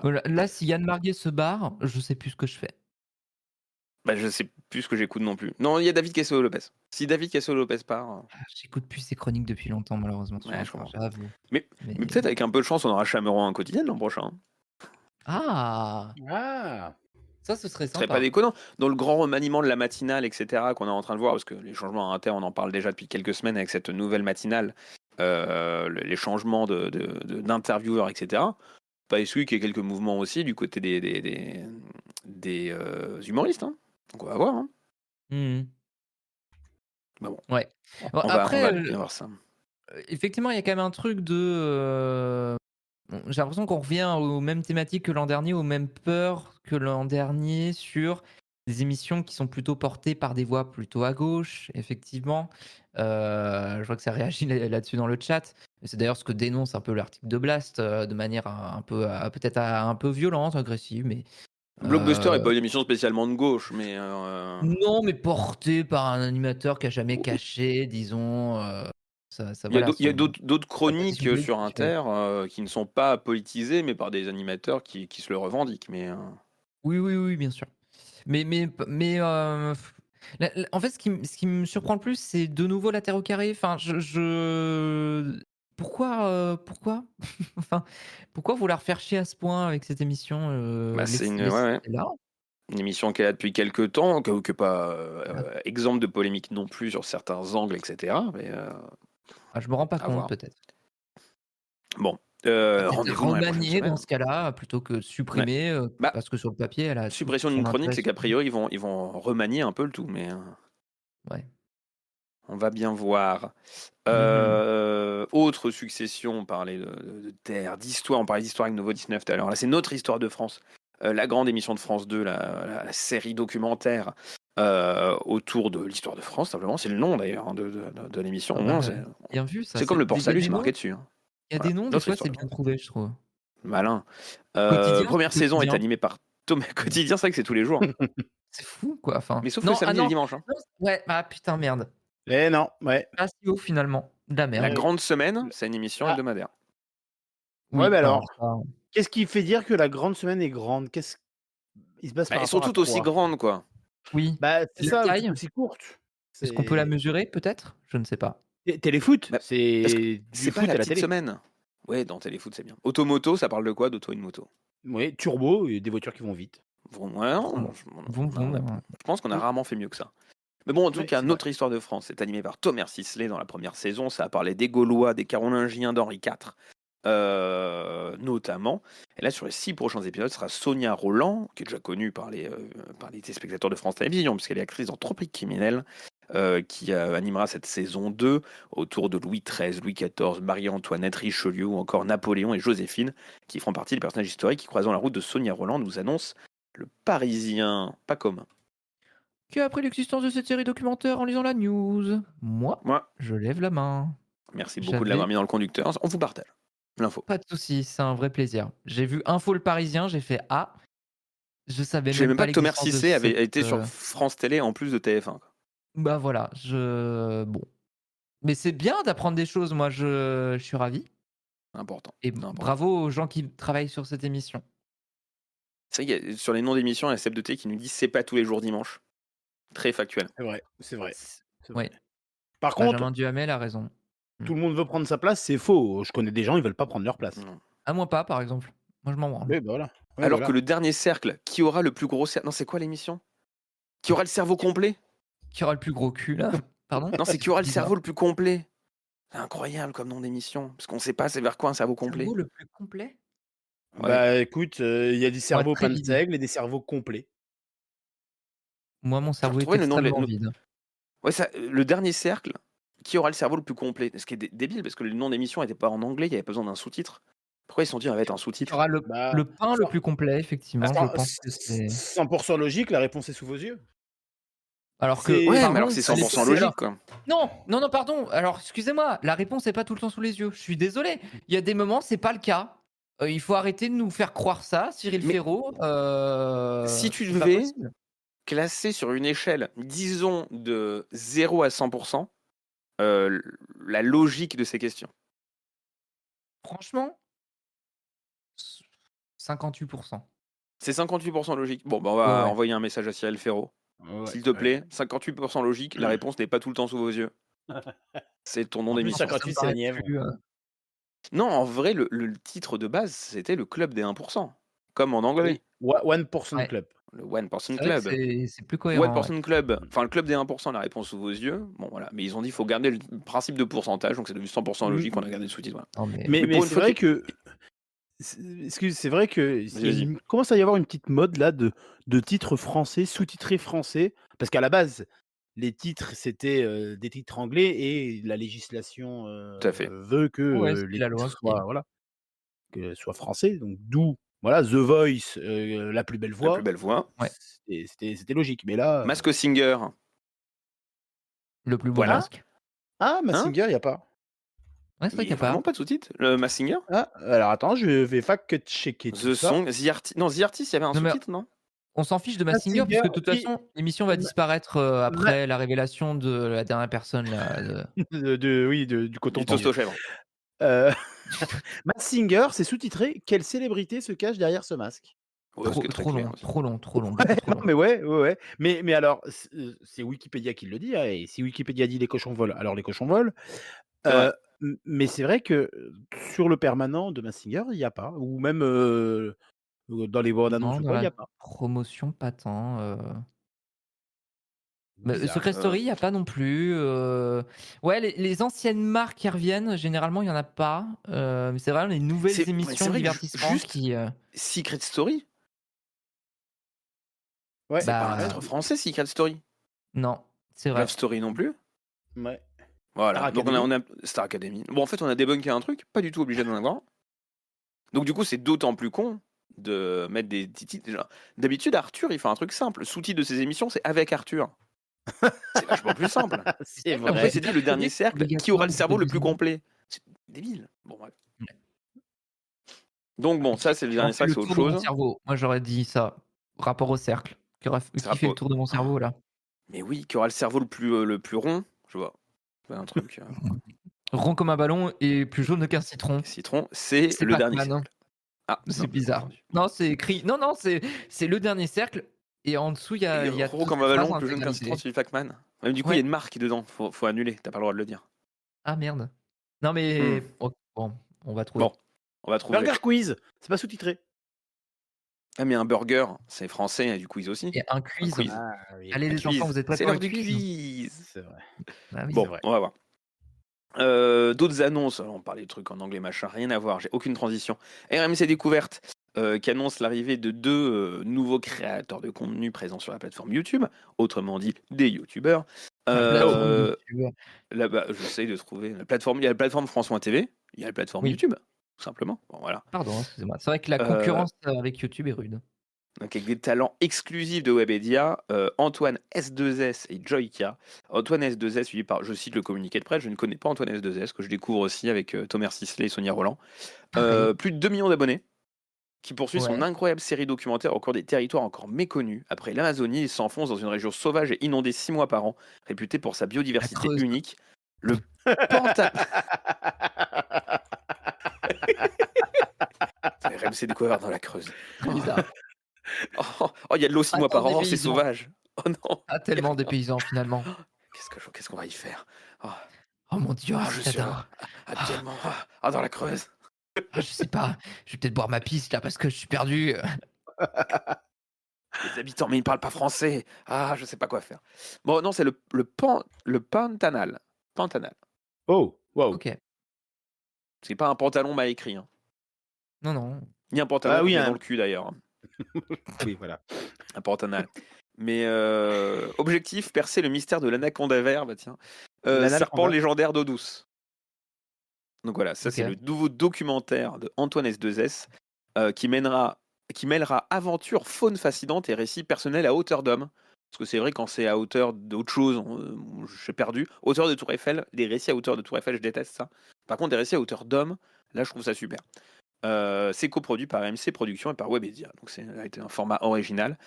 S3: Voilà, là, si Yann Marguet se barre, je sais plus ce que je fais.
S1: Bah, je sais plus ce que j'écoute non plus. Non, il y a David Cassio-Lopez. Si David Cassio-Lopez part.
S3: J'écoute plus ses chroniques depuis longtemps, malheureusement.
S1: Ouais, je comprends.
S3: J'avoue.
S1: Mais peut-être avec un peu de chance, on aura Chameron en quotidien l'an prochain.
S3: Ah,
S2: Ah,
S3: ça, ce serait
S1: Ce serait
S3: sympa.
S1: pas déconnant. Dans le grand remaniement de la matinale, etc., qu'on est en train de voir, parce que les changements à on en parle déjà depuis quelques semaines avec cette nouvelle matinale, les changements d'intervieweurs, etc. Pas exclu qu'il y ait quelques mouvements aussi du côté des humoristes. Hein. Donc on va voir. Hein. Bah bon.
S3: Ouais. Bon,
S1: On
S3: après,
S1: va bien voir ça.
S3: effectivement, il y a quand même un truc de. J'ai l'impression qu'on revient aux mêmes thématiques que l'an dernier, aux mêmes peurs que l'an dernier sur des émissions qui sont plutôt portées par des voix plutôt à gauche, effectivement. Je vois que ça réagit là-dessus dans le chat. C'est d'ailleurs ce que dénonce un peu l'article de Blast de manière un peu, peut-être un peu violente, agressive, mais.
S1: Blockbuster n'est pas une émission spécialement de gauche, mais.
S3: Non, mais portée par un animateur qui a jamais caché, disons.
S1: Il y a d'autres chroniques sur
S3: politique,
S1: Inter qui ne sont pas politisées, mais par des animateurs qui se le revendiquent. Mais,
S3: Oui, bien sûr. Mais en fait, ce qui me surprend le plus, c'est de nouveau la Terre au carré. Enfin, pourquoi enfin, pourquoi vouloir faire chier à ce point avec cette émission
S1: c'est
S3: laissez là.
S1: une émission qu'elle a depuis quelques temps, qui n'est pas exemple de polémique non plus sur certains angles, etc. Mais,
S3: Je me rends pas
S1: à
S3: compte,
S1: voir.
S3: peut-être.
S1: Bon,
S3: Peut-être
S1: rendez-vous dans la prochaine
S3: remanier
S1: semaine.
S3: dans ce cas-là, plutôt que supprimer, parce que sur le papier, elle a
S1: suppression
S3: tout
S1: d'une
S3: son
S1: chronique,
S3: intérêt
S1: c'est qu'a
S3: supprimé.
S1: priori, ils vont remanier un peu le tout, mais
S3: Ouais.
S1: on va bien voir. Autre succession, on parlait de terre, d'histoire, on parlait d'histoire avec Nouveau 19 tout à l'heure. Là, c'est notre histoire de France, la grande émission de France 2, la série documentaire autour de l'histoire de France, simplement. C'est le nom d'ailleurs de l'émission. Au moins,
S3: bien vu, ça.
S1: c'est comme le Port-Salut, c'est
S3: noms.
S1: marqué dessus. Hein.
S3: Il y a des noms, des fois, c'est bien trouvé, je trouve.
S1: Malin.
S3: Quotidien,
S1: Première
S3: c'est
S1: saison est
S3: quotidien.
S1: animée par Thomas. Quotidien, c'est vrai que c'est tous les jours.
S3: C'est fou, quoi. Enfin,
S1: Mais sauf le samedi et le dimanche. Hein.
S3: Ouais, putain, merde.
S2: Eh non, ouais.
S3: Pas si haut, finalement. De la merde.
S1: La grande semaine, c'est une émission hebdomadaire.
S2: Ouais, mais alors, qu'est-ce qui fait dire que la grande semaine est grande? Il se passe par
S1: elles sont toutes aussi grandes, quoi.
S3: Oui.
S2: Bah, c'est ça,
S3: taille
S2: aussi courte.
S3: Est-ce qu'on peut la mesurer, peut-être? Je ne sais pas.
S2: Téléfoot,
S1: Bah,
S2: c'est
S1: du foot pas à la télé. Semaine. Ouais, dans Téléfoot, c'est bien. Automoto, ça parle de quoi d'auto une moto?
S2: Oui, turbo, et des voitures qui vont vite.
S1: Ouais, je pense qu'on a rarement fait mieux que ça. Mais bon, en tout cas, notre histoire de France est animée par Thomas Sisley dans la première saison. Ça a parlé des Gaulois, des Carolingiens d'Henri IV, notamment. Et là, sur les 6 prochains épisodes, sera Sonia Roland, qui est déjà connue par les téléspectateurs de France Télévisions, puisqu'elle est actrice dans Tropique criminel, qui animera cette saison 2 autour de Louis XIII, Louis XIV, Marie-Antoinette, Richelieu ou encore Napoléon et Joséphine, qui feront partie des personnages historiques qui, croisant la route de Sonia Roland, nous annonce le Parisien pas commun.
S3: Qui a appris l'existence de cette série documentaire en lisant la news? Moi, je lève la main.
S1: Merci beaucoup de l'avoir mis dans le conducteur. On vous partage l'info.
S3: Pas de souci, c'est un vrai plaisir. J'ai vu Info le Parisien, j'ai fait je savais
S1: même pas que Thomas Sisley avait été sur France Télé en plus de TF1.
S3: Bah voilà, bon. Mais c'est bien d'apprendre des choses, moi je suis ravi.
S1: Important.
S3: Et bravo aux gens qui travaillent sur cette émission.
S1: C'est vrai qu'il y a, sur les noms d'émissions, il y a Seb de T qui nous dit c'est pas tous les jours dimanche. Très factuel.
S2: C'est vrai.
S3: Ouais.
S2: Par contre,
S3: Benjamin Duhamel a raison.
S2: Tout le monde veut prendre sa place, c'est faux. Je connais des gens, ils veulent pas prendre leur place.
S3: Moi pas, par exemple. Moi je m'en branle.
S2: Oui, bah voilà.
S1: Alors que le dernier cercle, qui aura le plus gros cercle? Non, c'est quoi l'émission? Qui aura le cerveau complet?
S3: Qui aura le plus gros cul là? Pardon?
S1: Non, c'est qui aura le cerveau le plus complet? C'est incroyable comme nom d'émission. Parce qu'on sait pas c'est vers quoi un cerveau complet.
S3: Cerveau le plus complet?
S1: Ouais.
S2: Bah, écoute, il y a des
S3: Pour être
S2: cerveaux
S3: très
S2: pleins de
S3: vide.
S2: seigle et des cerveaux complets.
S3: Moi, mon
S1: J'ai
S3: cerveau est
S1: retrouvé le nom de
S3: extrêmement vide.
S1: Ouais, ça, le dernier cercle, qui aura le cerveau le plus complet? Ce qui est débile, parce que le nom d'émission était pas en anglais, il y avait pas besoin d'un sous-titre. Pourquoi ils se sont dit: «On va mettre un
S3: Il y
S1: sous-titre»?
S3: aura
S2: Bah,
S3: le pain le
S2: cent
S3: plus complet, effectivement, je pense que c'est
S2: 100 logique, la réponse est sous vos yeux.
S3: alors que
S2: C'est
S1: Ouais, mais alors que
S3: pardon,
S1: c'est
S3: à
S1: 100
S3: l'époque alors
S1: logique, quoi.
S3: non, non, non, pardon, alors excusez-moi, la réponse est pas tout le temps sous les yeux. Je suis désolé. Il y a des moments, c'est pas le cas. Il faut arrêter de nous faire croire ça, Cyril
S1: Mais
S3: Ferraud,
S1: si tu
S3: c'est pas
S1: devais
S3: possible.
S1: classer sur une échelle, disons de 0 à 100 heu, la logique de ces questions.
S3: Franchement, s 58.
S1: C'est 58 logique. Bon, bah, on
S3: Ouais,
S1: va
S3: ouais.
S1: envoyer un message à Cyril Ferraud.
S2: Ouais,
S1: S'il te
S2: ouais.
S1: plaît, 58 logique, la réponse n'est pas tout le temps sous vos yeux. C'est ton nom
S2: En plus,
S1: d'émission.
S3: Ça
S2: 58,
S3: me
S2: c'est la
S3: paraît
S2: Nièvre.
S3: plus,
S1: Non, en vrai, le titre de base, c'était le club des 1 comme en anglais.
S2: Oui, 1%
S3: ouais.
S2: Club.
S1: Le One Person
S3: C'est vrai que
S1: Club.
S3: c'est plus
S1: One
S3: cohérent, ouais.
S1: Person Club, enfin le club des 1 la réponse sous vos yeux. Bon, voilà. Mais ils ont dit: «Il faut garder le principe de pourcentage», donc c'est devenu 100 logique, on a gardé le sous-titre, voilà.
S3: Non mais
S1: Mais
S2: Mais
S1: pour une
S2: c'est
S1: fois
S2: vrai
S1: qu'il
S2: que c'est vrai que
S1: Vas-y,
S2: il y a
S1: vas-y.
S2: commence à y avoir une petite mode là de titres français, sous-titrés français, parce qu'à la base, les titres c'était, des titres anglais et la législation,
S1: Tout à fait.
S2: veut que,
S3: ouais,
S2: les
S3: c'était la loi
S2: titres
S3: qui
S2: soient voilà, que soient français, donc d'où voilà The Voice, La plus belle
S1: La plus
S2: voix,
S1: belle voix.
S3: ouais,
S2: c'était logique. Mais là,
S1: Mask Singer.
S3: le plus beau
S1: Voilà.
S2: ah?
S3: masque.
S2: Ah,
S1: Hein?
S2: Mazinger, il y a pas.
S3: Ouais, c'est
S1: Il
S3: vrai
S1: y
S3: qu'il y
S1: a
S3: a pas.
S1: vraiment pas de sous-titre? Le Mask Singer?
S2: Ah, alors attends, je vais fact-checker tout
S1: The
S2: ça.
S1: Song, The Artist. Non, The Artist, il y avait un
S3: Non mais
S1: sous-titre, non?
S3: on s'en fiche de Mazinger
S2: Mazinger,
S3: puisque de toute
S2: oui,
S3: façon, l'émission va
S2: ma
S3: disparaître,
S2: ma
S3: après la révélation de la dernière personne là, de
S2: oui, du
S1: Du
S2: coton-tige.
S1: toast aux chèvres.
S2: Heu, Mazinger, c'est sous-titré: «Quelle célébrité se cache derrière ce masque?»
S1: Ouais, ce qui est très
S3: trop
S1: clair
S3: long,
S1: aussi.
S3: trop long, trop long, beaucoup
S2: Ouais,
S3: trop
S2: non,
S3: long.
S2: mais ouais, ouais, ouais. Mais alors, c'est Wikipédia qui le dit, hein, et si Wikipédia dit: «Les cochons volent», alors les cochons volent.
S1: C'est vrai.
S2: Mais c'est vrai que, sur le permanent de Mazinger, il y a pas, ou même, dans les bandes annonces
S3: Non,
S2: ou
S3: dans
S2: quoi, il y
S3: la
S2: a pas.
S3: promotion, pas tant, mais
S2: Bizarre.
S3: Secret Story, il y a pas non plus, ouais, les anciennes marques qui reviennent, généralement, il y en a pas, mais c'est vraiment les nouvelles
S1: C'est
S3: émissions de
S1: vrai que
S3: divertissement
S1: juste
S3: qui,
S1: Secret Story,
S2: Ouais,
S1: c'est pas un
S3: bah,
S1: titre français, Secret Story.
S3: non, c'est
S1: Love
S3: vrai.
S1: Story non plus.
S2: ouais. Star
S1: Voilà, donc
S2: Academy.
S1: on a Star Academy. Bon, en fait, on a débunké un truc, pas du tout obligé d'en avoir. Donc du coup, c'est d'autant plus con de mettre des titres. Déjà, d'habitude, Arthur, il fait un truc simple. Le sous-titre de ses émissions, c'est avec Arthur. C'est vachement plus simple.
S3: C'est
S2: C'est
S3: ça qui
S1: Là,
S3: me
S1: pourquoi il
S2: vrai.
S1: s'est
S3: fait
S1: dit le dernier
S3: persuader que c'est
S1: cercle, qui aura le
S3: obligatoire de
S1: cerveau le plus
S3: rediffuser.
S1: complet? C'est débile. Bon, bref.
S3: Ouais.
S1: Donc bon, ça,
S3: Qui
S1: c'est le
S3: aura
S1: dernier
S3: fait
S1: cercle,
S3: le
S1: c'est autre
S3: tour de mon
S1: chose.
S3: cerveau? Moi, j'aurais dit ça, rapport au cercle.
S1: Ça
S3: Qui fait le
S1: rappo-
S3: tour de mon cerveau, là?
S1: Mais oui, qui aura le cerveau le plus rond, je vois. C'est un truc.
S3: Rond comme un ballon et plus jaune qu'un citron.
S1: Citron, c'est
S3: C'est
S1: le dernier
S3: Pac-Man, hein.
S1: cercle. Ah,
S3: C'est
S1: non, j'ai
S3: bizarre.
S1: confondu.
S3: Non, c'est écrit non, non, c'est le dernier cercle et en dessous,
S1: Et
S3: il y a
S1: gros
S3: toutes
S1: comme
S3: les
S1: un
S3: phrases
S1: ballon,
S3: en
S1: plus jeune qu'un citron,
S3: intégralité.
S1: c'est Pac-Man. Même du coup, il y a
S3: Ouais.
S1: une marque dedans, faut annuler, t'as pas le droit de le dire.
S3: Ah merde. Non
S1: Hmm.
S3: mais bon, on va trouver.
S1: Bon, on va trouver.
S2: Burger Quiz, c'est pas sous-titré.
S1: Ah, mais un burger, c'est français, et du quiz aussi.
S3: Et un
S1: Un
S3: quiz.
S1: quiz.
S2: Ah oui,
S3: Allez
S1: Un
S3: les enfants,
S1: quiz.
S3: vous êtes prêts
S1: C'est
S3: pour le
S1: l'heure du
S3: quiz?
S1: quiz.
S2: c'est vrai,
S3: Bah oui.
S2: c'est
S1: Bon,
S2: vrai.
S1: on va voir. D'autres annonces, on parlait de trucs en anglais, machin, rien à voir, j'ai aucune transition. RMC Découverte qui annonce l'arrivée de 2 nouveaux créateurs de contenu présents sur la plateforme YouTube, autrement dit des youtubeurs.
S3: La plateforme
S1: Euh,
S3: YouTube.
S1: Là-bas, j'essaye de trouver la plateforme. Il y a la plateforme France.tv, il y a la plateforme
S3: Oui,
S1: YouTube, tout simplement. Bon, voilà.
S3: pardon, excusez-moi. C'est vrai que la
S1: Euh,
S3: concurrence, avec YouTube est rude.
S1: donc avec des talents exclusifs de Webedia, Antoine S2S et Joyka. Antoine S2S, suivi par, je cite le communiqué de presse, je ne connais pas Antoine S2S, que je découvre aussi avec Thomas Sisley et Sonia Roland.
S3: Pareil.
S1: Plus de 2 millions d'abonnés, qui poursuit son
S3: Ouais.
S1: incroyable série documentaire au cours des territoires encore méconnus. Après l'Amazonie, il s'enfonce dans une région sauvage et inondée 6 mois par an, réputée pour sa
S3: La
S1: biodiversité
S3: Creuse.
S1: unique. Le Panta... RMC Découvert dans la Creuse.
S3: Très bizarre.
S1: Il y a de l'eau 6 mois
S3: Attends,
S1: par
S3: des
S1: an, c'est
S3: paysans.
S1: sauvage. Oh non,
S3: Pas
S1: y a
S3: tellement des
S1: rien.
S3: paysans finalement.
S1: Qu'est-ce qu'on va y faire? Oh,
S3: Oh mon Dieu, un
S1: je suis
S3: citadin. Ah,
S1: actuellement dans la Creuse.
S3: je sais pas, je vais peut-être boire ma piste là parce que je suis perdu.
S1: Les habitants, mais ils parlent pas français. Ah, je sais pas quoi faire. Bon, non, c'est le Pantanal. Pantanal.
S2: Oh, Waouh.
S3: Ok.
S1: C'est pas un pantalon mal écrit, hein.
S3: Non, non.
S1: Ni un pantalon
S2: Ah
S1: qu'on
S2: oui,
S1: met dans le cul d'ailleurs.
S2: Oui, voilà.
S1: Un pantanal. Mais objectif, percer le mystère de l'anaconda vert, bah tiens. Serpent légendaire d'eau douce. Donc voilà, ça c'est
S3: Ok.
S1: le nouveau documentaire de Antoine S2S qui mêlera aventure, faune fascinante et récits personnels à hauteur d'homme. Parce que c'est vrai, quand c'est à hauteur d'autre chose, je suis perdu. Hauteur de Tour Eiffel, des récits à hauteur de Tour Eiffel, je déteste ça. Par contre, des récits à hauteur d'homme, là je trouve ça super. C'est coproduit par RMC Productions et par Webedia, donc c'est un format original.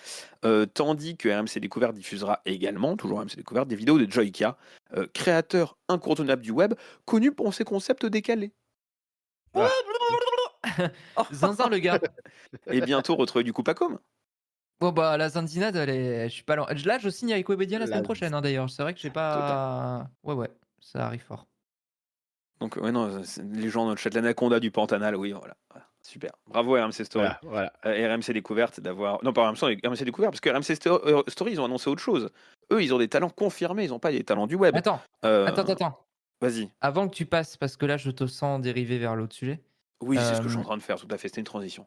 S1: Tandis que RMC Découverte diffusera également, toujours RMC Découverte, des vidéos de Joyka, créateur incontournable du web, connu pour ses concepts décalés.
S3: Zinzin, le gars.
S1: Et bientôt retrouver du coup pas comme.
S3: Bon, bah, la Zinzinade, je suis pas loin. Là, je signe avec Webedia la semaine
S2: La
S3: prochaine, hein, d'ailleurs. C'est vrai que j'ai pas. Ouais, ça arrive fort.
S1: Donc, ouais, non, les gens dans le chat, l'anaconda du Pantanal, oui, voilà. Super. Bravo RMC Story.
S2: Voilà.
S1: RMC Découverte d'avoir. Non, pas RMC Découverte, parce que RMC Story, ils ont annoncé autre chose. Eux, ils ont des talents confirmés, ils n'ont pas des talents du web.
S3: Attends.
S1: Vas-y.
S3: Avant que tu passes, parce que là, je te sens dériver vers l'autre sujet.
S1: Oui, c'est ce que je suis en train de faire, tout à fait. C'était une transition.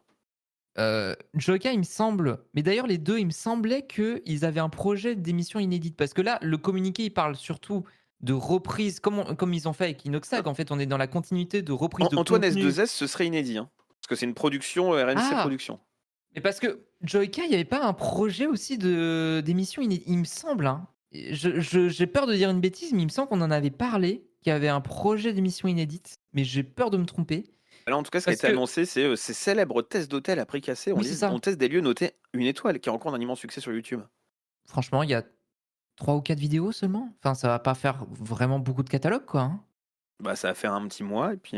S3: Joyka, il me semble, mais d'ailleurs les deux, il me semblait qu'ils avaient un projet d'émission inédite. Parce que là, le communiqué, il parle surtout de reprise, comme ils ont fait avec Inoxtag. En fait, on est dans la continuité de reprise de
S1: Antoine
S3: contenu.
S1: S2S, ce serait inédit. Hein, parce que c'est une production RMC Production.
S3: Mais parce que Joyka, il n'y avait pas un projet aussi d'émission inédite, il me semble. Hein. J'ai peur de dire une bêtise, mais il me semble qu'on en avait parlé, qu'il y avait un projet d'émission inédite. Mais j'ai peur de me tromper.
S1: Là, en tout cas, ce qui a été annoncé, c'est ces célèbres tests d'hôtel à prix cassé. On teste des lieux notés une étoile, qui rencontre un immense succès sur YouTube.
S3: Franchement, il y a 3 ou 4 vidéos seulement. Enfin, ça va pas faire vraiment beaucoup de catalogue, quoi. Hein.
S1: Bah, ça va faire un petit mois, et puis...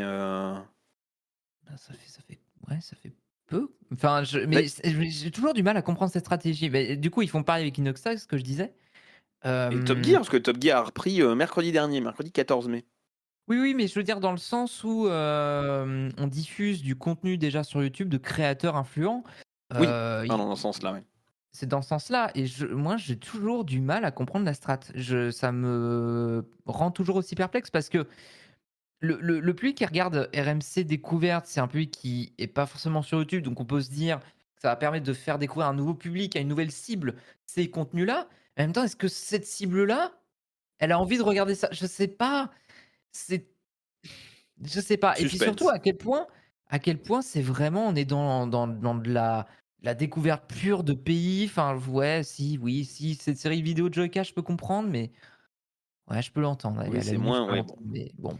S3: Ça fait peu. Enfin, mais j'ai toujours du mal à comprendre cette stratégie. Mais, du coup, ils font pareil avec Inoxtag, ce que je disais.
S1: Et Top Gear, parce que Top Gear a repris mercredi dernier, mercredi 14 mai.
S3: Oui, mais je veux dire dans le sens où on diffuse du contenu déjà sur YouTube de créateurs influents.
S1: Oui, dans ce sens-là, oui.
S3: C'est dans ce sens-là. Et moi, j'ai toujours du mal à comprendre la strat. Ça me rend toujours aussi perplexe parce que le public qui regarde RMC Découverte, c'est un public qui est pas forcément sur YouTube, donc on peut se dire que ça va permettre de faire découvrir un nouveau public, à une nouvelle cible, ces contenus-là. En même temps, est-ce que cette cible-là, elle a envie de regarder ça? Je sais pas. Je sais pas. Et puis surtout, à quel point c'est vraiment, on est dans de la découverte pure de pays. Enfin, ouais, si cette série vidéo de Joyka, je peux comprendre, mais ouais, je peux l'entendre.
S1: Oui, c'est moins, ouais, bon.
S3: Mais bon.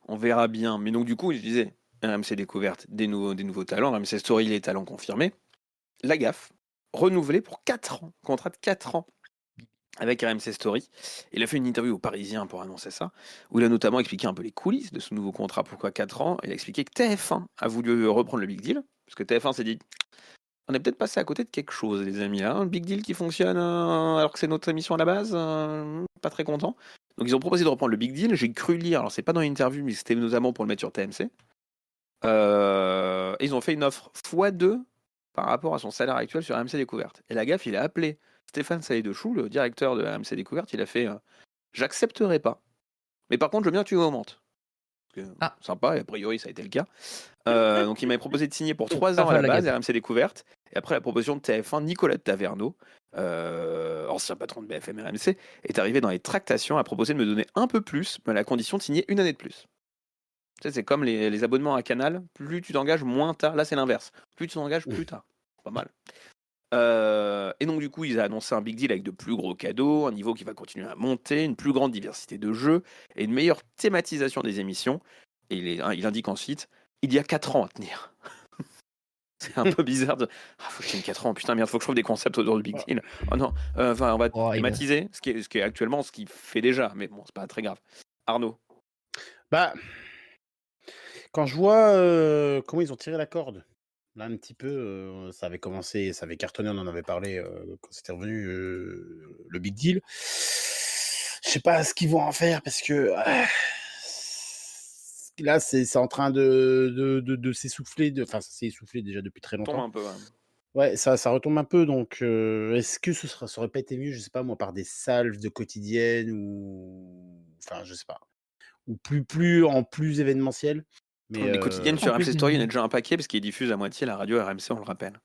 S1: On verra bien. Mais donc, du coup, je disais, RMC Découverte, des nouveaux talents. RMC Story, les talents confirmés. La gaffe, renouvelée pour 4 ans. Contrat de 4 ans avec RMC Story. Il a fait une interview aux Parisiens pour annoncer ça, où il a notamment expliqué un peu les coulisses de ce nouveau contrat. Pourquoi 4 ans? Il a expliqué que TF1 a voulu reprendre le Big Deal, parce que TF1 s'est dit, on est peut-être passé à côté de quelque chose, les amis. Là. Un Big Deal qui fonctionne alors que c'est notre émission à la base, pas très content. Donc ils ont proposé de reprendre le Big Deal. J'ai cru lire, alors c'est pas dans l'interview, mais c'était notamment pour le mettre sur TMC. Ils ont fait une offre x2 par rapport à son salaire actuel sur RMC Découverte. Et la gaffe, il a appelé Stéphane Salé-Dechoux, le directeur de RMC Découverte. Il a fait j'accepterai pas. Mais par contre, je veux bien que tu augmentes. Sympa, et a priori, ça a été le cas. Donc il m'avait proposé de signer pour 3 ans à la base, RMC Découverte. Et après la proposition de TF1, Nicolas de Taverneau, ancien patron de BFM RMC, est arrivé dans les tractations à proposer de me donner un peu plus, mais à la condition de signer 1 année de plus. Tu sais, c'est comme les abonnements à Canal, plus tu t'engages, moins t'as. Là, c'est l'inverse. Plus tu t'engages, plus t'as. Pas mal. Et donc, du coup, ils ont annoncé un big deal avec de plus gros cadeaux, un niveau qui va continuer à monter, une plus grande diversité de jeux et une meilleure thématisation des émissions. Et il indique ensuite, il y a 4 ans à tenir. C'est un peu bizarre de... faut que je tienne 4 ans, putain, merde, faut que je trouve des concepts autour du big deal. Oh non, on va thématiser, ce qui est actuellement ce qu'il fait déjà, mais bon, c'est pas très grave. Arnaud?
S2: Bah... Quand je vois comment ils ont tiré la corde, là un petit peu, ça avait commencé, ça avait cartonné, on en avait parlé quand c'était revenu le Big Deal. Je sais pas ce qu'ils vont en faire parce que là c'est en train de s'essouffler, enfin ça s'est essoufflé déjà depuis très longtemps.
S1: Un peu,
S2: ouais, ça retombe un peu, donc est-ce que ça aurait pas été mieux, je sais pas moi, par des salves de quotidienne ou enfin je sais pas. ou plus événementiel. Mais
S1: Les quotidiennes
S3: En
S1: sur
S3: plus
S1: RMC Story, il y en a
S3: d'une
S1: déjà un paquet parce qu'ils diffusent à moitié la radio RMC, on le rappelle.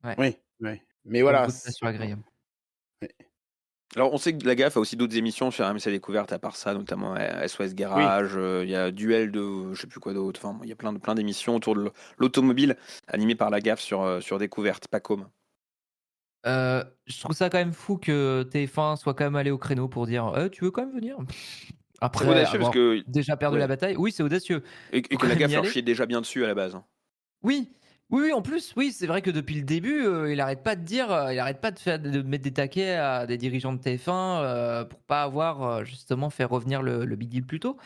S3: ouais,
S2: oui, oui. Mais
S3: beaucoup
S2: voilà.
S3: de place sur la grille.
S2: Ouais.
S1: Alors, on sait que la GAF a aussi d'autres émissions sur RMC Découverte à part ça, notamment SOS
S2: Oui.
S1: Garage, il y a Duel de je sais plus quoi d'autre. Enfin, il y a plein d'émissions autour de l'automobile animées par la GAF sur Découverte, pas comme.
S3: Je trouve ça quand même fou que TF1 soit quand même allé au créneau pour dire: tu veux quand même venir?»
S1: C'est
S3: Après
S1: audacieux parce
S3: avoir
S1: que
S3: déjà perdu la
S1: ouais,
S3: bataille. Oui, c'est audacieux.
S1: et
S3: Faut
S1: que
S3: quand
S1: la
S3: même
S1: GAF
S3: y
S1: leur
S3: aller.
S1: chiait déjà bien dessus à la base, hein.
S3: Oui, oui, en plus, oui, c'est vrai que depuis le début, il arrête pas de dire, il arrête pas de mettre des taquets à des dirigeants de TF1, pour pas avoir, justement fait revenir le big deal plus tôt.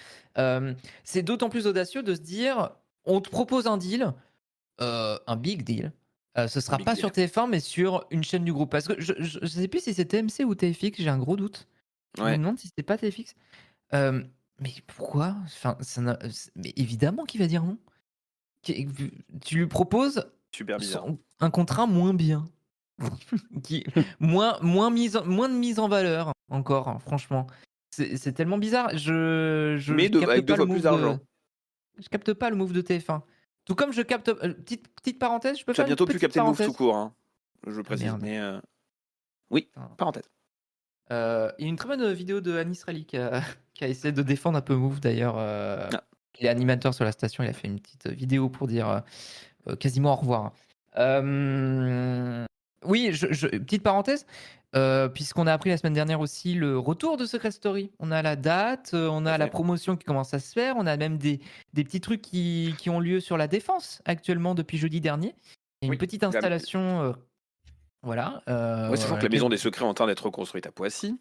S3: C'est d'autant plus audacieux de se dire: «On te propose un deal, un big deal, ce
S1: Un
S3: sera
S1: big
S3: pas sur
S1: deal.
S3: TF1 mais sur une chaîne du groupe». Parce que je sais plus si c'est TMC ou TFX, j'ai un gros doute. Je me
S1: Ouais,
S3: demande si c'était pas TFX. Mais pourquoi? Enfin, ça n'a mais évidemment qu'il va dire non. Qui tu lui proposes
S1: super bizarre.
S3: un contrat moins bien, qui moins de mise en valeur encore, hein, franchement. C'est tellement bizarre. Je
S1: Mais
S3: capte
S1: avec deux
S3: pas le
S1: fois plus
S3: move de
S1: d'argent.
S3: je capte pas le move de TF1. Tout comme je capte petite parenthèse, je peux
S1: Tu vas
S3: faire une
S1: bientôt plus
S3: petite
S1: capter le move tout
S3: parenthèse?
S1: court, hein, je
S3: Ah
S1: précise.
S3: merde.
S1: Mais oui,
S3: Putain.
S1: parenthèse.
S3: Il y a une très bonne vidéo de Anis Rally qui a qui a essayé de défendre un peu Move d'ailleurs,
S1: Ah,
S3: il est animateur sur la station, il a fait une petite vidéo pour dire, quasiment au revoir. Oui, petite parenthèse, puisqu'on a appris la semaine dernière aussi le retour de Secret Story. On a la date, on
S1: tout à
S3: a la
S1: fait.
S3: promotion qui commence à se faire, on a même des petits trucs qui ont lieu sur la Défense actuellement depuis jeudi dernier. Il y a une
S1: Oui.
S3: petite
S1: La-
S3: installation, voilà,
S1: Ouais, sachant
S3: à
S1: que la
S3: laquelle
S1: maison
S3: vous
S1: des secrets est en train d'être reconstruite à Poissy.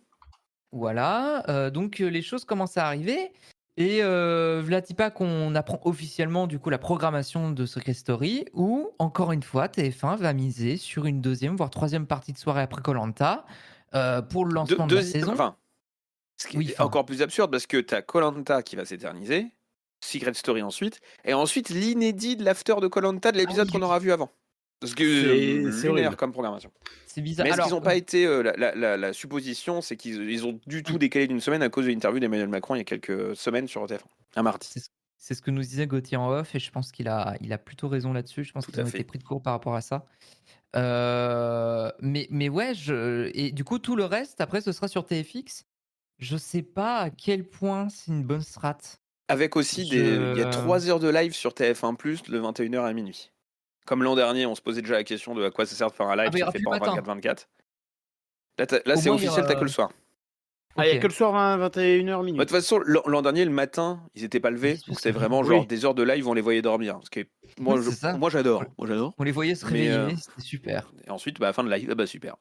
S3: voilà, donc les choses commencent à arriver et v'là pas qu'on apprend officiellement du coup la programmation de Secret Story où encore une fois TF1 va miser sur une deuxième voire troisième partie de soirée après koh pour le lancement de la
S1: Deuxième,
S3: saison.
S1: enfin, ce qui
S3: Oui,
S1: est
S3: enfin,
S1: encore plus absurde parce que t'as koh qui va s'éterniser, Secret Story ensuite, et ensuite l'inédit de l'after de koh de
S3: ah
S1: l'épisode
S3: oui,
S1: qu'on
S3: oui,
S1: aura vu avant. Parce que
S2: C'est
S1: lunaire
S2: horrible.
S1: comme programmation.
S3: c'est bizarre.
S1: Mais est-ce qu'ils
S3: Alors,
S1: n'ont pas été. La supposition, c'est qu'ils ont du tout décalé d'une semaine à cause de l'interview d'Emmanuel Macron il y a quelques semaines sur TF1, un mardi.
S3: c'est ce que nous disait Gauthier en off et je pense qu'il a plutôt raison là-dessus. Je pense
S1: Tout
S3: qu'ils
S1: à
S3: ont été
S1: fait.
S3: pris de court par rapport à ça. Mais ouais, et du coup tout le reste après ce sera sur TFX. Je sais pas à quel point c'est une bonne strat.
S1: Avec aussi il y a
S3: Je
S1: 3 heures de live sur TF1 de 21h à minuit. Comme l'an dernier, on se posait déjà la question de à quoi ça sert de faire un
S3: ah
S1: live
S3: bah, il y
S1: qui est
S3: aura
S1: fait
S3: plus le
S1: pas en
S3: matin.
S1: 24-24. Là,
S3: Au
S1: c'est
S3: moins il y
S1: officiel, t'as
S3: aura
S1: que le soir.
S2: Ah, il y a que
S3: OK.
S2: le soir à 21h
S1: Bah, de
S2: minuit.
S1: toute façon, l'an dernier, le matin, ils étaient pas
S3: Oui,
S1: levés.
S3: parce
S1: Donc
S3: que
S1: c'était vraiment genre
S2: Oui.
S1: des heures de live, on les voyait dormir. Ce qui est-
S3: oui,
S1: moi,
S3: c'est ça.
S1: moi
S3: On
S1: j'adore. Moi j'adore.
S3: on les voyait se
S1: Mais
S3: réveiller, c'était super.
S1: et ensuite, bah, fin de live, ah bah super.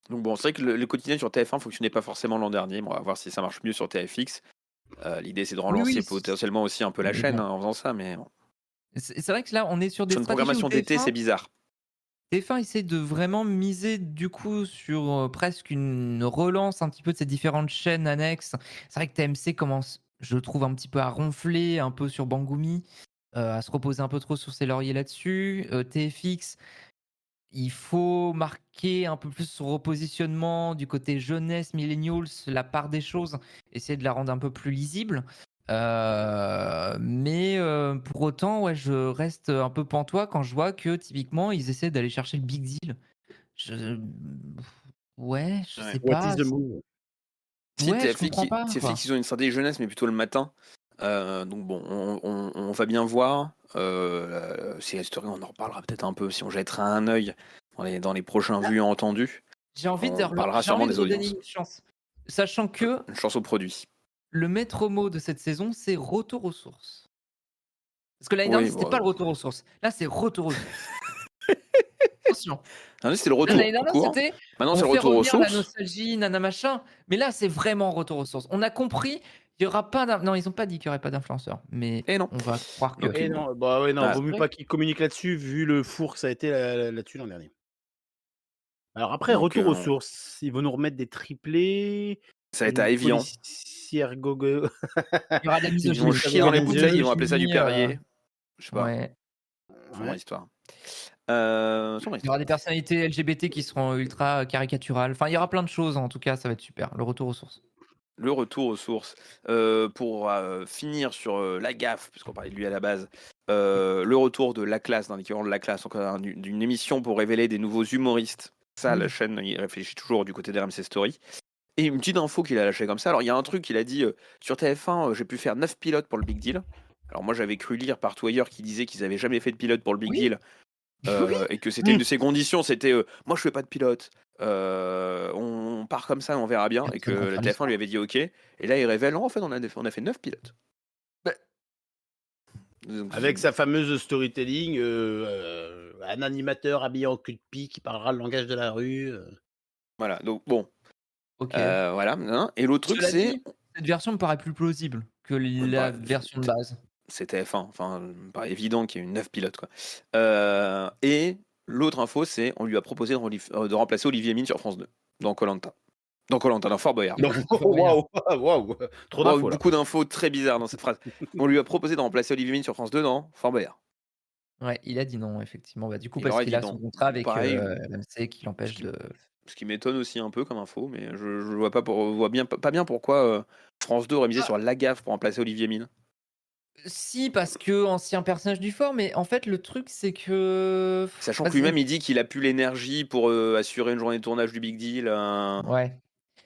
S1: Donc bon, c'est vrai que le quotidien sur TF1 fonctionnait pas forcément l'an dernier. Bon, on va voir si ça marche mieux sur TFX. L'idée, c'est de
S3: Oui,
S1: relancer
S3: oui,
S1: potentiellement aussi un peu la
S2: Mais
S1: chaîne
S2: bon.
S1: hein, en faisant ça. Mais bon.
S3: C'est vrai que là, on est sur des
S1: Sur une
S3: stratégies où
S1: programmation d'été, c'est bizarre.
S3: TF1 essaie de vraiment miser du coup sur, presque une relance un petit peu de ces différentes chaînes annexes. C'est vrai que TMC commence, je trouve, un petit peu à ronfler un peu sur Bangoumi, à se reposer un peu trop sur ses lauriers là-dessus. TFX, il faut marquer un peu plus son repositionnement du côté jeunesse, millennials, la part des choses, essayer de la rendre un peu plus lisible. Mais pour autant, ouais, je reste un peu pantois quand je vois que typiquement, ils essaient d'aller chercher le big deal. Je ouais, je
S1: Ouais.
S3: sais
S2: What is
S3: pas.
S2: the move?
S1: Si
S3: Ouais, je comprends pas,
S1: TFX,
S3: quoi.
S1: ils ont une stratégie jeunesse, mais plutôt le matin. Donc bon, on va bien voir. Si la story, on en reparlera peut-être un peu si on jettera un œil dans les prochains
S3: Ah,
S1: vus entendus. On parlera
S3: j'ai envie
S1: sûrement
S3: de
S1: des
S3: redonner
S1: audiences.
S3: une chance. Sachant que
S1: Une chance au produit.
S3: le maître mot de cette saison, c'est retour aux sources. Parce que l'année
S1: Oui,
S3: dernière, c'était pas
S1: bon.
S3: le retour aux sources. Là, c'est retour aux sources. Attention.
S1: L'année, c'était le
S3: L'année
S1: retour, tout
S3: dernière,
S1: court.
S3: c'était
S1: Maintenant,
S3: on
S1: c'est le
S3: fait
S1: retour aux
S3: revenir la
S1: sources.
S3: nostalgie, nana machin. Mais là, c'est vraiment retour aux sources. On a compris, il y aura pas non, ils ont pas dit qu'il y aurait pas d'influenceurs, mais
S1: Et non.
S3: on va croire
S1: Il y
S3: que
S1: a
S2: Et
S1: aucune.
S2: non, bah ouais, non,
S1: Bah,
S2: vaut mieux
S3: vrai.
S2: pas qu'ils communiquent là-dessus, vu le four que ça a été là-dessus l'an dernier. Alors après,
S1: donc,
S2: retour aux sources, ils vont nous remettre des triplés,
S1: ça va être à
S2: une
S1: Evian.
S2: policière gogo.
S3: Il y aura de la
S2: Ils
S1: Ils vont
S2: vont
S3: misogynie. Il
S1: chier
S3: y
S1: dans
S3: aura
S1: les
S3: de la
S1: bouteilles, ils vont appeler ça du
S3: misogynie,
S1: Perrier. Je sais pas.
S3: ouais.
S1: Sombre
S2: Ouais.
S1: histoire. Sombre
S3: Il y aura
S1: histoire.
S3: des personnalités LGBT qui seront ultra caricaturales. Enfin, il y aura plein de choses, en tout cas, ça va être super. Le retour aux sources.
S1: le retour aux sources. Pour finir sur la gaffe, puisqu'on parlait de lui à la base, le retour de La Classe, dans l'équivalent de La Classe, encore d'une émission pour révéler des nouveaux humoristes. Ça, la chaîne y réfléchit toujours du côté d'RMC Story. Et une petite info qu'il a lâché comme ça. Alors, il y a un truc qu'il a dit sur TF1, j'ai pu faire 9 pilotes pour le Big Deal. Alors, moi, j'avais cru lire partout ailleurs qui disait qu'ils avaient jamais fait de pilote pour le Big Deal. Et que c'était une de ses conditions, c'était moi je fais pas de pilote, on part comme ça, on verra bien. Et que le TF1 lui avait dit ok. Et là il révèle non, en fait on a fait 9 pilotes.
S3: Bah.
S2: Donc, avec sa fameuse storytelling, un animateur habillé en cul de pie qui parlera le langage de la rue.
S1: Voilà, donc bon.
S3: Ok.
S1: Voilà. Et l'autre truc c'est.
S3: Cette version me paraît plus plausible que la version de base.
S1: C'est TF1, enfin, pas évident qu'il y ait une 9 pilotes quoi. Et l'autre info c'est on lui a proposé de remplacer Olivier Mine sur France 2 dans Koh-Lanta. Dans Fort Boyard.
S2: Waouh, trop d'infos.
S1: Beaucoup d'infos très bizarres dans cette phrase. On lui a proposé de remplacer Olivier Mine sur France 2 dans Fort Boyard.
S3: Ouais, il a dit non, effectivement. Bah, du coup, parce qu'il a son contrat avec l'AMC qui l'empêche de.
S1: Ce qui m'étonne aussi un peu comme info, mais je vois pas, pas bien pourquoi France 2 aurait misé sur la gaffe pour remplacer Olivier Mine.
S3: Si, parce que ancien personnage du fort, mais en fait, le truc, c'est que.
S1: Sachant que lui-même, il dit qu'il a plus l'énergie pour assurer une journée de tournage du Big Deal.
S3: Ouais.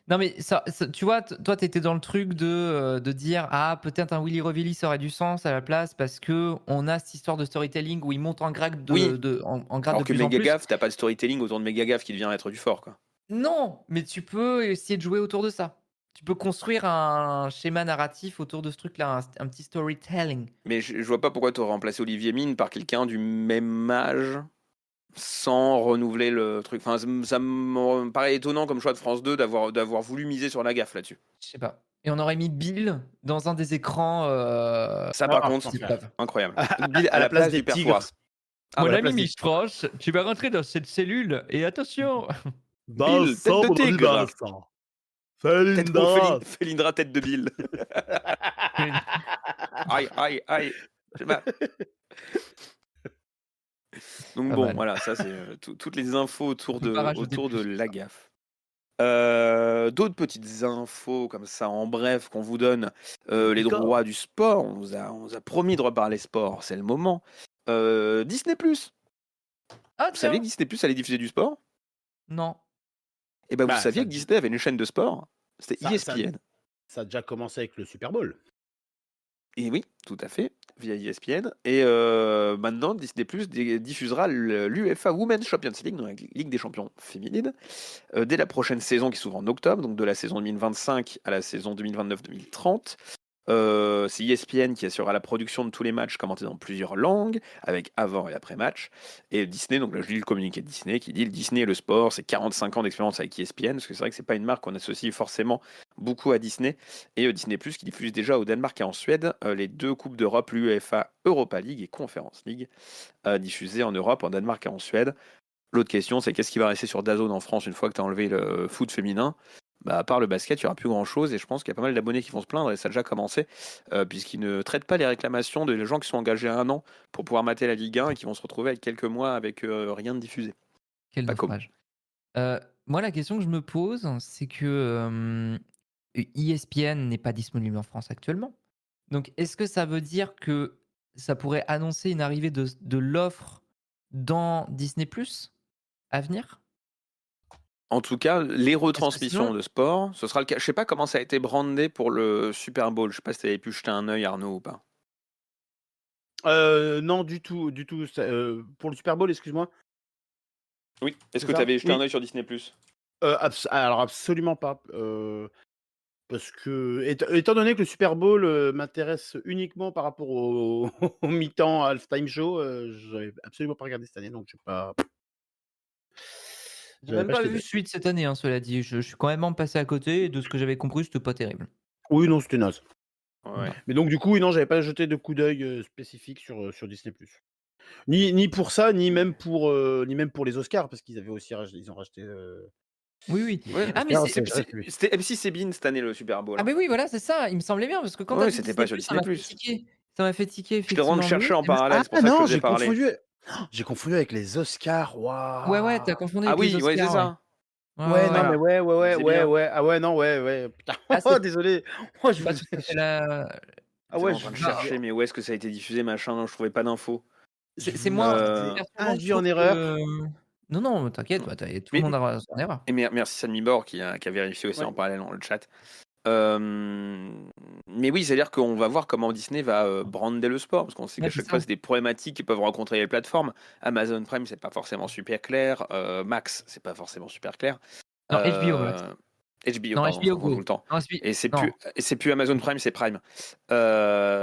S3: Non, mais ça, tu vois, toi, t'étais dans le truc de dire ah, peut-être un Willy Revelli ça aurait du sens à la place parce que on a cette histoire de storytelling où il monte en grade en grade
S1: alors
S3: de
S1: que
S3: plus en plus.
S1: Megagaf, t'as pas de storytelling autour de Megagaf qui devient être du fort, quoi.
S3: Non, mais tu peux essayer de jouer autour de ça. Tu peux construire un schéma narratif autour de ce truc-là, un petit storytelling.
S1: Mais je vois pas pourquoi tu aurais remplacé Olivier Mine par quelqu'un du même âge sans renouveler le truc. Enfin, ça me paraît étonnant comme choix de France 2 d'avoir voulu miser sur la gaffe là-dessus.
S3: Je sais pas. Et on aurait mis Bill dans un des écrans.
S1: Ça, par contre, c'est incroyable. Bill à la place des tigres.
S3: Mon ami Miss France, tu vas rentrer dans cette cellule et attention.
S1: Bill, tête de tigre. Felindra, tête de Bill. Aïe. Donc bon, voilà, ça c'est toutes les infos autour de la gaffe. D'autres petites infos comme ça en bref qu'on vous donne. Les droits du sport, on vous a promis de reparler sport, c'est le moment. Disney+.
S3: Ah,
S1: vous saviez que Disney+ allait diffuser du sport?
S3: Non.
S1: Et ben vous saviez que Disney avait une chaîne de sport? C'était ESPN.
S2: Ça a déjà commencé avec le Super Bowl.
S1: Et oui, tout à fait, via ESPN. Et maintenant, Disney+ diffusera l'UEFA Women's Champions League, donc la Ligue des champions féminine, dès la prochaine saison qui s'ouvre en octobre, donc de la saison 2025 à la saison 2029-2030. C'est ESPN qui assurera la production de tous les matchs commentés dans plusieurs langues, avec avant et après match. Et Disney, donc là je lis le communiqué de Disney qui dit le Disney et le sport, c'est 45 ans d'expérience avec ESPN, parce que c'est vrai que c'est pas une marque qu'on associe forcément beaucoup à Disney. Et Disney+, qui diffuse déjà au Danemark et en Suède les deux Coupes d'Europe, l'UEFA Europa League et Conference League, diffusées en Europe, en Danemark et en Suède. L'autre question, c'est qu'est-ce qui va rester sur DAZN en France une fois que tu as enlevé le foot féminin? Bah, à part le basket, il n'y aura plus grand-chose et je pense qu'il y a pas mal d'abonnés qui vont se plaindre et ça a déjà commencé puisqu'ils ne traitent pas les réclamations des gens qui sont engagés à 1 an pour pouvoir mater la Ligue 1 et qui vont se retrouver avec quelques mois avec rien de diffusé.
S3: Quel dommage. Moi, la question que je me pose, c'est que ESPN n'est pas disponible en France actuellement. Donc, est-ce que ça veut dire que ça pourrait annoncer une arrivée de l'offre dans Disney+ à venir?
S1: En tout cas, les retransmissions de sport, ce sera le cas. Je sais pas comment ça a été brandé pour le Super Bowl. Je sais pas si tu avais pu jeter un œil, Arnaud, ou pas.
S2: Non, du tout. Pour le Super Bowl, excuse-moi.
S1: Oui. Est-ce que tu avais jeté un œil sur Disney+?
S2: Alors absolument pas. Parce que, étant donné que le Super Bowl m'intéresse uniquement par rapport au mi-temps halftime show, j'avais absolument pas regardé cette année, donc je sais pas.
S3: J'ai même pas vu suite cette année, cela dit. Je suis quand même passé à côté et de ce que j'avais compris, c'était pas terrible.
S2: Oui, non, c'était naze.
S1: Ouais.
S2: Mais donc du coup, oui, non, j'avais pas jeté de coup d'œil spécifique sur Disney+. Ni pour ça, ni même pour les Oscars, parce qu'ils avaient aussi ils ont racheté.
S3: Oui.
S1: Ouais, mais c'était M6 et Bein cette année le Super Bowl.
S3: Ah mais oui, voilà, c'est ça. Il me semblait bien parce que quand
S1: c'était pas sur Disney+.
S3: Ça m'a fait tiquer.
S1: Je te rends chercher en parallèle. C'est pour ça que je
S2: j'ai confondu avec les Oscars. Waouh.
S3: Ouais, t'as confondu.
S1: Ah
S3: avec les
S1: oui,
S3: Oscars,
S1: c'est ça.
S3: Ouais,
S2: Ouais,
S3: ouais,
S2: non,
S3: ouais.
S2: mais
S1: Voilà,
S2: ouais,
S1: c'est bien.
S2: ah ouais, non, ouais, putain,
S3: Ah,
S2: oh
S3: c'est
S2: désolé. Oh je
S3: pas
S2: vous
S3: tout à fait la
S2: ah
S1: C'est
S2: ouais,
S1: en train de
S2: je
S1: chercher, mais où est-ce que ça a été diffusé, machin, je trouvais pas d'infos.
S3: c'est
S2: vous
S3: moi,
S1: Euh,
S2: ai
S3: personnellement, je
S2: induit en
S3: trouve
S2: erreur.
S3: que non, non, t'inquiète, bah, tout le
S1: mais,
S3: monde a son erreur.
S1: et merci Sanmibor qui a vérifié aussi
S2: Ouais.
S1: en parallèle dans le chat. Mais oui, c'est-à-dire qu'on va voir comment Disney va brander le sport, parce qu'on sait
S3: Ouais,
S1: qu'à
S3: c'est
S1: chaque fois,
S3: ça.
S1: c'est des problématiques qui peuvent rencontrer les plateformes. Amazon Prime, c'est pas forcément super clair. Max, c'est pas forcément super clair.
S3: Non, HBO Max.
S1: Euh, HBO,
S3: Non,
S1: pardon, je
S3: HBO
S1: confonds tout
S3: Go.
S1: le temps.
S3: Non, HBO non,
S1: Et c'est plus Amazon Prime, c'est Prime.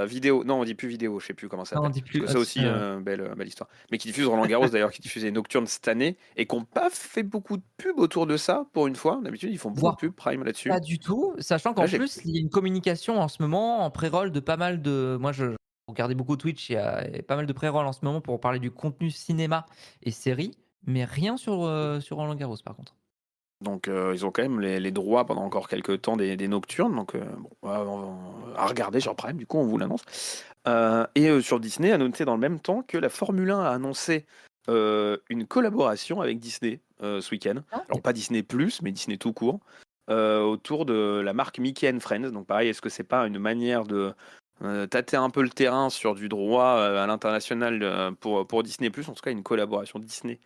S1: Vidéo, non, on dit plus vidéo, je sais plus comment ça
S3: non, on
S1: s'appelle.
S3: dit
S1: Parce
S3: plus
S1: que ça aussi, belle histoire. Mais qui diffuse Roland Garros d'ailleurs, qui diffuse les Nocturnes cette année, et qui n'ont pas fait beaucoup de pub autour de ça pour une fois. D'habitude, ils font beaucoup de
S3: voire
S1: pub Prime là-dessus.
S3: pas du tout, sachant
S1: Là,
S3: qu'en plus, il y a une communication en ce moment en pré-roll de pas mal de moi je regardais beaucoup Twitch, il y a pas mal de pré-roll en ce moment pour parler du contenu cinéma et séries, mais rien sur Roland Garros par contre.
S1: Donc ils ont quand même les droits pendant encore quelques temps des Nocturnes. Donc bon, à regarder sur Prime, du coup, on vous l'annonce. Sur Disney, à noter dans le même temps que la Formule 1 a annoncé une collaboration avec Disney ce week-end.
S3: Ah
S1: Alors
S3: OK.
S1: pas Disney+, mais Disney tout court, autour de la marque Mickey and Friends. Donc pareil, est-ce que c'est pas une manière de tâter un peu le terrain sur du droit à l'international pour Disney+, en tout cas une collaboration Disney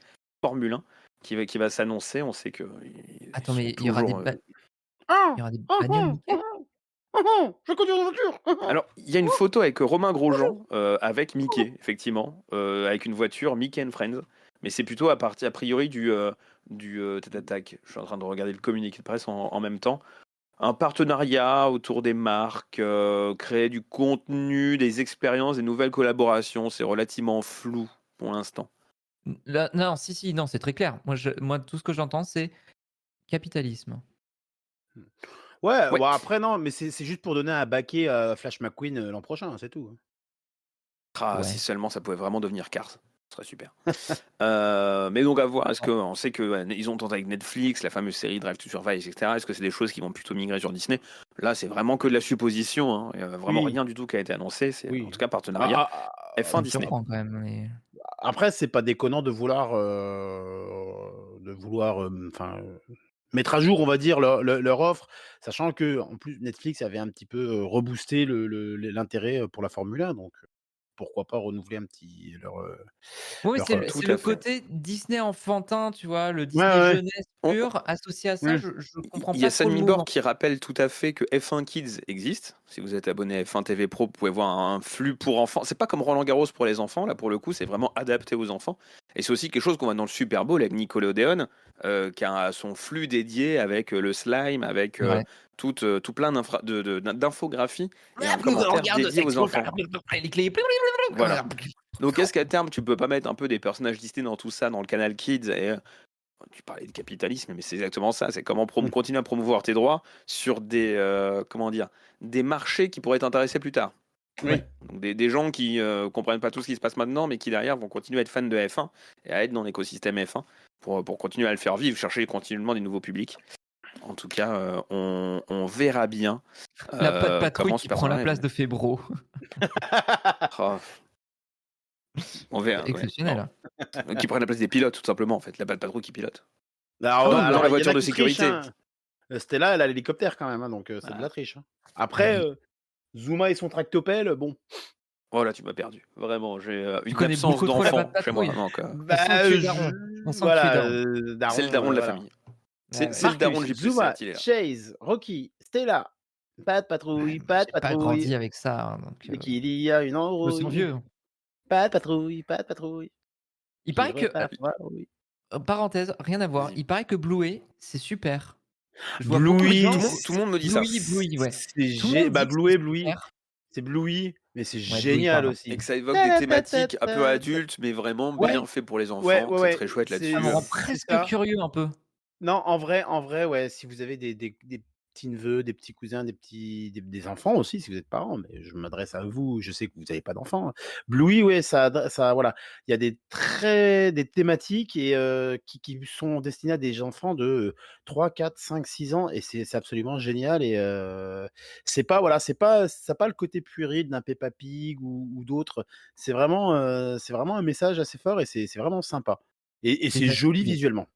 S1: Formule 1 qui va s'annoncer. On sait qu'ils
S3: Attends,
S1: sont
S3: mais il y aura
S1: toujours...
S2: Ah!
S3: des
S2: Ah
S3: bagnoles
S2: ah! Ah
S3: Mickey?
S2: ah! Ah! Je conduis une voiture! Ah ah!
S1: Alors, il y a une photo avec Romain Grosjean avec Mickey, effectivement, avec une voiture Mickey and Friends. Mais c'est plutôt a priori du tac-tac. Je suis en train de regarder le communiqué de presse en même temps. Un partenariat autour des marques, créer du contenu, des expériences, des nouvelles collaborations. C'est relativement flou pour l'instant.
S3: Là non, si, non, c'est très clair. Moi tout ce que j'entends, c'est capitalisme.
S2: Ouais,
S1: Ouais.
S2: bon après non, mais c'est juste pour donner un baquet à Flash McQueen, l'an prochain, c'est tout, hein.
S1: Ah, si
S3: Ouais.
S1: seulement ça pouvait vraiment devenir Cars. Ce serait super. Mais donc à voir, est-ce que on sait que ils ont tenté avec Netflix, la fameuse série Drive to Survive, etc. Est-ce que c'est des choses qui vont plutôt migrer sur Disney? Là, c'est vraiment que de la supposition, hein. Il y a vraiment
S2: Oui,
S1: rien du tout qui a été annoncé. C'est en
S2: oui.
S1: tout cas partenariat
S2: Ah ah
S3: Ça
S1: F1
S3: me
S1: Disney.
S3: surprend quand même, mais
S2: après c'est pas déconnant de vouloir, enfin, mettre à jour, on va dire, leur offre, sachant qu'en plus Netflix avait un petit peu, reboosté l'intérêt, pour la Formule 1, donc pourquoi pas renouveler un petit
S3: oui,
S2: leur,
S1: Tout
S3: c'est
S1: à
S3: le
S1: fait.
S3: côté Disney enfantin, tu vois? Le
S2: ouais,
S3: Disney
S2: ouais,
S3: jeunesse pur associé à ça,
S2: mmh.
S3: je
S1: Il
S3: comprends
S1: y a
S3: pas trop le
S1: Sanmibor
S3: mouvement.
S1: qui rappelle tout à fait que F1 Kids existe. Si vous êtes abonné à F1 TV Pro, vous pouvez voir un flux pour enfants. C'est pas comme Roland Garros pour les enfants, là pour le coup, c'est vraiment adapté aux enfants. Et c'est aussi quelque chose qu'on voit dans le Super Bowl avec Nickelodeon, qui a son flux dédié avec le slime, avec
S3: Ouais.
S1: tout plein d'infographies et un commentaire
S3: Regarde,
S1: dédié aux enfants.
S3: les clés.
S1: Voilà. Donc est-ce qu'à terme, tu peux pas mettre un peu des personnages Disney dans tout ça, dans le canal Kids et tu parlais de capitalisme, mais c'est exactement ça. C'est comment
S2: Mmh.
S1: continuer à promouvoir tes droits sur comment dire, des marchés qui pourraient t'intéresser plus tard.
S2: Oui.
S1: Donc des gens qui comprennent pas tout ce qui se passe maintenant, mais qui derrière vont continuer à être fans de F1 et à être dans l'écosystème F1 pour continuer à le faire vivre, chercher continuellement des nouveaux publics. En tout cas, on verra bien
S3: La patte patrouille
S1: comment ce
S3: qui prend la
S1: partenariat
S3: place
S1: évolue.
S3: de Fébro.
S1: Oh, on verra. Ouais.
S3: Exceptionnel.
S1: Qui prennent la place des pilotes, tout simplement, en fait. La patrouille qui pilote.
S2: Alors,
S3: Non,
S1: Dans
S2: alors
S1: la
S2: il y en
S1: voiture
S2: a
S1: de
S2: qui trichent,
S1: sécurité.
S2: hein. Stella, elle a l'hélicoptère quand même, hein, donc c'est de la triche, hein.
S3: Ah
S2: Après,
S3: oui.
S2: Zuma et son tractopelle, bon.
S1: Oh là, tu m'as perdu. Vraiment, j'ai
S3: Tu
S1: une
S3: connais
S1: absence
S3: beaucoup trop la patte
S1: d'enfant chez moi.
S3: patrouille.
S1: Donc,
S3: On sent que
S2: Bah,
S3: tu es daron. On sent que tu es
S2: voilà,
S3: daron.
S1: c'est le
S2: daron,
S1: daron de la
S2: voilà.
S1: famille.
S3: Ouais,
S1: C'est
S3: ouais.
S1: le daron de
S2: Marcus,
S1: J+,
S2: Zuma,
S1: il est là.
S2: Chase, Rocky, Stella, pas de patrouille, pas de
S3: J'ai pas
S2: patrouille.
S3: grandi avec ça, hein, donc
S2: Dès qu'il y a une
S3: je me sens
S2: embrouille,
S3: vieux.
S2: pas de patrouille, pas de patrouille.
S3: Il
S2: Qui
S3: paraît que,
S2: repart pour la patrouille.
S3: parenthèse, rien à voir,
S1: Vas-y.
S3: il paraît que Bluey, c'est super. Je vois beaucoup de
S2: Bluey,
S3: gens
S1: Tout le monde me dit ça.
S3: Bluey, ouais.
S2: c'est
S3: Tout le monde
S2: bah
S3: dit que c'est
S2: Bluey,
S3: super.
S2: c'est Bluey, mais c'est
S3: Ouais, Bluey,
S2: génial
S3: pardon.
S1: Et
S2: aussi.
S1: que ça évoque des
S2: Ta ta ta
S1: thématiques un peu
S2: ta ta.
S1: adultes, mais vraiment
S3: Ouais,
S1: bien fait pour les
S2: Ouais,
S1: enfants.
S2: ouais,
S1: C'est
S2: ouais,
S1: très chouette
S3: ça me
S1: là-dessus.
S3: rend
S2: c'est
S3: presque
S2: ça.
S3: curieux un peu.
S2: Non, en vrai, ouais, si vous avez des petits-neveux, des petits cousins, des enfants aussi, si vous êtes parents, mais je m'adresse à vous, je sais que vous avez pas d'enfants. Bluey, ouais, ça voilà, il y a des thématiques et qui sont destinées à des enfants de 3, 4, 5, 6 ans et c'est absolument génial et c'est pas voilà, ça a pas le côté puéril d'un Peppa Pig ou d'autres. C'est vraiment un message assez fort et c'est vraiment sympa et c'est
S3: Déjà
S2: joli
S3: mais
S2: visuellement.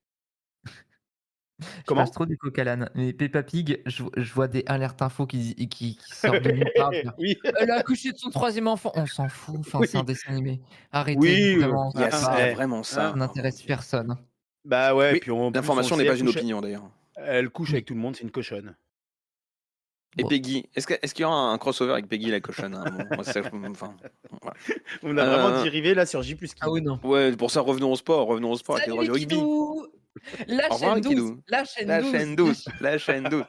S3: Je passe trop du coq à l'âne. Mais Peppa Pig, je vois des alertes infos qui sortent de nulle part.
S2: Oui.
S3: Elle a accouché de son 3e enfant. On s'en fout. Enfin,
S2: Oui.
S3: c'est un dessin animé. Arrêtez,
S2: Oui,
S3: vraiment.
S1: Il y a ça,
S2: eh,
S1: vraiment ça.
S3: Ça n'intéresse personne.
S2: bah ouais,
S1: Oui,
S2: puis en plus, on le
S1: l'information n'est
S2: sait,
S1: pas une opinion d'ailleurs.
S2: elle couche avec tout le monde, c'est une cochonne.
S1: Et
S3: Bon.
S1: Peggy, est-ce qu'il y aura un crossover avec Peggy la cochonne à un moment Moi, enfin, voilà.
S2: On a vraiment dérivé là sur J plus Kid.
S3: Ah oui, non.
S1: Ouais, pour ça, revenons au sport avec les
S3: Salut
S1: droits
S3: les
S1: du rugby.
S3: kidous. La
S1: Au revoir,
S3: chaîne
S1: les
S3: 12.
S1: kidous.
S3: La chaîne
S1: La
S3: 12.
S1: chaîne 12. La chaîne 12.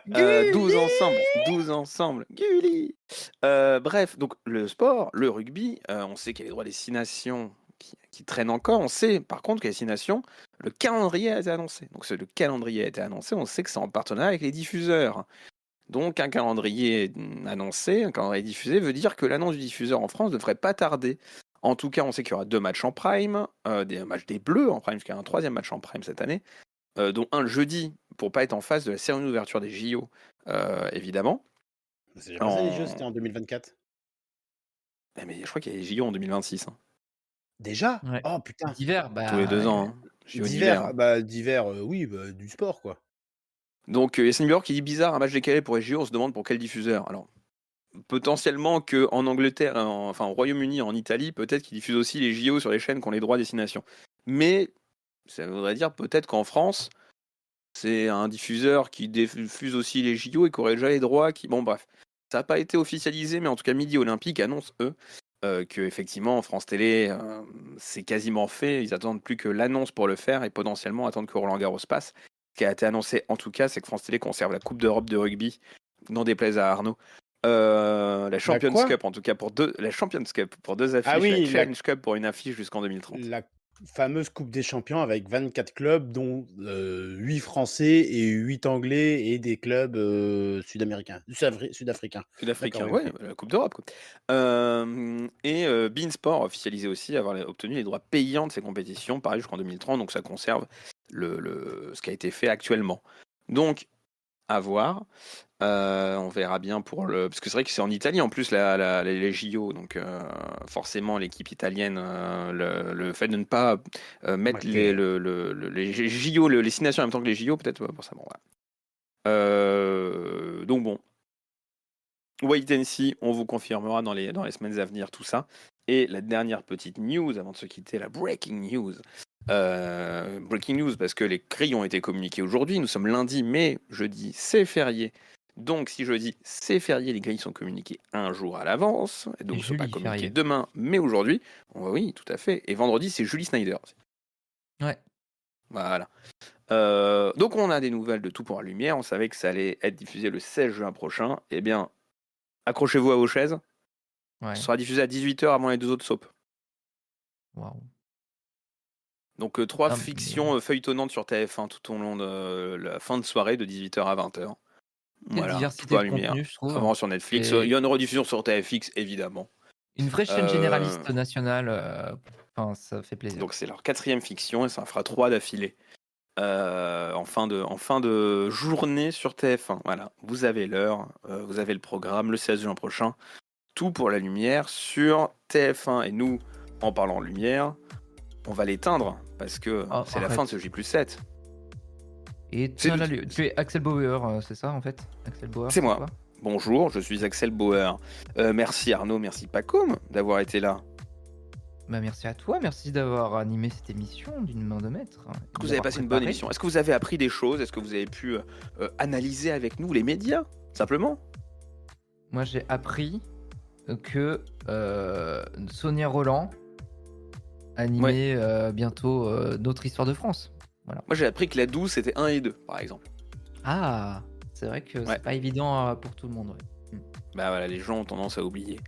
S3: Gulli
S1: 12 ensemble. 12 ensemble. Gulli. Bref, donc le sport, le rugby, on sait qu'il y a les droits des 6 nations qui traînent encore. On sait par contre que les 6 nations, le calendrier a été annoncé. Donc le calendrier a été annoncé, on sait que c'est en partenariat avec les diffuseurs. Donc un calendrier annoncé, un calendrier diffusé veut dire que l'annonce du diffuseur en France ne devrait pas tarder. En tout cas, on sait qu'il y aura 2 matchs en prime, des matchs des Bleus en prime, parce qu'il y a un 3e match en prime cette année, dont un le jeudi, pour pas être en face de la cérémonie d'ouverture des JO, évidemment.
S2: C'est déjà passé les jeux, c'était en 2024.
S1: Mais je crois qu'il y a les JO en 2026. Hein.
S2: Déjà
S3: Ouais.
S2: Oh putain.
S3: D'hiver, bah.
S1: Tous les 2 ans. Hein. JO
S2: D'hiver, oui, du sport quoi.
S1: Donc Yacine Bior qui dit bizarre, un match décalé pour les JO, on se demande pour quel diffuseur. Alors, potentiellement qu'en Angleterre, enfin au Royaume-Uni, en Italie, peut-être qu'ils diffusent aussi les JO sur les chaînes qui ont les droits destination. Mais ça voudrait dire peut-être qu'en France, c'est un diffuseur qui diffuse aussi les JO et qui aurait déjà les droits. Bon bref, ça n'a pas été officialisé, mais en tout cas Midi Olympique annonce eux que effectivement France Télé, c'est quasiment fait. Ils attendent plus que l'annonce pour le faire et potentiellement attendent que Roland Garros passe. Ce qui a été annoncé en tout cas, c'est que France Télé conserve la Coupe d'Europe de rugby, n'en déplaise à Arnaud. La Champions Cup en tout cas la Champions Cup pour 2 affiches,
S2: Ah oui,
S1: la Challenge Cup pour une affiche jusqu'en 2030.
S2: La fameuse Coupe des Champions avec 24 clubs, dont 8 Français et 8 Anglais et des clubs sud-américains, sud-africains.
S1: Sud-africain, ouais, la Coupe d'Europe. Quoi. Et Beansport a officialisé aussi avoir obtenu les droits payants de ces compétitions, pareil jusqu'en 2030, donc ça conserve ce qui a été fait actuellement. Donc, à voir. On verra bien parce que c'est vrai que c'est en Italie en plus les JO, donc forcément l'équipe italienne, le fait de ne pas mettre les JO, les 6 nations en même temps que les JO, peut-être pour ça. Bon, voilà. Donc bon, wait and see, on vous confirmera dans les semaines à venir tout ça. Et la dernière petite news avant de se quitter, la breaking news. Breaking news parce que les grilles ont été communiquées aujourd'hui. Nous sommes lundi, mais jeudi c'est férié. Donc si jeudi c'est férié, les grilles sont communiquées un jour à l'avance. Et donc ne sont pas communiquées demain, mais aujourd'hui. Oui, tout à fait. Et vendredi c'est Julie Snyder.
S3: Ouais.
S1: Voilà. Donc on a des nouvelles de Tout pour la Lumière. On savait que ça allait être diffusé le 16 juin prochain. Eh bien, accrochez-vous à vos chaises.
S3: Ouais.
S1: Ce sera diffusé à 18h avant les 2 autres soaps.
S3: Waouh.
S1: Donc 3 fictions feuilletonnantes sur TF1 tout au long de la fin de soirée de 18h à 20h.
S3: Voilà, diversité de contenu, je trouve.
S1: Avant sur Netflix. Il y a une rediffusion sur TFX, évidemment.
S3: Une vraie chaîne généraliste nationale. Ça fait plaisir.
S1: Donc c'est leur 4e fiction et ça en fera 3 d'affilée. En fin de journée sur TF1. Voilà, vous avez l'heure, vous avez le programme, le 16 juin prochain. Tout pour la lumière sur TF1. Et nous, en parlant de lumière, on va l'éteindre parce que c'est la fin de ce J+7.
S3: Et tu es Axel Bauer, c'est ça en fait Axel Bauer,
S1: c'est moi. Bonjour, je suis Axel Bauer. Merci Arnaud, merci Pacôme d'avoir été là.
S3: Bah merci à toi, merci d'avoir animé cette émission d'une main de maître.
S1: Est-ce que vous avez passé une bonne émission? Est-ce que vous avez appris des choses? Est-ce que vous avez pu analyser avec nous les médias, simplement?
S3: Moi j'ai appris que Sonia Roland animait bientôt Notre Histoire de France. Voilà.
S1: Moi j'ai appris que la 12 c'était 1 et 2 par exemple.
S3: Ah, c'est vrai que c'est pas évident pour tout le monde. Ouais.
S1: Bah voilà, les gens ont tendance à oublier.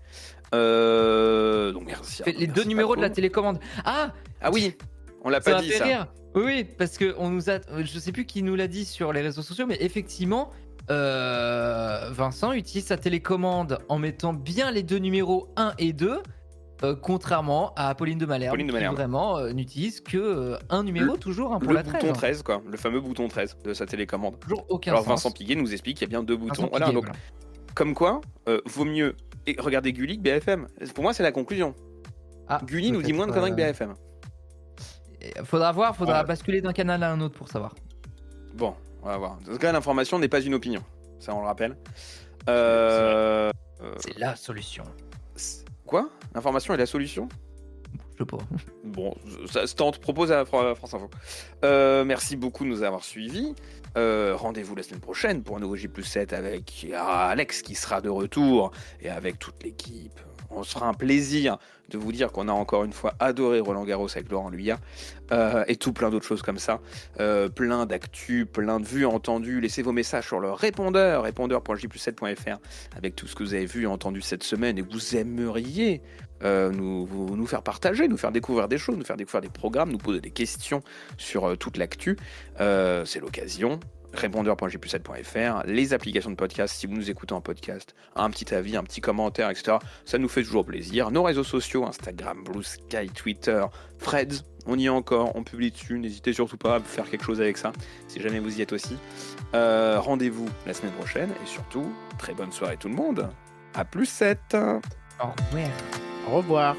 S1: Donc merci.
S3: Les 2 numéros de la télécommande. Ah
S1: oui, on l'a pas dit ça.
S3: Rire. Oui, parce que on nous a, je sais plus qui nous l'a dit sur les réseaux sociaux, mais effectivement, Vincent utilise sa télécommande en mettant bien les 2 numéros 1 et 2. Contrairement à Pauline de Malherbe, qui vraiment n'utilise que un numéro toujours pour la 13.
S1: Le bouton 13, quoi, le fameux bouton 13 de sa télécommande.
S3: Toujours aucun
S1: Alors
S3: sens.
S1: Vincent Piguet nous explique qu'il y a bien 2 boutons.
S3: Voilà,
S1: donc, comme quoi, vaut mieux regarder Gulli que BFM. Pour moi, c'est la conclusion. Gulli nous dit moins de conneries que BFM.
S3: Faudra basculer d'un canal à un autre pour savoir.
S1: Bon, on va voir. En tout cas, l'information n'est pas une opinion. Ça, on le rappelle.
S3: C'est la solution.
S1: Quoi ? L'information est la solution ?
S3: Je sais pas.
S1: Bon, ça se tente, propose à France Info. Merci beaucoup de nous avoir suivis. Rendez-vous la semaine prochaine pour un nouveau J+7 avec Alex qui sera de retour et avec toute l'équipe. On se fera un plaisir de vous dire qu'on a encore une fois adoré Roland Garros avec Laurent Luyat et tout plein d'autres choses comme ça. Plein d'actu, plein de vues entendues. Laissez vos messages sur le répondeur.j+7.fr avec tout ce que vous avez vu et entendu cette semaine et que vous aimeriez nous faire partager, nous faire découvrir des choses, nous faire découvrir des programmes, nous poser des questions sur toute l'actu. C'est l'occasion. Répondeur.j+7.fr, les applications de podcast, si vous nous écoutez en podcast, un petit avis, un petit commentaire, etc. Ça nous fait toujours plaisir. Nos réseaux sociaux, Instagram, Blue Sky, Twitter, Threads, on y est encore, on publie dessus. N'hésitez surtout pas à faire quelque chose avec ça, si jamais vous y êtes aussi. Rendez-vous la semaine prochaine et surtout, très bonne soirée tout le monde. À +7.
S3: Au revoir.
S2: Au revoir.